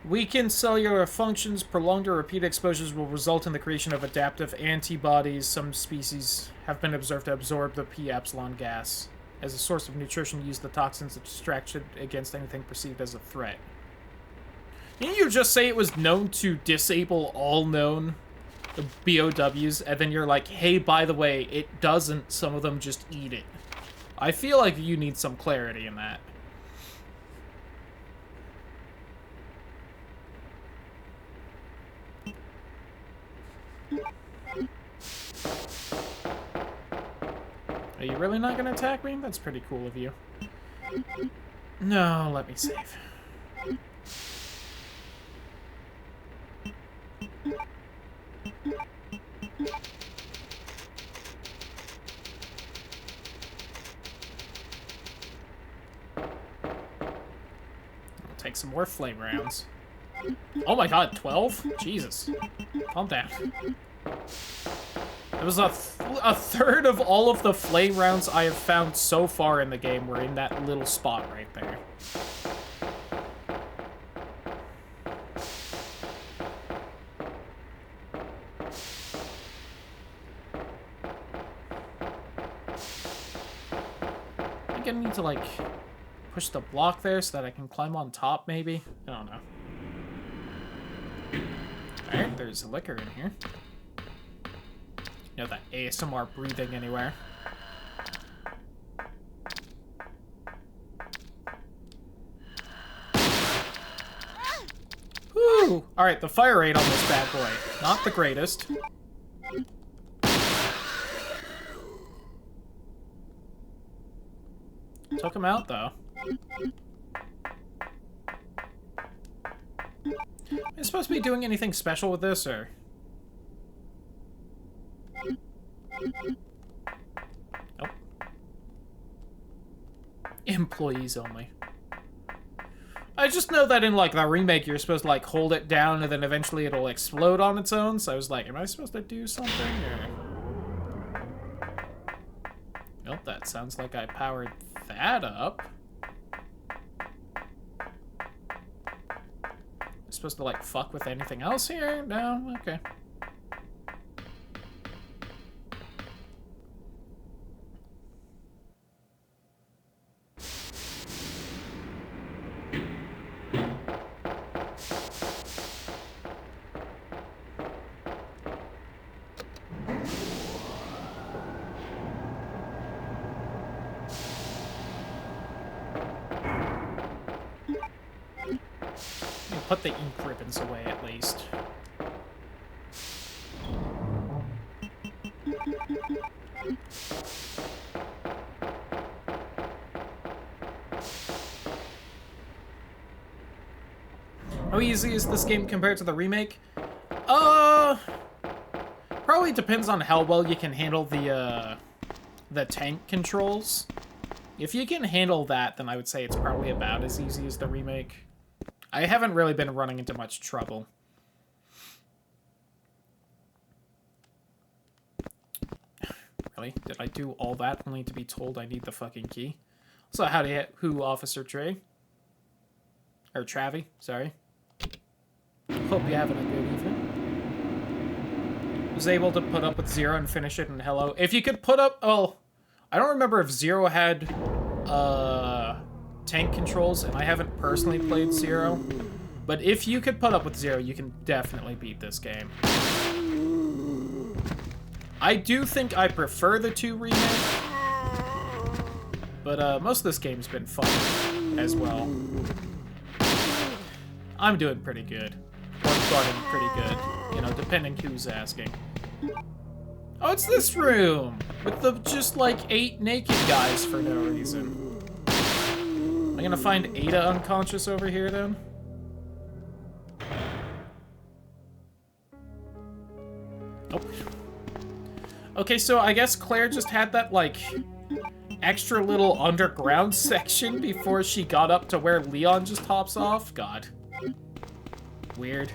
Weakened cellular functions, prolonged or repeated exposures will result in the creation of adaptive antibodies. Some species have been observed to absorb the P-epsilon gas. As a source of nutrition, use the toxins to distract it against anything perceived as a threat. Didn't you just say it was known to disable all known BOWs, and then you're like, hey, by the way, it doesn't, some of them just eat it. I feel like you need some clarity in that. Are you really not gonna attack me? That's pretty cool of you. No, let me save. I'll take some more flame rounds. Oh my god, 12? Jesus. Calm down. It was a third of all of the flame rounds I have found so far in the game were in that little spot right there. I think I need to, like, push the block there so that I can climb on top, maybe? I don't know. Alright, there's liquor in here. You know, that ASMR breathing anywhere. Whew! Alright, the fire rate on this bad boy. Not the greatest. Took him out, though. Am I supposed to be doing anything special with this, or...? Nope. Employees only. I just know that in, like, the remake, you're supposed to, like, hold it down and then eventually it'll explode on its own, so I was like, am I supposed to do something, or... Nope, that sounds like I powered that up. Supposed to, like, fuck with anything else here? No? Okay. Put the ink ribbons away, at least. How easy is this game compared to the remake? Probably depends on how well you can handle the tank controls. If you can handle that, then I would say it's probably about as easy as the remake. I haven't really been running into much trouble. Really? Did I do all that only to be told I need the fucking key? So who, Officer Trey? Or Travie, sorry. Hope you're having a good evening. Was able to put up with Zero and finish it in Hello. If you could put up... Oh, I don't remember if Zero had... tank controls, and I haven't personally played Zero, but if you could put up with Zero, you can definitely beat this game. I do think I prefer the 2 remake, but most of this game's been fun as well. I'm doing pretty good. Or starting pretty good, you know, depending who's asking. Oh, it's this room! With the just, like, 8 naked guys for no reason. Am I gonna find Ada unconscious over here, then? Nope. Okay, so I guess Claire just had that, like, extra little underground section before she got up to where Leon just hops off? God. Weird.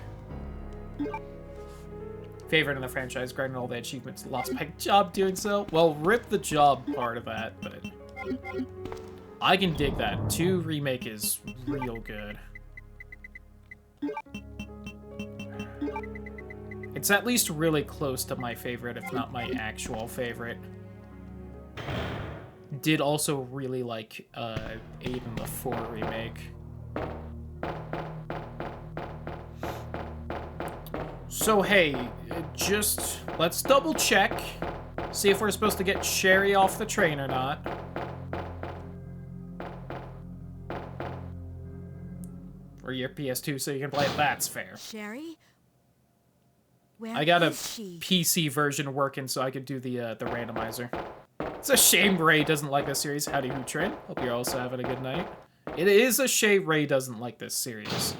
Favorite in the franchise, granted all the achievements, lost my job doing so. Well, rip the job part of that, but... I can dig that. 2 remake is real good. It's at least really close to my favorite, if not my actual favorite. Did also really like 8 and the 4 remake. So hey, just let's double check, see if we're supposed to get Sherry off the train or not. Or your PS2 so you can play it, that's fair. Sherry? Where I got a is she? PC version working so I could do the randomizer. It's a shame Ray doesn't like this series. Howdy Who Train. Hope you're also having a good night. It is a shame Ray doesn't like this series.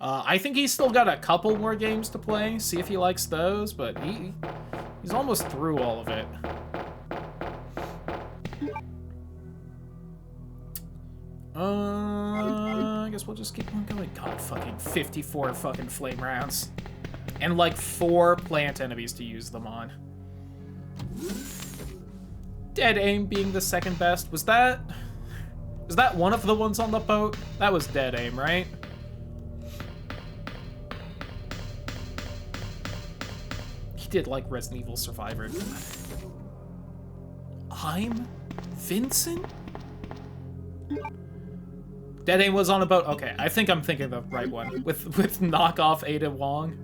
I think he's still got a couple more games to play, see if he likes those, but he's almost through all of it. I guess we'll just keep on going. God, fucking 54 fucking flame rounds. And like 4 plant enemies to use them on. Dead aim being the second best. Was that one of the ones on the boat? That was dead aim, right? He did like Resident Evil Survivor. I'm Vincent? Dead aim was on a boat. Okay, I think I'm thinking the right one. With knockoff Ada Wong.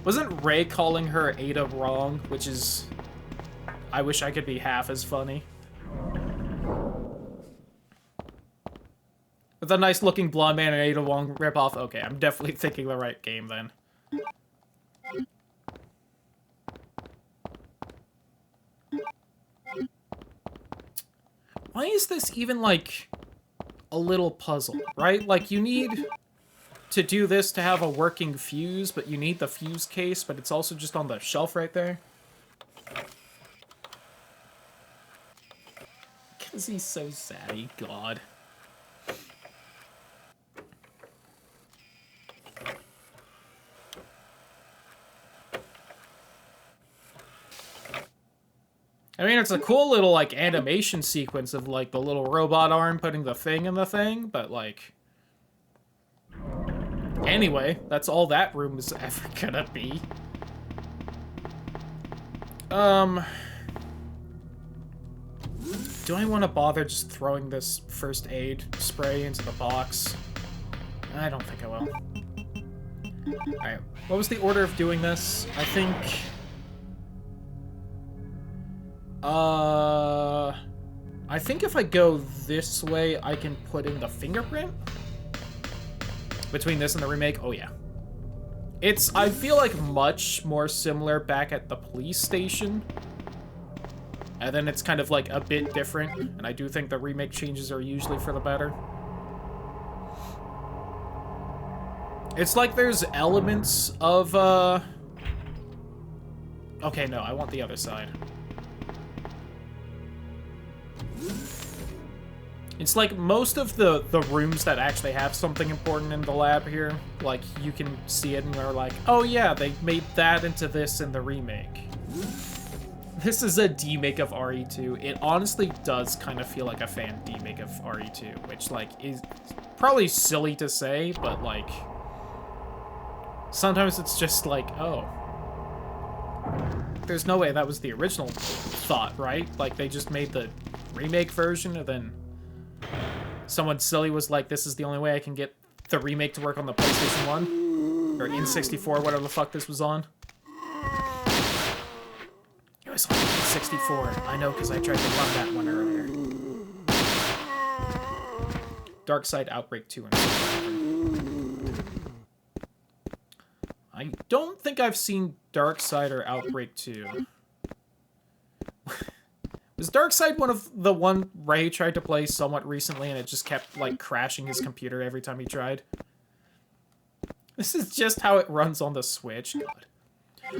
Wasn't Ray calling her Ada wrong? Which is... I wish I could be half as funny. With a nice looking blonde man and Ada Wong ripoff. Okay, I'm definitely thinking the right game then. Why is this even, like, a little puzzle, right? Like, you need to do this to have a working fuse, but you need the fuse case, but it's also just on the shelf right there. Because he's so zaddy, God. I mean, it's a cool little, like, animation sequence of, like, the little robot arm putting the thing in the thing, but, like... Anyway, that's all that room is ever gonna be. Do I want to bother just throwing this first aid spray into the box? I don't think I will. Alright, what was the order of doing this? I think... I think if I go this way, I can put in the fingerprint? Between this and the remake? Oh, yeah. It's, I feel like, much more similar back at the police station. And then it's kind of, like, a bit different. And I do think the remake changes are usually for the better. It's like there's elements of, Okay, no, I want the other side. It's like most of the rooms that actually have something important in the lab here, like, you can see it and they're like, oh yeah, they made that into this in the remake. This is a demake of RE2. It honestly does kind of feel like a fan demake of RE2, which, like, is probably silly to say, but, like, sometimes it's just like, oh. There's no way that was the original thought, right? Like, they just made the remake version, and then someone silly was like, this is the only way I can get the remake to work on the PlayStation 1? Or N64, whatever the fuck this was on. It was on N64. I know, because I tried to run that one earlier. Darkside Outbreak 2 and I don't think I've seen Darkside or Outbreak 2. Was Darkside the one Ray tried to play somewhat recently and it just kept, like, crashing his computer every time he tried? This is just how it runs on the Switch. God.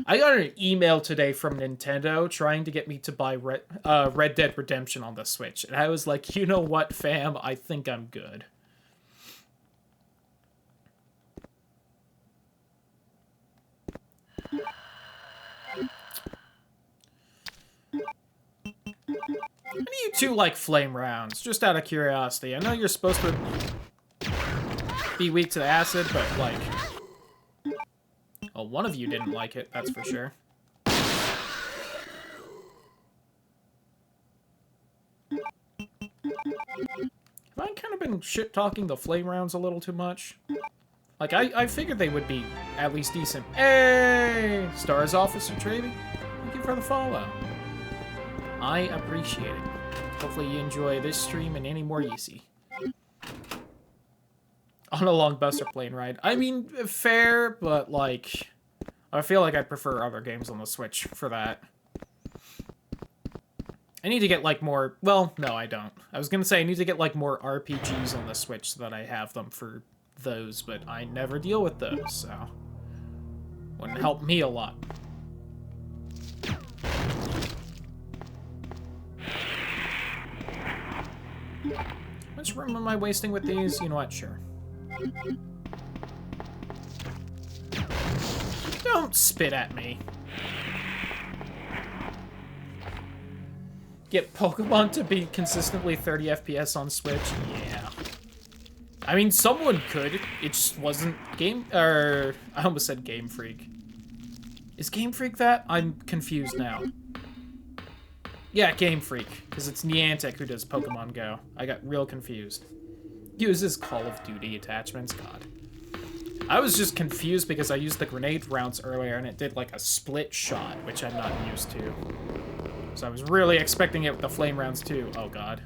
I got an email today from Nintendo trying to get me to buy Red Dead Redemption on the Switch. And I was like, you know what, fam? I think I'm good. How do you two like flame rounds? Just out of curiosity. I know you're supposed to be weak to the acid, but, like... Well, one of you didn't like it, that's for sure. Have I kind of been shit-talking the flame rounds a little too much? Like, I figured they would be at least decent. Hey! Stars Officer Travy, thank you for the follow. I appreciate it. Hopefully you enjoy this stream and any more you see. On a long Buster plane ride. I mean, fair, but, like... I feel like I'd prefer other games on the Switch for that. I need to get, like, more... Well, no, I don't. I was gonna say I need to get, like, more RPGs on the Switch so that I have them for those, but I never deal with those, so... Wouldn't help me a lot. much room am I wasting with these? You know what? Sure. Don't spit at me. Get Pokemon to be consistently 30 FPS on Switch? Yeah. I mean, someone could. It just wasn't I almost said Game Freak. Is Game Freak that? I'm confused now. Yeah, Game Freak, because it's Niantic who does Pokemon Go. I got real confused. Uses Call of Duty attachments, God. I was just confused because I used the grenade rounds earlier and it did like a split shot, which I'm not used to. So I was really expecting it with the flame rounds too. Oh, God.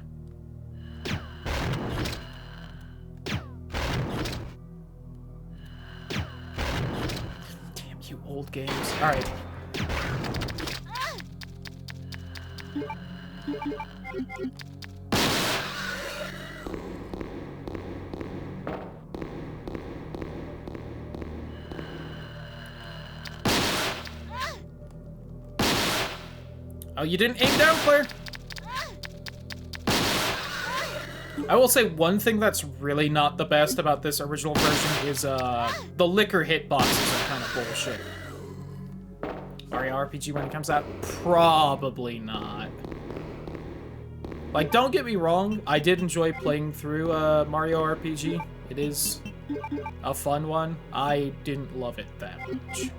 Damn you old games. All right. Oh, you didn't aim down, Claire? I will say one thing that's really not the best about this original version is the liquor hitboxes are kind of bullshit. Mario RPG when it comes out? Probably not. Like, don't get me wrong, I did enjoy playing through Mario RPG. It is a fun one. I didn't love it that much.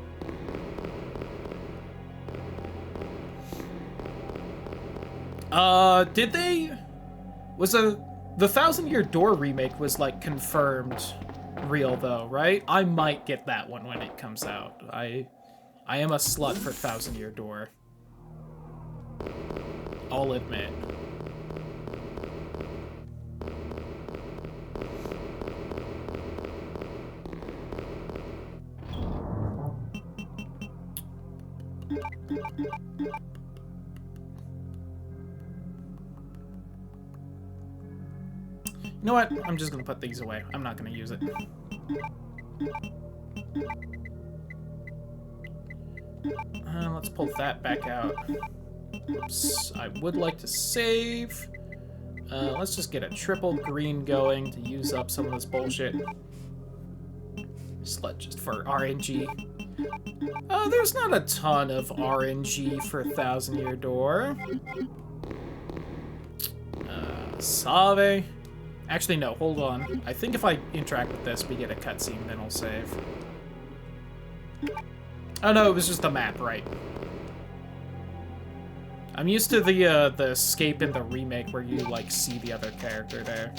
Did they... The Thousand Year Door remake was, like, confirmed real, though, right? I might get that one when it comes out. I am a slut for Thousand Year Door. I'll admit. You know what? I'm just gonna put these away. I'm not gonna use it. Let's pull that back out. Oops. I would like to save. Let's just get a triple green going to use up some of this bullshit. Just for RNG. There's not a ton of RNG for Thousand Year Door. Save. Actually, no, hold on. I think if I interact with this, we get a cutscene, then I'll save. Oh no, it was just a map, right? I'm used to the escape in the remake where you, like, see the other character there.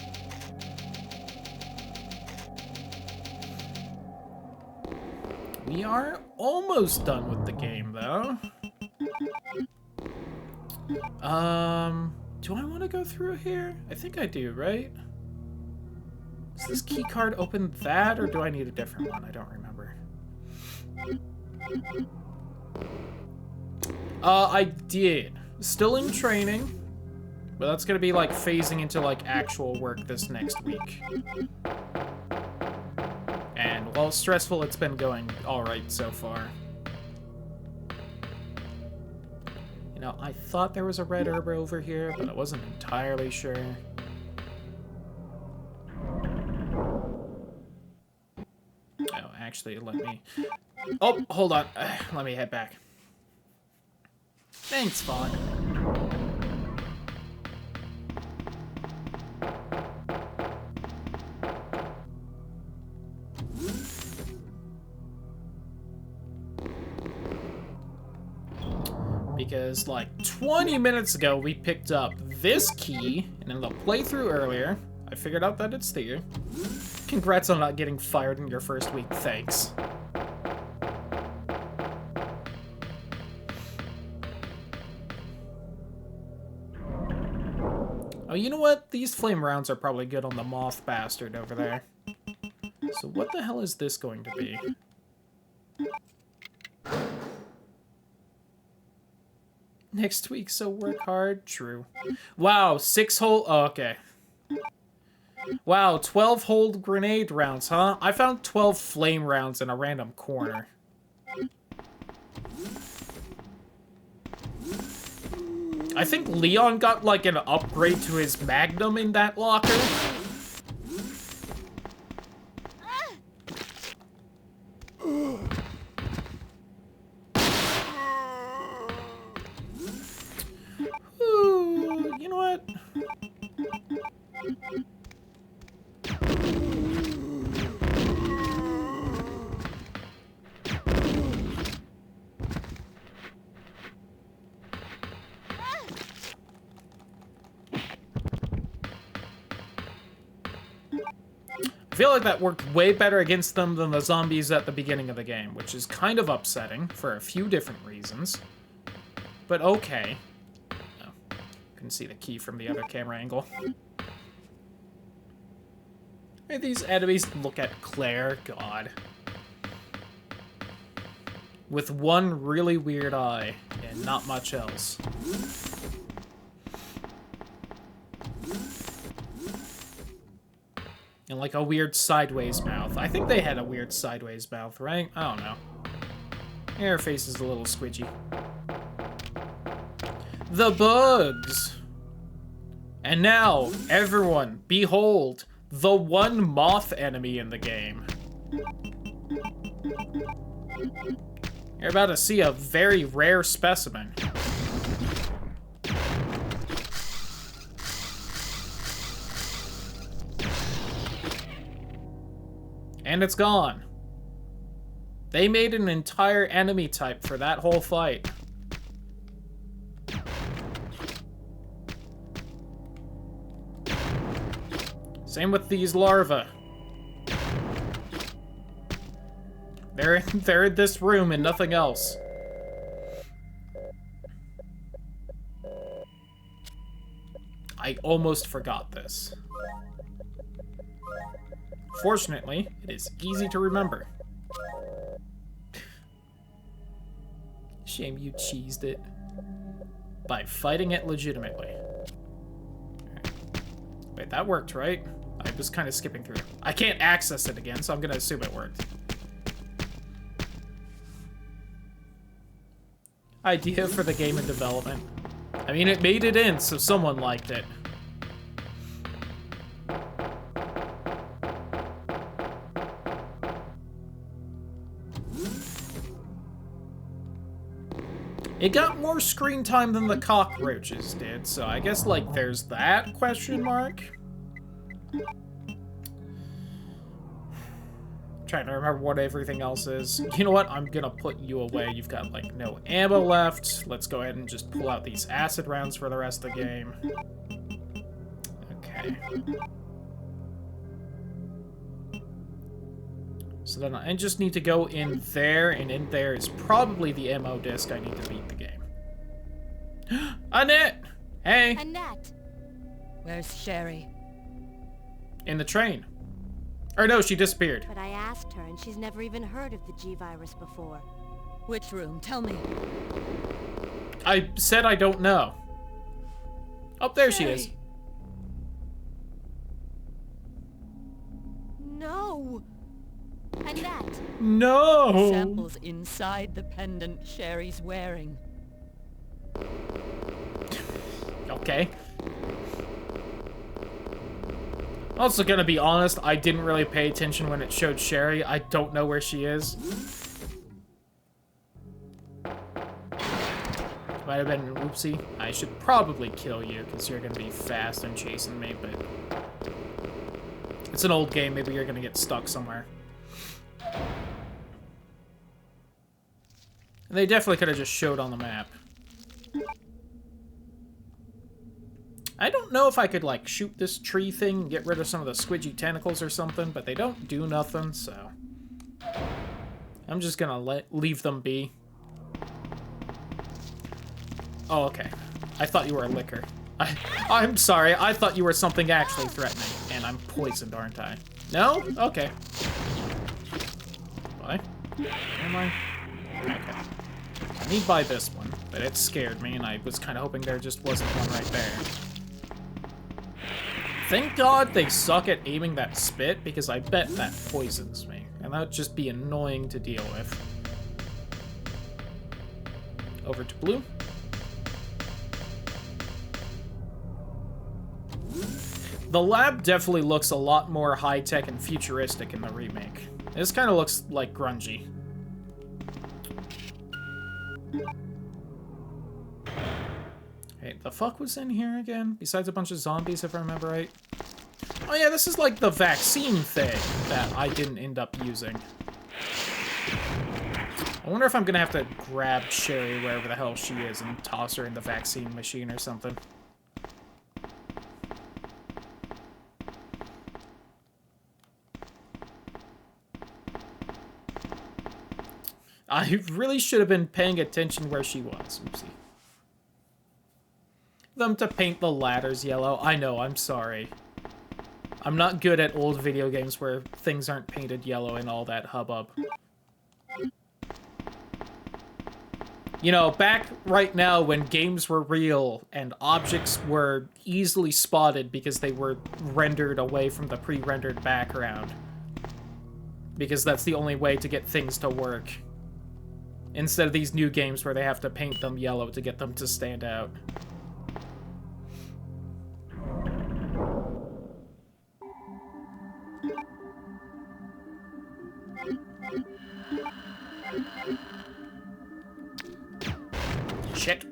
We are almost done with the game, though. Do I want to go through here? I think I do, right? Does this key card open that, or do I need a different one? I don't remember. I did. Still in training, but that's gonna be, like, phasing into, like, actual work this next week. And while stressful, it's been going alright so far. You know, I thought there was a red herb over here, but I wasn't entirely sure. Oh, actually, let me... Oh, hold on. Let me head back. Thanks, Fog. Because, like, 20 minutes ago, we picked up this key, and in the playthrough earlier, I figured out that it's there. Congrats on not getting fired in your first week, thanks. Oh, you know what? These flame rounds are probably good on the moth bastard over there. So what the hell is this going to be? Next week, so work hard. True. Wow, 6 hole... Oh, okay. Wow, 12 hold grenade rounds, huh? I found 12 flame rounds in a random corner. I think Leon got, like, an upgrade to his Magnum in that locker. I feel like that worked way better against them than the zombies at the beginning of the game, which is kind of upsetting for a few different reasons. But okay. Oh, couldn't see the key from the other camera angle. Hey, these enemies look at Claire, God. With one really weird eye and not much else. And like a weird sideways mouth. I think they had a weird sideways mouth, right? I don't know. Her face is a little squidgy. The bugs! And now, everyone, behold, the one moth enemy in the game. You're about to see a very rare specimen. And it's gone. They made an entire enemy type for that whole fight. Same with these larvae. They're in this room and nothing else. I almost forgot this. Fortunately, it is easy to remember. Shame you cheesed it. By fighting it legitimately. Wait, that worked, right? I was kind of skipping through. I can't access it again, so I'm gonna assume it worked. Idea for the game in development. I mean, it made it in, so someone liked it. It got more screen time than the cockroaches did, so I guess, like, there's that question mark. Trying to remember what everything else is. You know what? I'm gonna put you away. You've got, like, no ammo left. Let's go ahead and just pull out these acid rounds for the rest of the game. Okay. So then I just need to go in there, and in there is probably the ammo disc I need to beat the game. Annette! Hey! Annette! Where's Sherry? In the train. Or no, she disappeared. But I asked her, and she's never even heard of the G-Virus before. Which room? Tell me. I said I don't know. Oh, there she is. Sherry. No! Annette! No! Samples inside the pendant Sherry's wearing. Okay. Also gonna be honest, I didn't really pay attention when it showed Sherry. I don't know where she is. Might have been an oopsie. I should probably kill you, because you're gonna be fast and chasing me, but... It's an old game, maybe you're gonna get stuck somewhere. And they definitely could have just showed on the map. I don't know if I could, like, shoot this tree thing and get rid of some of the squidgy tentacles or something, but they don't do nothing, so... I'm just gonna leave them be. Oh, okay. I thought you were a licker. I'm sorry, I thought you were something actually threatening, and I'm poisoned, aren't I? No? Okay. What? Am I? Okay. I need to buy this one, but it scared me, and I was kind of hoping there just wasn't one right there. Thank God they suck at aiming that spit, because I bet that poisons me, and that would just be annoying to deal with. Over to blue. The lab definitely looks a lot more high-tech and futuristic in the remake. This kind of looks like grungy. Hey, the fuck was in here again? Besides a bunch of zombies, if I remember right. Oh yeah, this is like the vaccine thing that I didn't end up using. I wonder if I'm gonna have to grab Sherry wherever the hell she is and toss her in the vaccine machine or something. I really should have been paying attention where she was. Oopsie. Them to paint the ladders yellow. I know, I'm sorry. I'm not good at old video games where things aren't painted yellow and all that hubbub. You know, back right now when games were real and objects were easily spotted because they were rendered away from the pre-rendered background. Because that's the only way to get things to work. Instead of these new games where they have to paint them yellow to get them to stand out. Shit.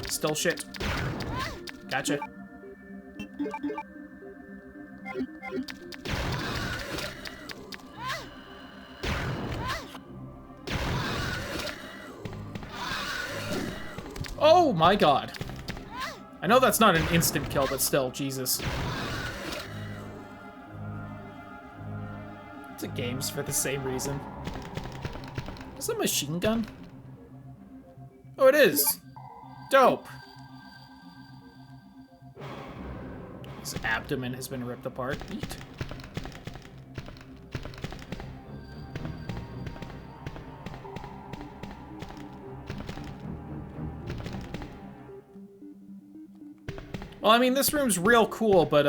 Still shit. Gotcha. Oh my god. I know that's not an instant kill, but still, Jesus. It's a games for the same reason. Is it a machine gun? Oh, it is. Dope. His abdomen has been ripped apart. Neat. Well, I mean, this room's real cool, but,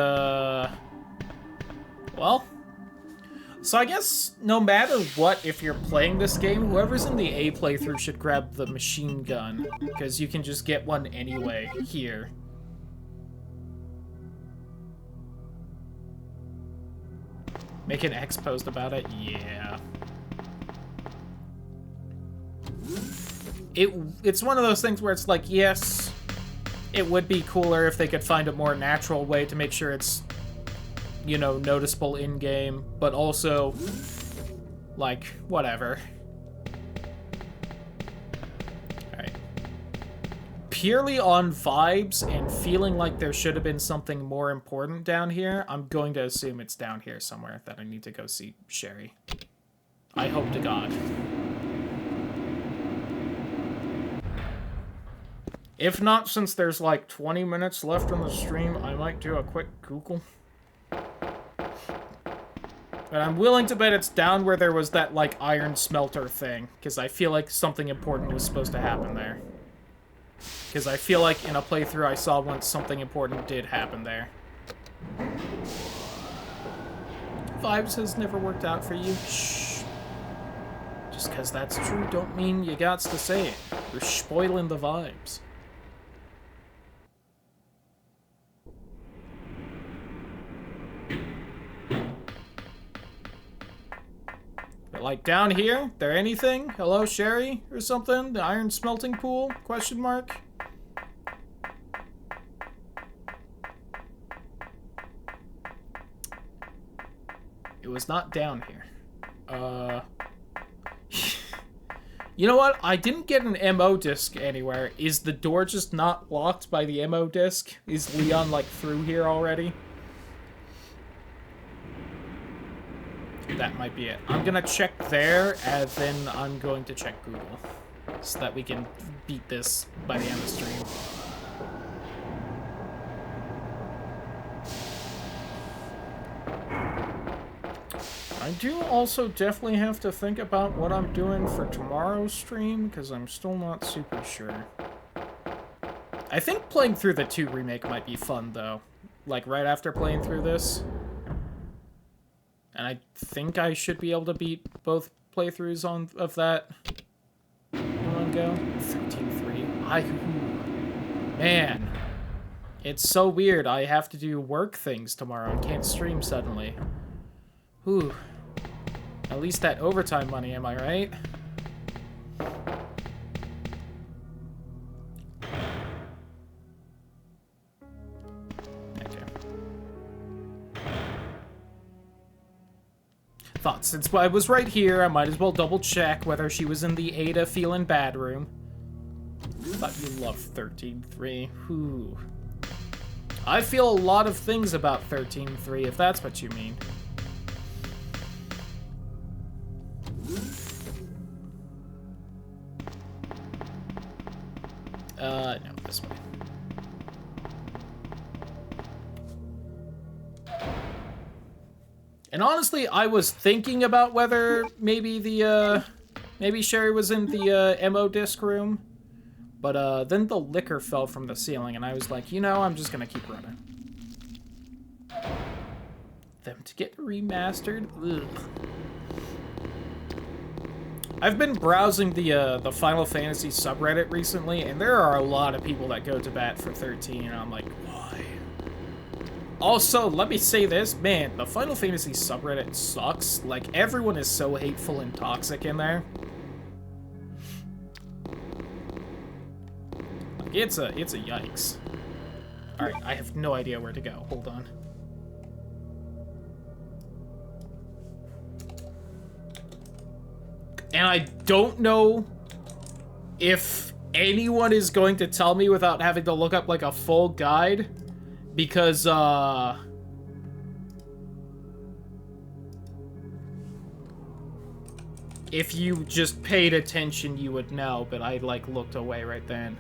well... So I guess, no matter what, if you're playing this game, whoever's in the A playthrough should grab the machine gun, because you can just get one anyway, here. Make an X post about it? Yeah. It's one of those things where it's like, yes... It would be cooler if they could find a more natural way to make sure it's, you know, noticeable in-game, but also, like, whatever. Alright. Purely on vibes and feeling like there should have been something more important down here, I'm going to assume it's down here somewhere that I need to go see Sherry. I hope to God. If not, since there's like 20 minutes left on the stream, I might do a quick Google. But I'm willing to bet it's down where there was that, like, iron smelter thing, because I feel like something important was supposed to happen there. Because I feel like in a playthrough I saw once something important did happen there. Vibes has never worked out for you. Shh. Just because that's true don't mean you gots to say it. You're spoiling the vibes. Like, down here? There anything? Hello, Sherry? Or something? The iron smelting pool? Question mark? It was not down here. You know what? I didn't get an MO disc anywhere. Is the door just not locked by the MO disc? Is Leon, like, through here already? That might be it. I'm gonna check there, and then I'm going to check Google. So that we can beat this by the end of the stream. I do also definitely have to think about what I'm doing for tomorrow's stream, because I'm still not super sure. I think playing through the 2 remake might be fun, though. Like, right after playing through this. And I think I should be able to beat both playthroughs of that in one go. 13-3. Man. It's so weird. I have to do work things tomorrow and can't stream suddenly. Whew. At least that overtime money, am I right? Thought since I was right here, I might as well double check whether she was in the Ada feeling bad room. Thought you loved 13-3. Whew. I feel a lot of things about 13-3, if that's what you mean. this way. And honestly, I was thinking about whether maybe maybe Sherry was in the MO disc room, but then the liquor fell from the ceiling, and I was like, you know, I'm just gonna keep running. Them to get remastered. Ugh. I've been browsing the Final Fantasy subreddit recently, and there are a lot of people that go to bat for 13, and I'm like, why? Also, let me say this, man, the Final Fantasy subreddit sucks. Like, everyone is so hateful and toxic in there. Like, it's a yikes. Alright, I have no idea where to go. Hold on. And I don't know if anyone is going to tell me without having to look up, like, a full guide. Because, if you just paid attention, you would know, but I, like, looked away right then.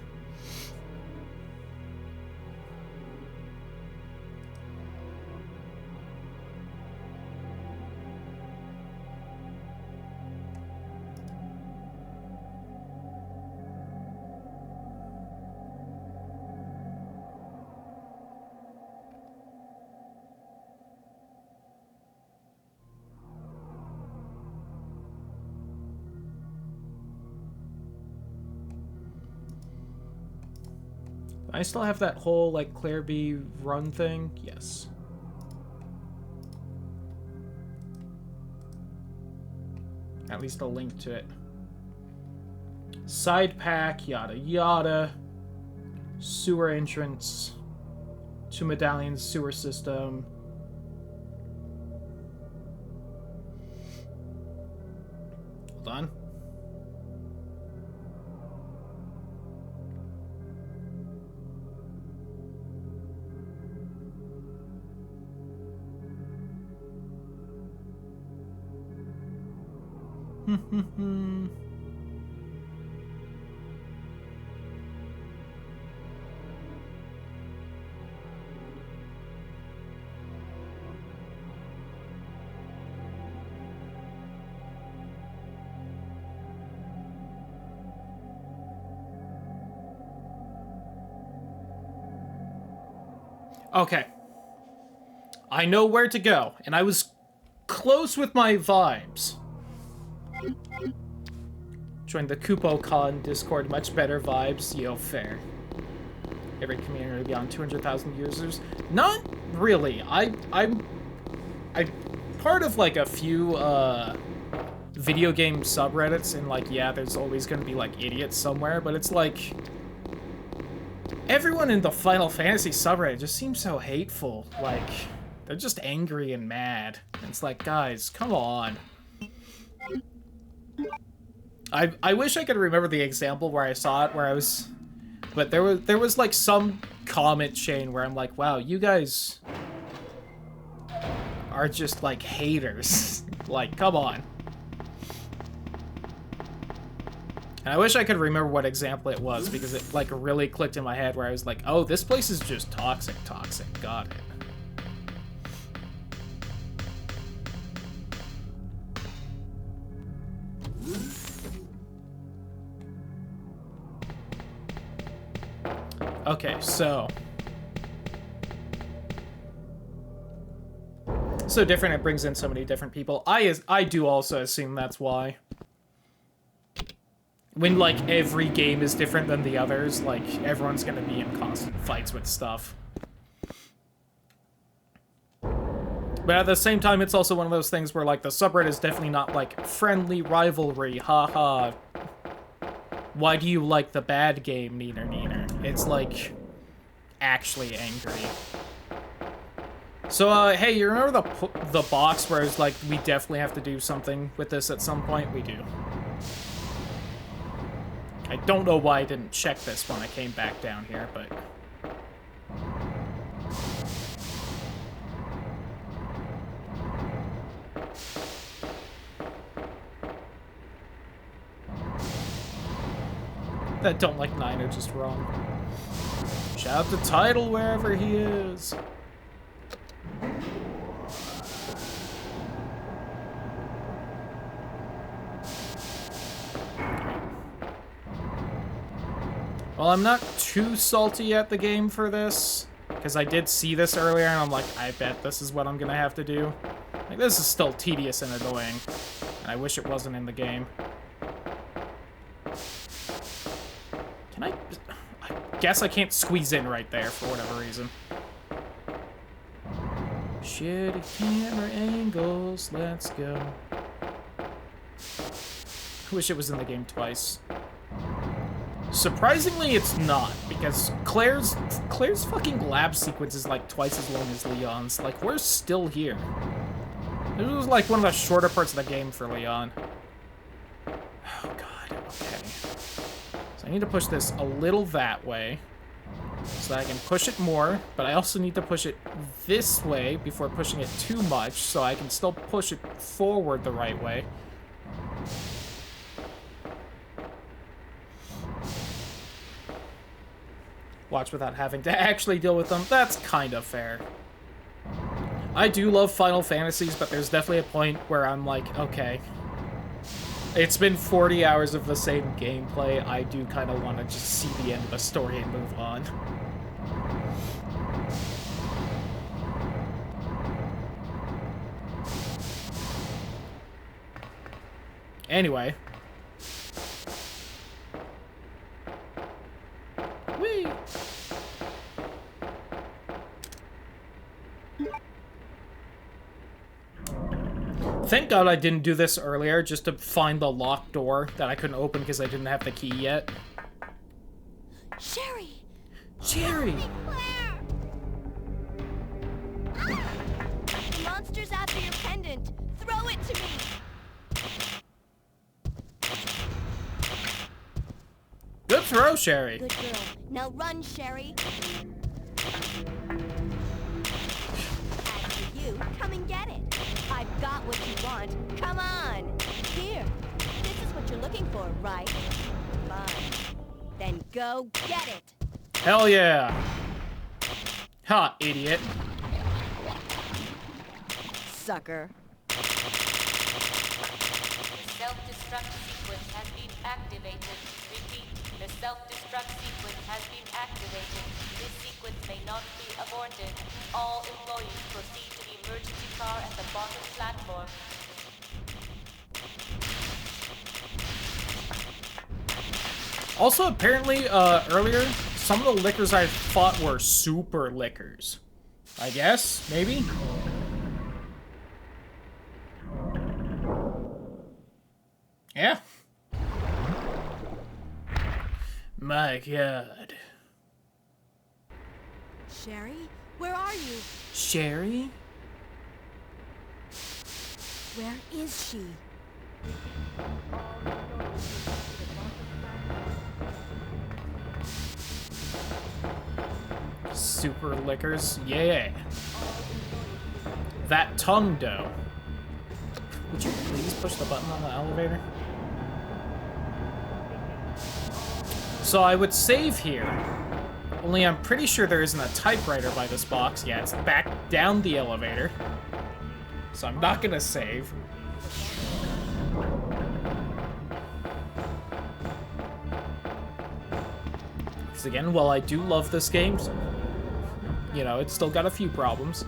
I still have that whole, like, Claire B run thing? Yes. At least a link to it. Side pack, yada yada. Sewer entrance. 2 medallions, sewer system. Hold on. Okay. I know where to go, and I was close with my vibes. Join the KupoCon Discord, much better vibes. Yo, fair. Every community beyond 200,000 users. Not really. I'm part of, like, a few video game subreddits, and, like, yeah, there's always gonna be, like, idiots somewhere, but it's like everyone in the Final Fantasy subreddit just seems so hateful. Like, they're just angry and mad. And it's like, guys, come on. I wish I could remember the example where I saw it, where I was... But there was like, some comment chain where I'm like, wow, you guys are just, like, haters. Like, come on. And I wish I could remember what example it was, because it, like, really clicked in my head where I was like, oh, this place is just toxic. Got it. Okay, so different, it brings in so many different people. I do also assume that's why. When, like, every game is different than the others, like, everyone's gonna be in constant fights with stuff. But at the same time, it's also one of those things where, like, the subreddit is definitely not, like, friendly rivalry, haha. Why do you like the bad game, neener neener? It's, like, actually angry. So, hey, you remember the box where it's like, we definitely have to do something with this at some point? We do. I don't know why I didn't check this when I came back down here, but... That don't like 9 are just wrong. Shout out to Tidal wherever he is. Well, I'm not too salty at the game for this, because I did see this earlier, and I'm like, I bet this is what I'm gonna have to do. Like, this is still tedious and annoying, and I wish it wasn't in the game. Can I guess I can't squeeze in right there for whatever reason. Shitty camera angles, let's go. I wish it was in the game twice. Surprisingly, it's not, because Claire's fucking lab sequence is like twice as long as Leon's. Like, we're still here. This was like one of the shorter parts of the game for Leon. Oh god, okay. So I need to push this a little that way, so that I can push it more, but I also need to push it this way before pushing it too much, so I can still push it forward the right way. Watch without having to actually deal with them. That's kind of fair. I do love Final Fantasies, but there's definitely a point where I'm like, okay, it's been 40 hours of the same gameplay. I do kind of want to just see the end of the story and move on. Anyway. Whee! Thank God I didn't do this earlier, just to find the locked door that I couldn't open because I didn't have the key yet. Sherry! Sherry! Claire! The monster's after your pendant. Throw it to me! Good throw, Sherry. Good girl. Now run, Sherry. As for you, come and get it. I've got what you want. Come on. Here. This is what you're looking for, right? Fine. Then go get it. Hell yeah. Ha, idiot. Sucker. The self-destruct sequence has been activated. Repeat, the self-destruct sequence has been activated. This sequence may not be aborted. All employees proceed to the emergency car at the bottom platform. Also, apparently, earlier, some of the liquors I thought were super liquors. I guess? Maybe? Yeah. My god. Sherry? Where are you? Sherry? Where is she? Super liquors? Yeah. That tongue dough. Would you please push the button on the elevator? So I would save here. Only I'm pretty sure there isn't a typewriter by this box. Yeah, it's back down the elevator. So I'm not gonna save. Because again, while I do love this game, you know, it's still got a few problems.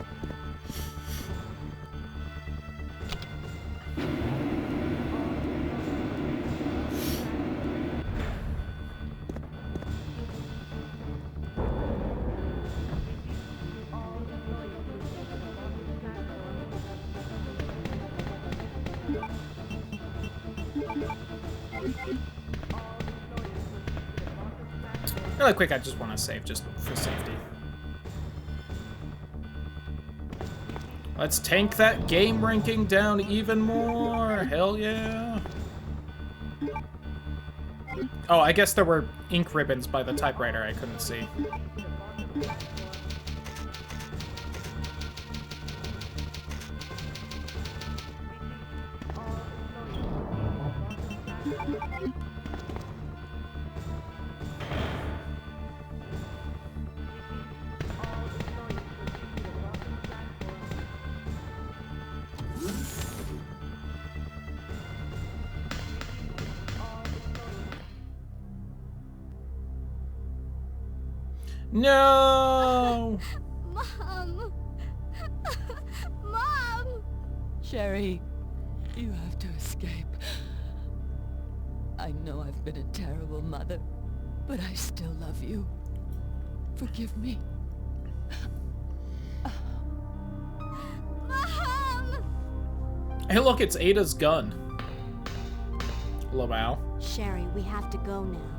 Really quick, I just want to save, just for safety. Let's tank that game ranking down even more. Hell yeah. Oh, I guess there were ink ribbons by the typewriter I couldn't see. No! Mom! Mom! Sherry, you have to escape. I know I've been a terrible mother, but I still love you. Forgive me. Mom! Hey, look, it's Ada's gun. Lamau. Sherry, we have to go now.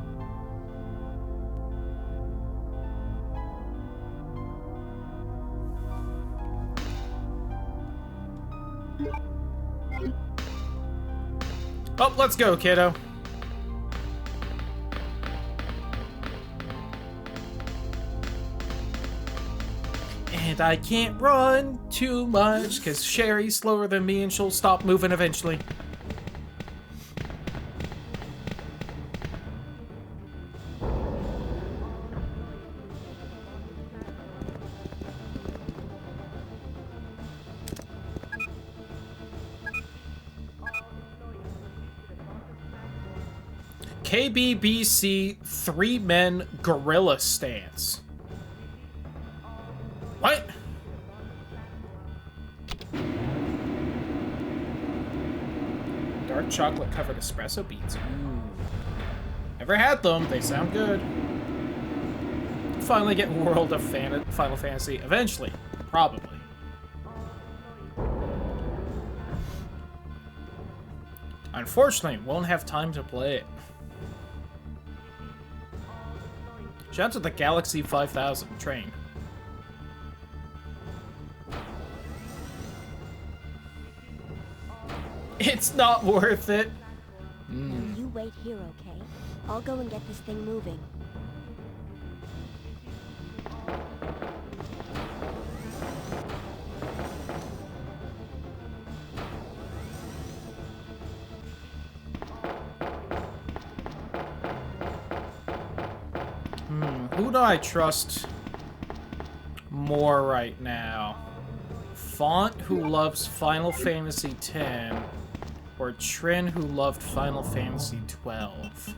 Oh, let's go, kiddo. And I can't run too much, because Sherry's slower than me and she'll stop moving eventually. KBBC 3-men gorilla stance. What? Dark chocolate covered espresso beans. Ooh. Never had them. They sound good. Finally get World of Final Fantasy eventually. Probably. Unfortunately, won't have time to play it. Shout out to the Galaxy 5000 train. It's not worth it. Now you wait here, okay? I'll go and get this thing moving. Who do I trust more right now? Font, who loves Final Fantasy X, or Trin, who loved Final Fantasy XII?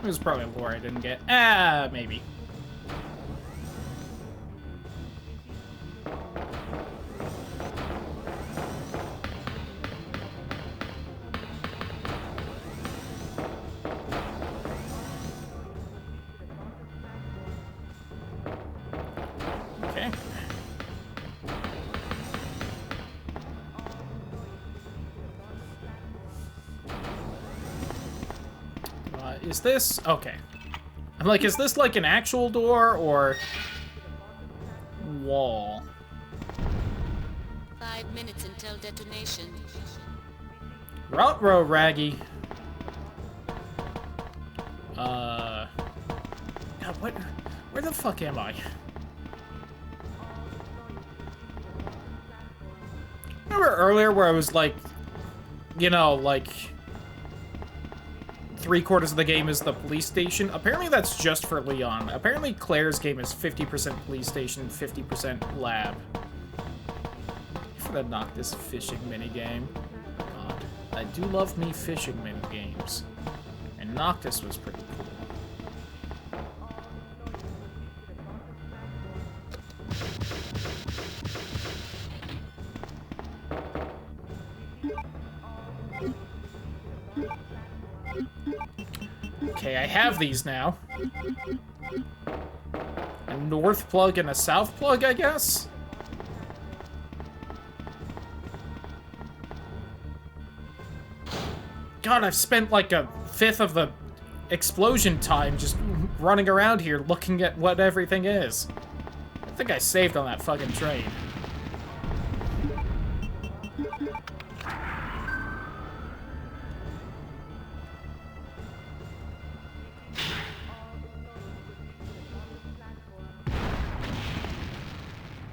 It was probably lore I didn't get. Maybe. Okay. Is this... Okay. I'm like, is this like an actual door or wall? 5 minutes until detonation. Rotro Raggy. God, what? Where the fuck am I? Remember earlier where I was like, you know, like 3/4 of the game is the police station? Apparently that's just for Leon. Apparently Claire's game is 50% police station, 50% lab. For the Noctis fishing minigame. God, I do love me fishing minigames. And Noctis was pretty cool. Okay, I have these now. A north plug and a south plug, I guess? God, I've spent like a fifth of the explosion time just running around here looking at what everything is. I think I saved on that fucking train.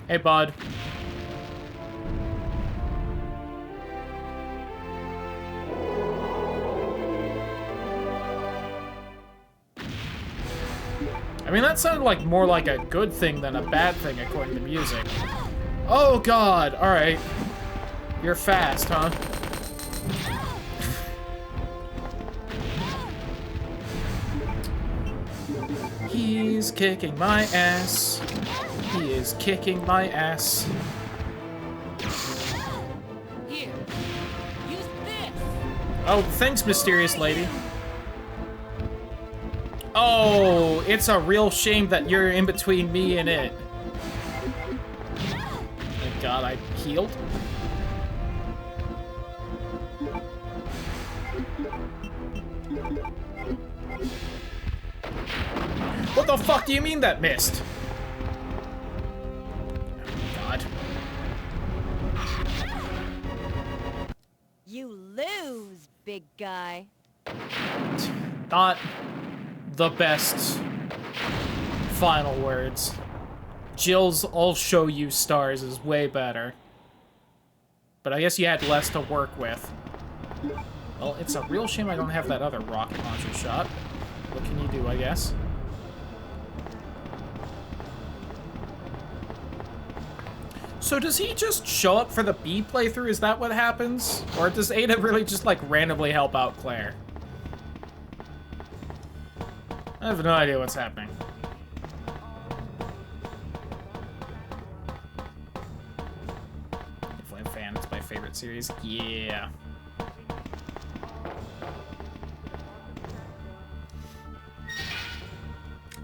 Hey, bud. I mean, that sounded like more like a good thing than a bad thing, according to music. Oh, God. All right. You're fast, huh? He's kicking my ass. He is kicking my ass. Here, use this. Oh, thanks, mysterious lady. Oh, it's a real shame that you're in between me and it. Thank God I healed. What the fuck do you mean that missed? God. You lose, big guy. Not the best final words. Jill's "I'll show you stars" is way better. But I guess you had less to work with. Well, it's a real shame I don't have that other rocket launcher shot. What can you do, I guess? So does he just show up for the B playthrough? Is that what happens? Or does Ada really just, like, randomly help out Claire? I have no idea what's happening. Flame Fan, it's my favorite series. Yeah.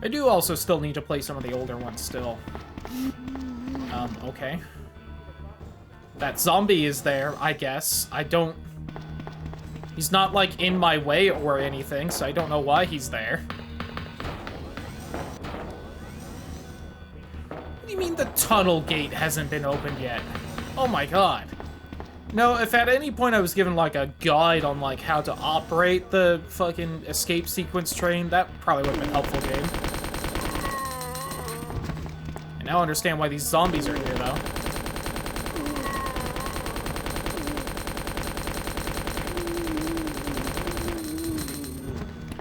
I do also still need to play some of the older ones still. Okay. That zombie is there, I guess. I don't... He's not, like, in my way or anything, so I don't know why he's there. What do you mean the tunnel gate hasn't been opened yet? Oh my god. No, if at any point I was given, like, a guide on, like, how to operate the fucking escape sequence train, that probably would have been helpful, game. I now understand why these zombies are here, though.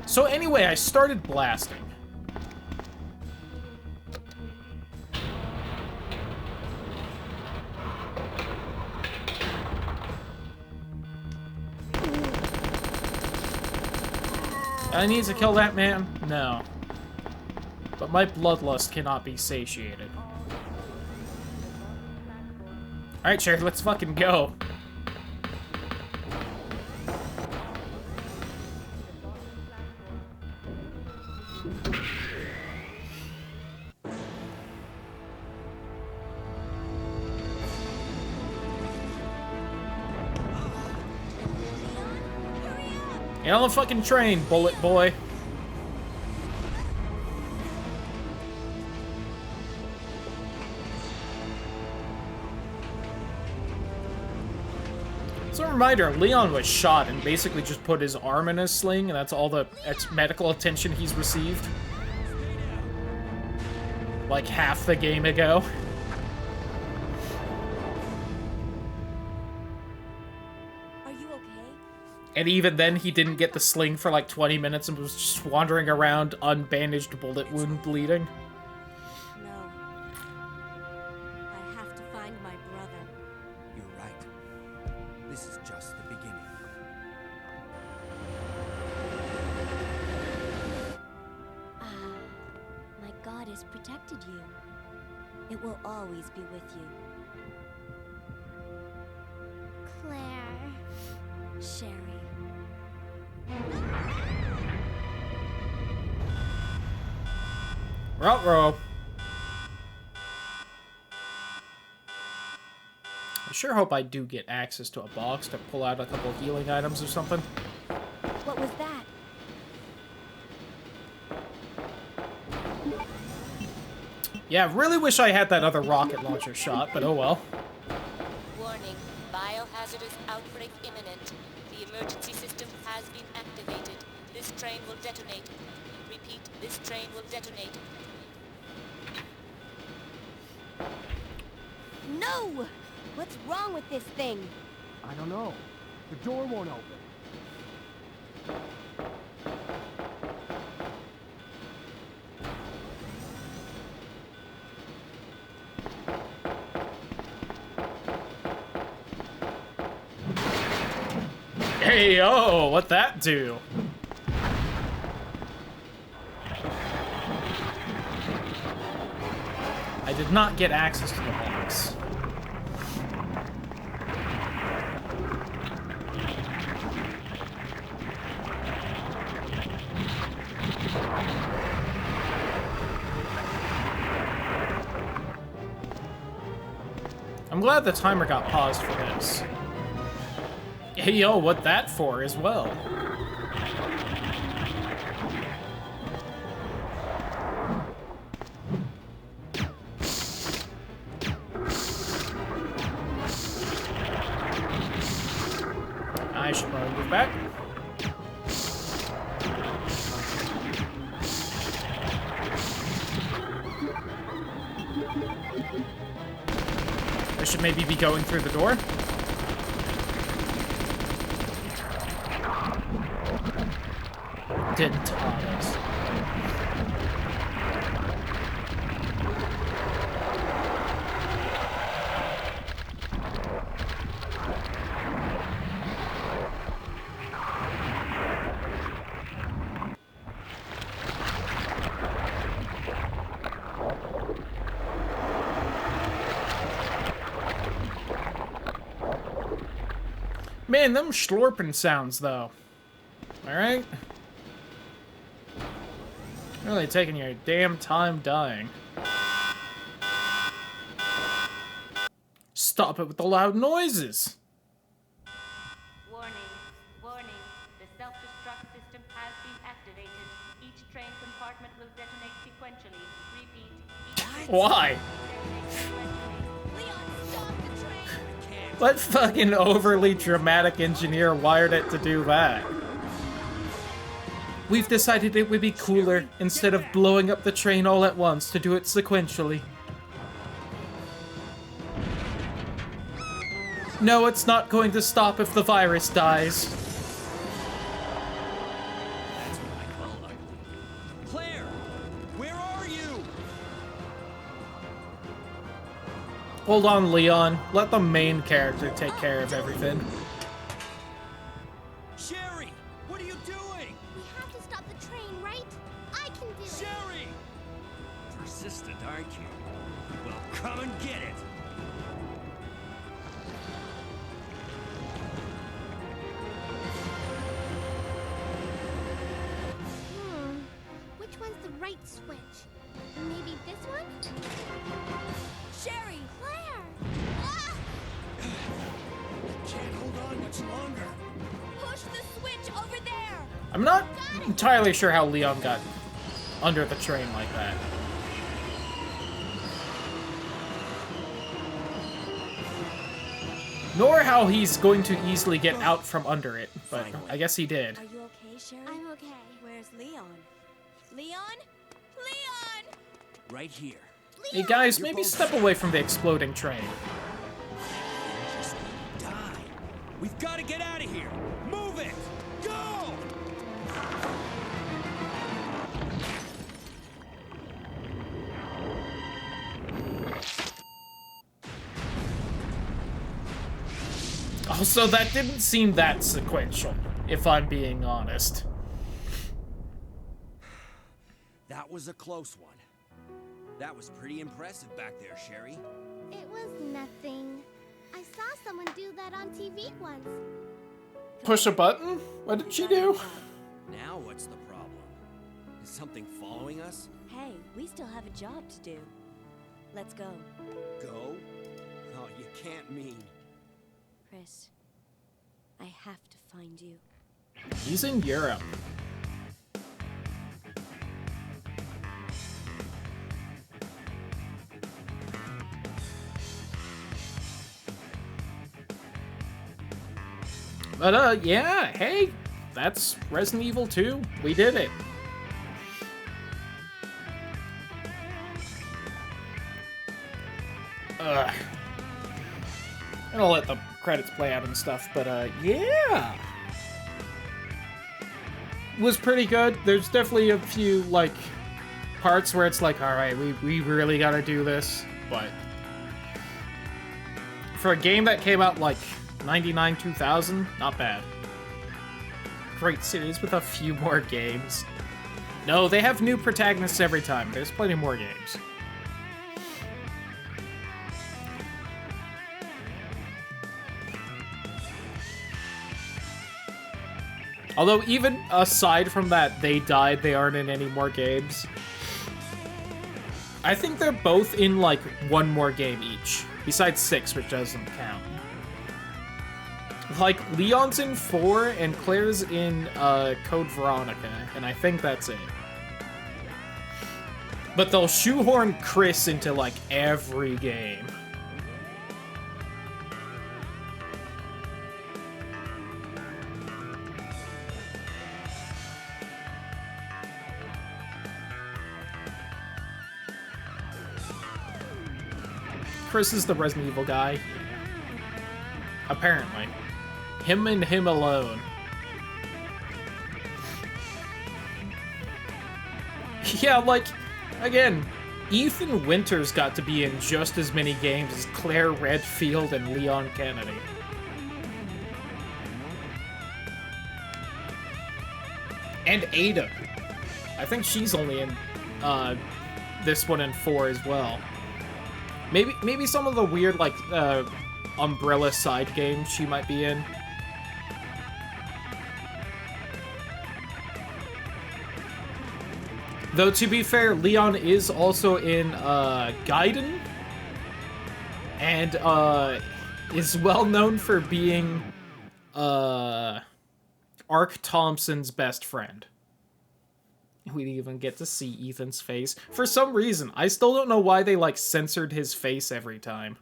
So anyway, I started blasting. I need to kill that man? No. But my bloodlust cannot be satiated. Alright, Sherry, let's fucking go. Get on the fucking train, bullet boy. As a reminder, Leon was shot and basically just put his arm in a sling, and that's all the medical attention he's received. Like half the game ago. Are you okay? And even then, he didn't get the sling for like 20 minutes and was just wandering around, unbandaged, bullet wound bleeding. No. I have to find my brother. You're right. This is just the beginning. Ah, my God has protected you. It will always be with you. Claire. Sherry. Ruh-roh. I sure hope I do get access to a box to pull out a couple healing items or something. What was that? Yeah, really wish I had that other rocket launcher shot, but oh well. Warning, biohazardous outbreak imminent. The emergency system has been activated. This train will detonate. Repeat, this train will detonate. No! What's wrong with this thing? I don't know. The door won't open. Hey, yo, what'd that do? I did not get access to the box. I'm glad the timer got paused for this. Hey, yo, what that for as well? I should probably move back. I should maybe be going through the door. Didn't taught us. Man, them slurping sounds, though. Alright? Really taking your damn time dying. Stop it with the loud noises! Warning, warning. The self-destruct system has been activated. Each train compartment will detonate sequentially. Repeat. Each Why? Leon, stop the train! What fucking overly dramatic engineer wired it to do that? We've decided it would be cooler, instead of blowing up the train all at once, to do it sequentially. No, it's not going to stop if the virus dies. That's what I call ugly. Claire, where are you? Hold on, Leon. Let the main character take care of everything. Sherry, what are you doing? We have to stop the train, right? I can do it. Sherry! Persistent, aren't you? Well, come and get it. Which one's the right switch? Maybe this one? Sherry! Claire! Ah! Can't hold on much longer. Push the switch over there! I'm not entirely sure how Leon got under the train like that. Nor how he's going to easily get out from under it, but I guess he did. Are you okay, Sherry? I'm okay. Where's Leon? Leon? Leon! Right here. Hey guys, maybe step away from the exploding train. Just die. We've got to get out of here. Move it. Go! Also, that didn't seem that sequential, if I'm being honest. That was a close one. That was pretty impressive back there, Sherry. It was nothing. I saw someone do that on TV once. Push a button? What did she do? Now what's the problem? Is something following us? Hey, we still have a job to do. Let's go. Go? Oh, you can't mean. Chris, I have to find you. He's in Europe. But, yeah, hey, that's Resident Evil 2. We did it. Ugh. And I'll let the credits play out and stuff, but yeah. Was pretty good. There's definitely a few, like, parts where it's like, alright, we really gotta do this, but for a game that came out, like, 99, 2000, not bad. Great series with a few more games. No, they have new protagonists every time. There's plenty more games. Although, even aside from that, they died, they aren't in any more games. I think they're both in, like, one more game each. Besides 6, which doesn't count. Like, Leon's in 4, and Claire's in, Code Veronica, and I think that's it. But they'll shoehorn Chris into, like, every game. Chris is the Resident Evil guy. Apparently. Him and him alone. Yeah, like, again, Ethan Winters got to be in just as many games as Claire Redfield and Leon Kennedy. And Ada. I think she's only in this one and 4 as well. Maybe some of the weird, like, Umbrella side games she might be in. Though, to be fair, Leon is also in, Gaiden. And, is well known for being, Ark Thompson's best friend. We didn't even get to see Ethan's face. For some reason, I still don't know why they, like, censored his face every time.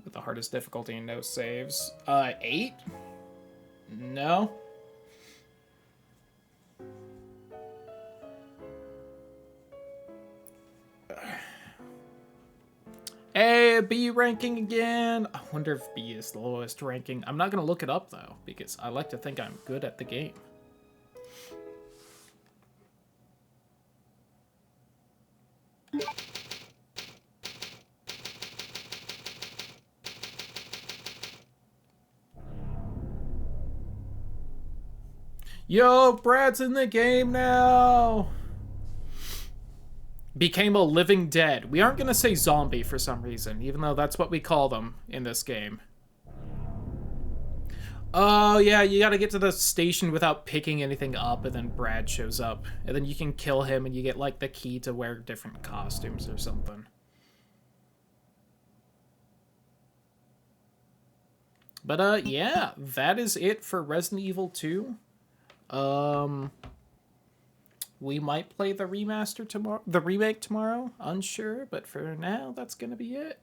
With the hardest difficulty and no saves. 8? No. Hey, B ranking again. I wonder if B is the lowest ranking. I'm not going to look it up, though, because I like to think I'm good at the game. Yo, Brad's in the game now! Became a living dead. We aren't going to say zombie for some reason, even though that's what we call them in this game. Oh, yeah, you gotta get to the station without picking anything up, and then Brad shows up. And then you can kill him, and you get, like, the key to wear different costumes or something. But, yeah, that is it for Resident Evil 2. We might play the remaster tomorrow, the remake tomorrow, unsure, but for now, that's gonna be it.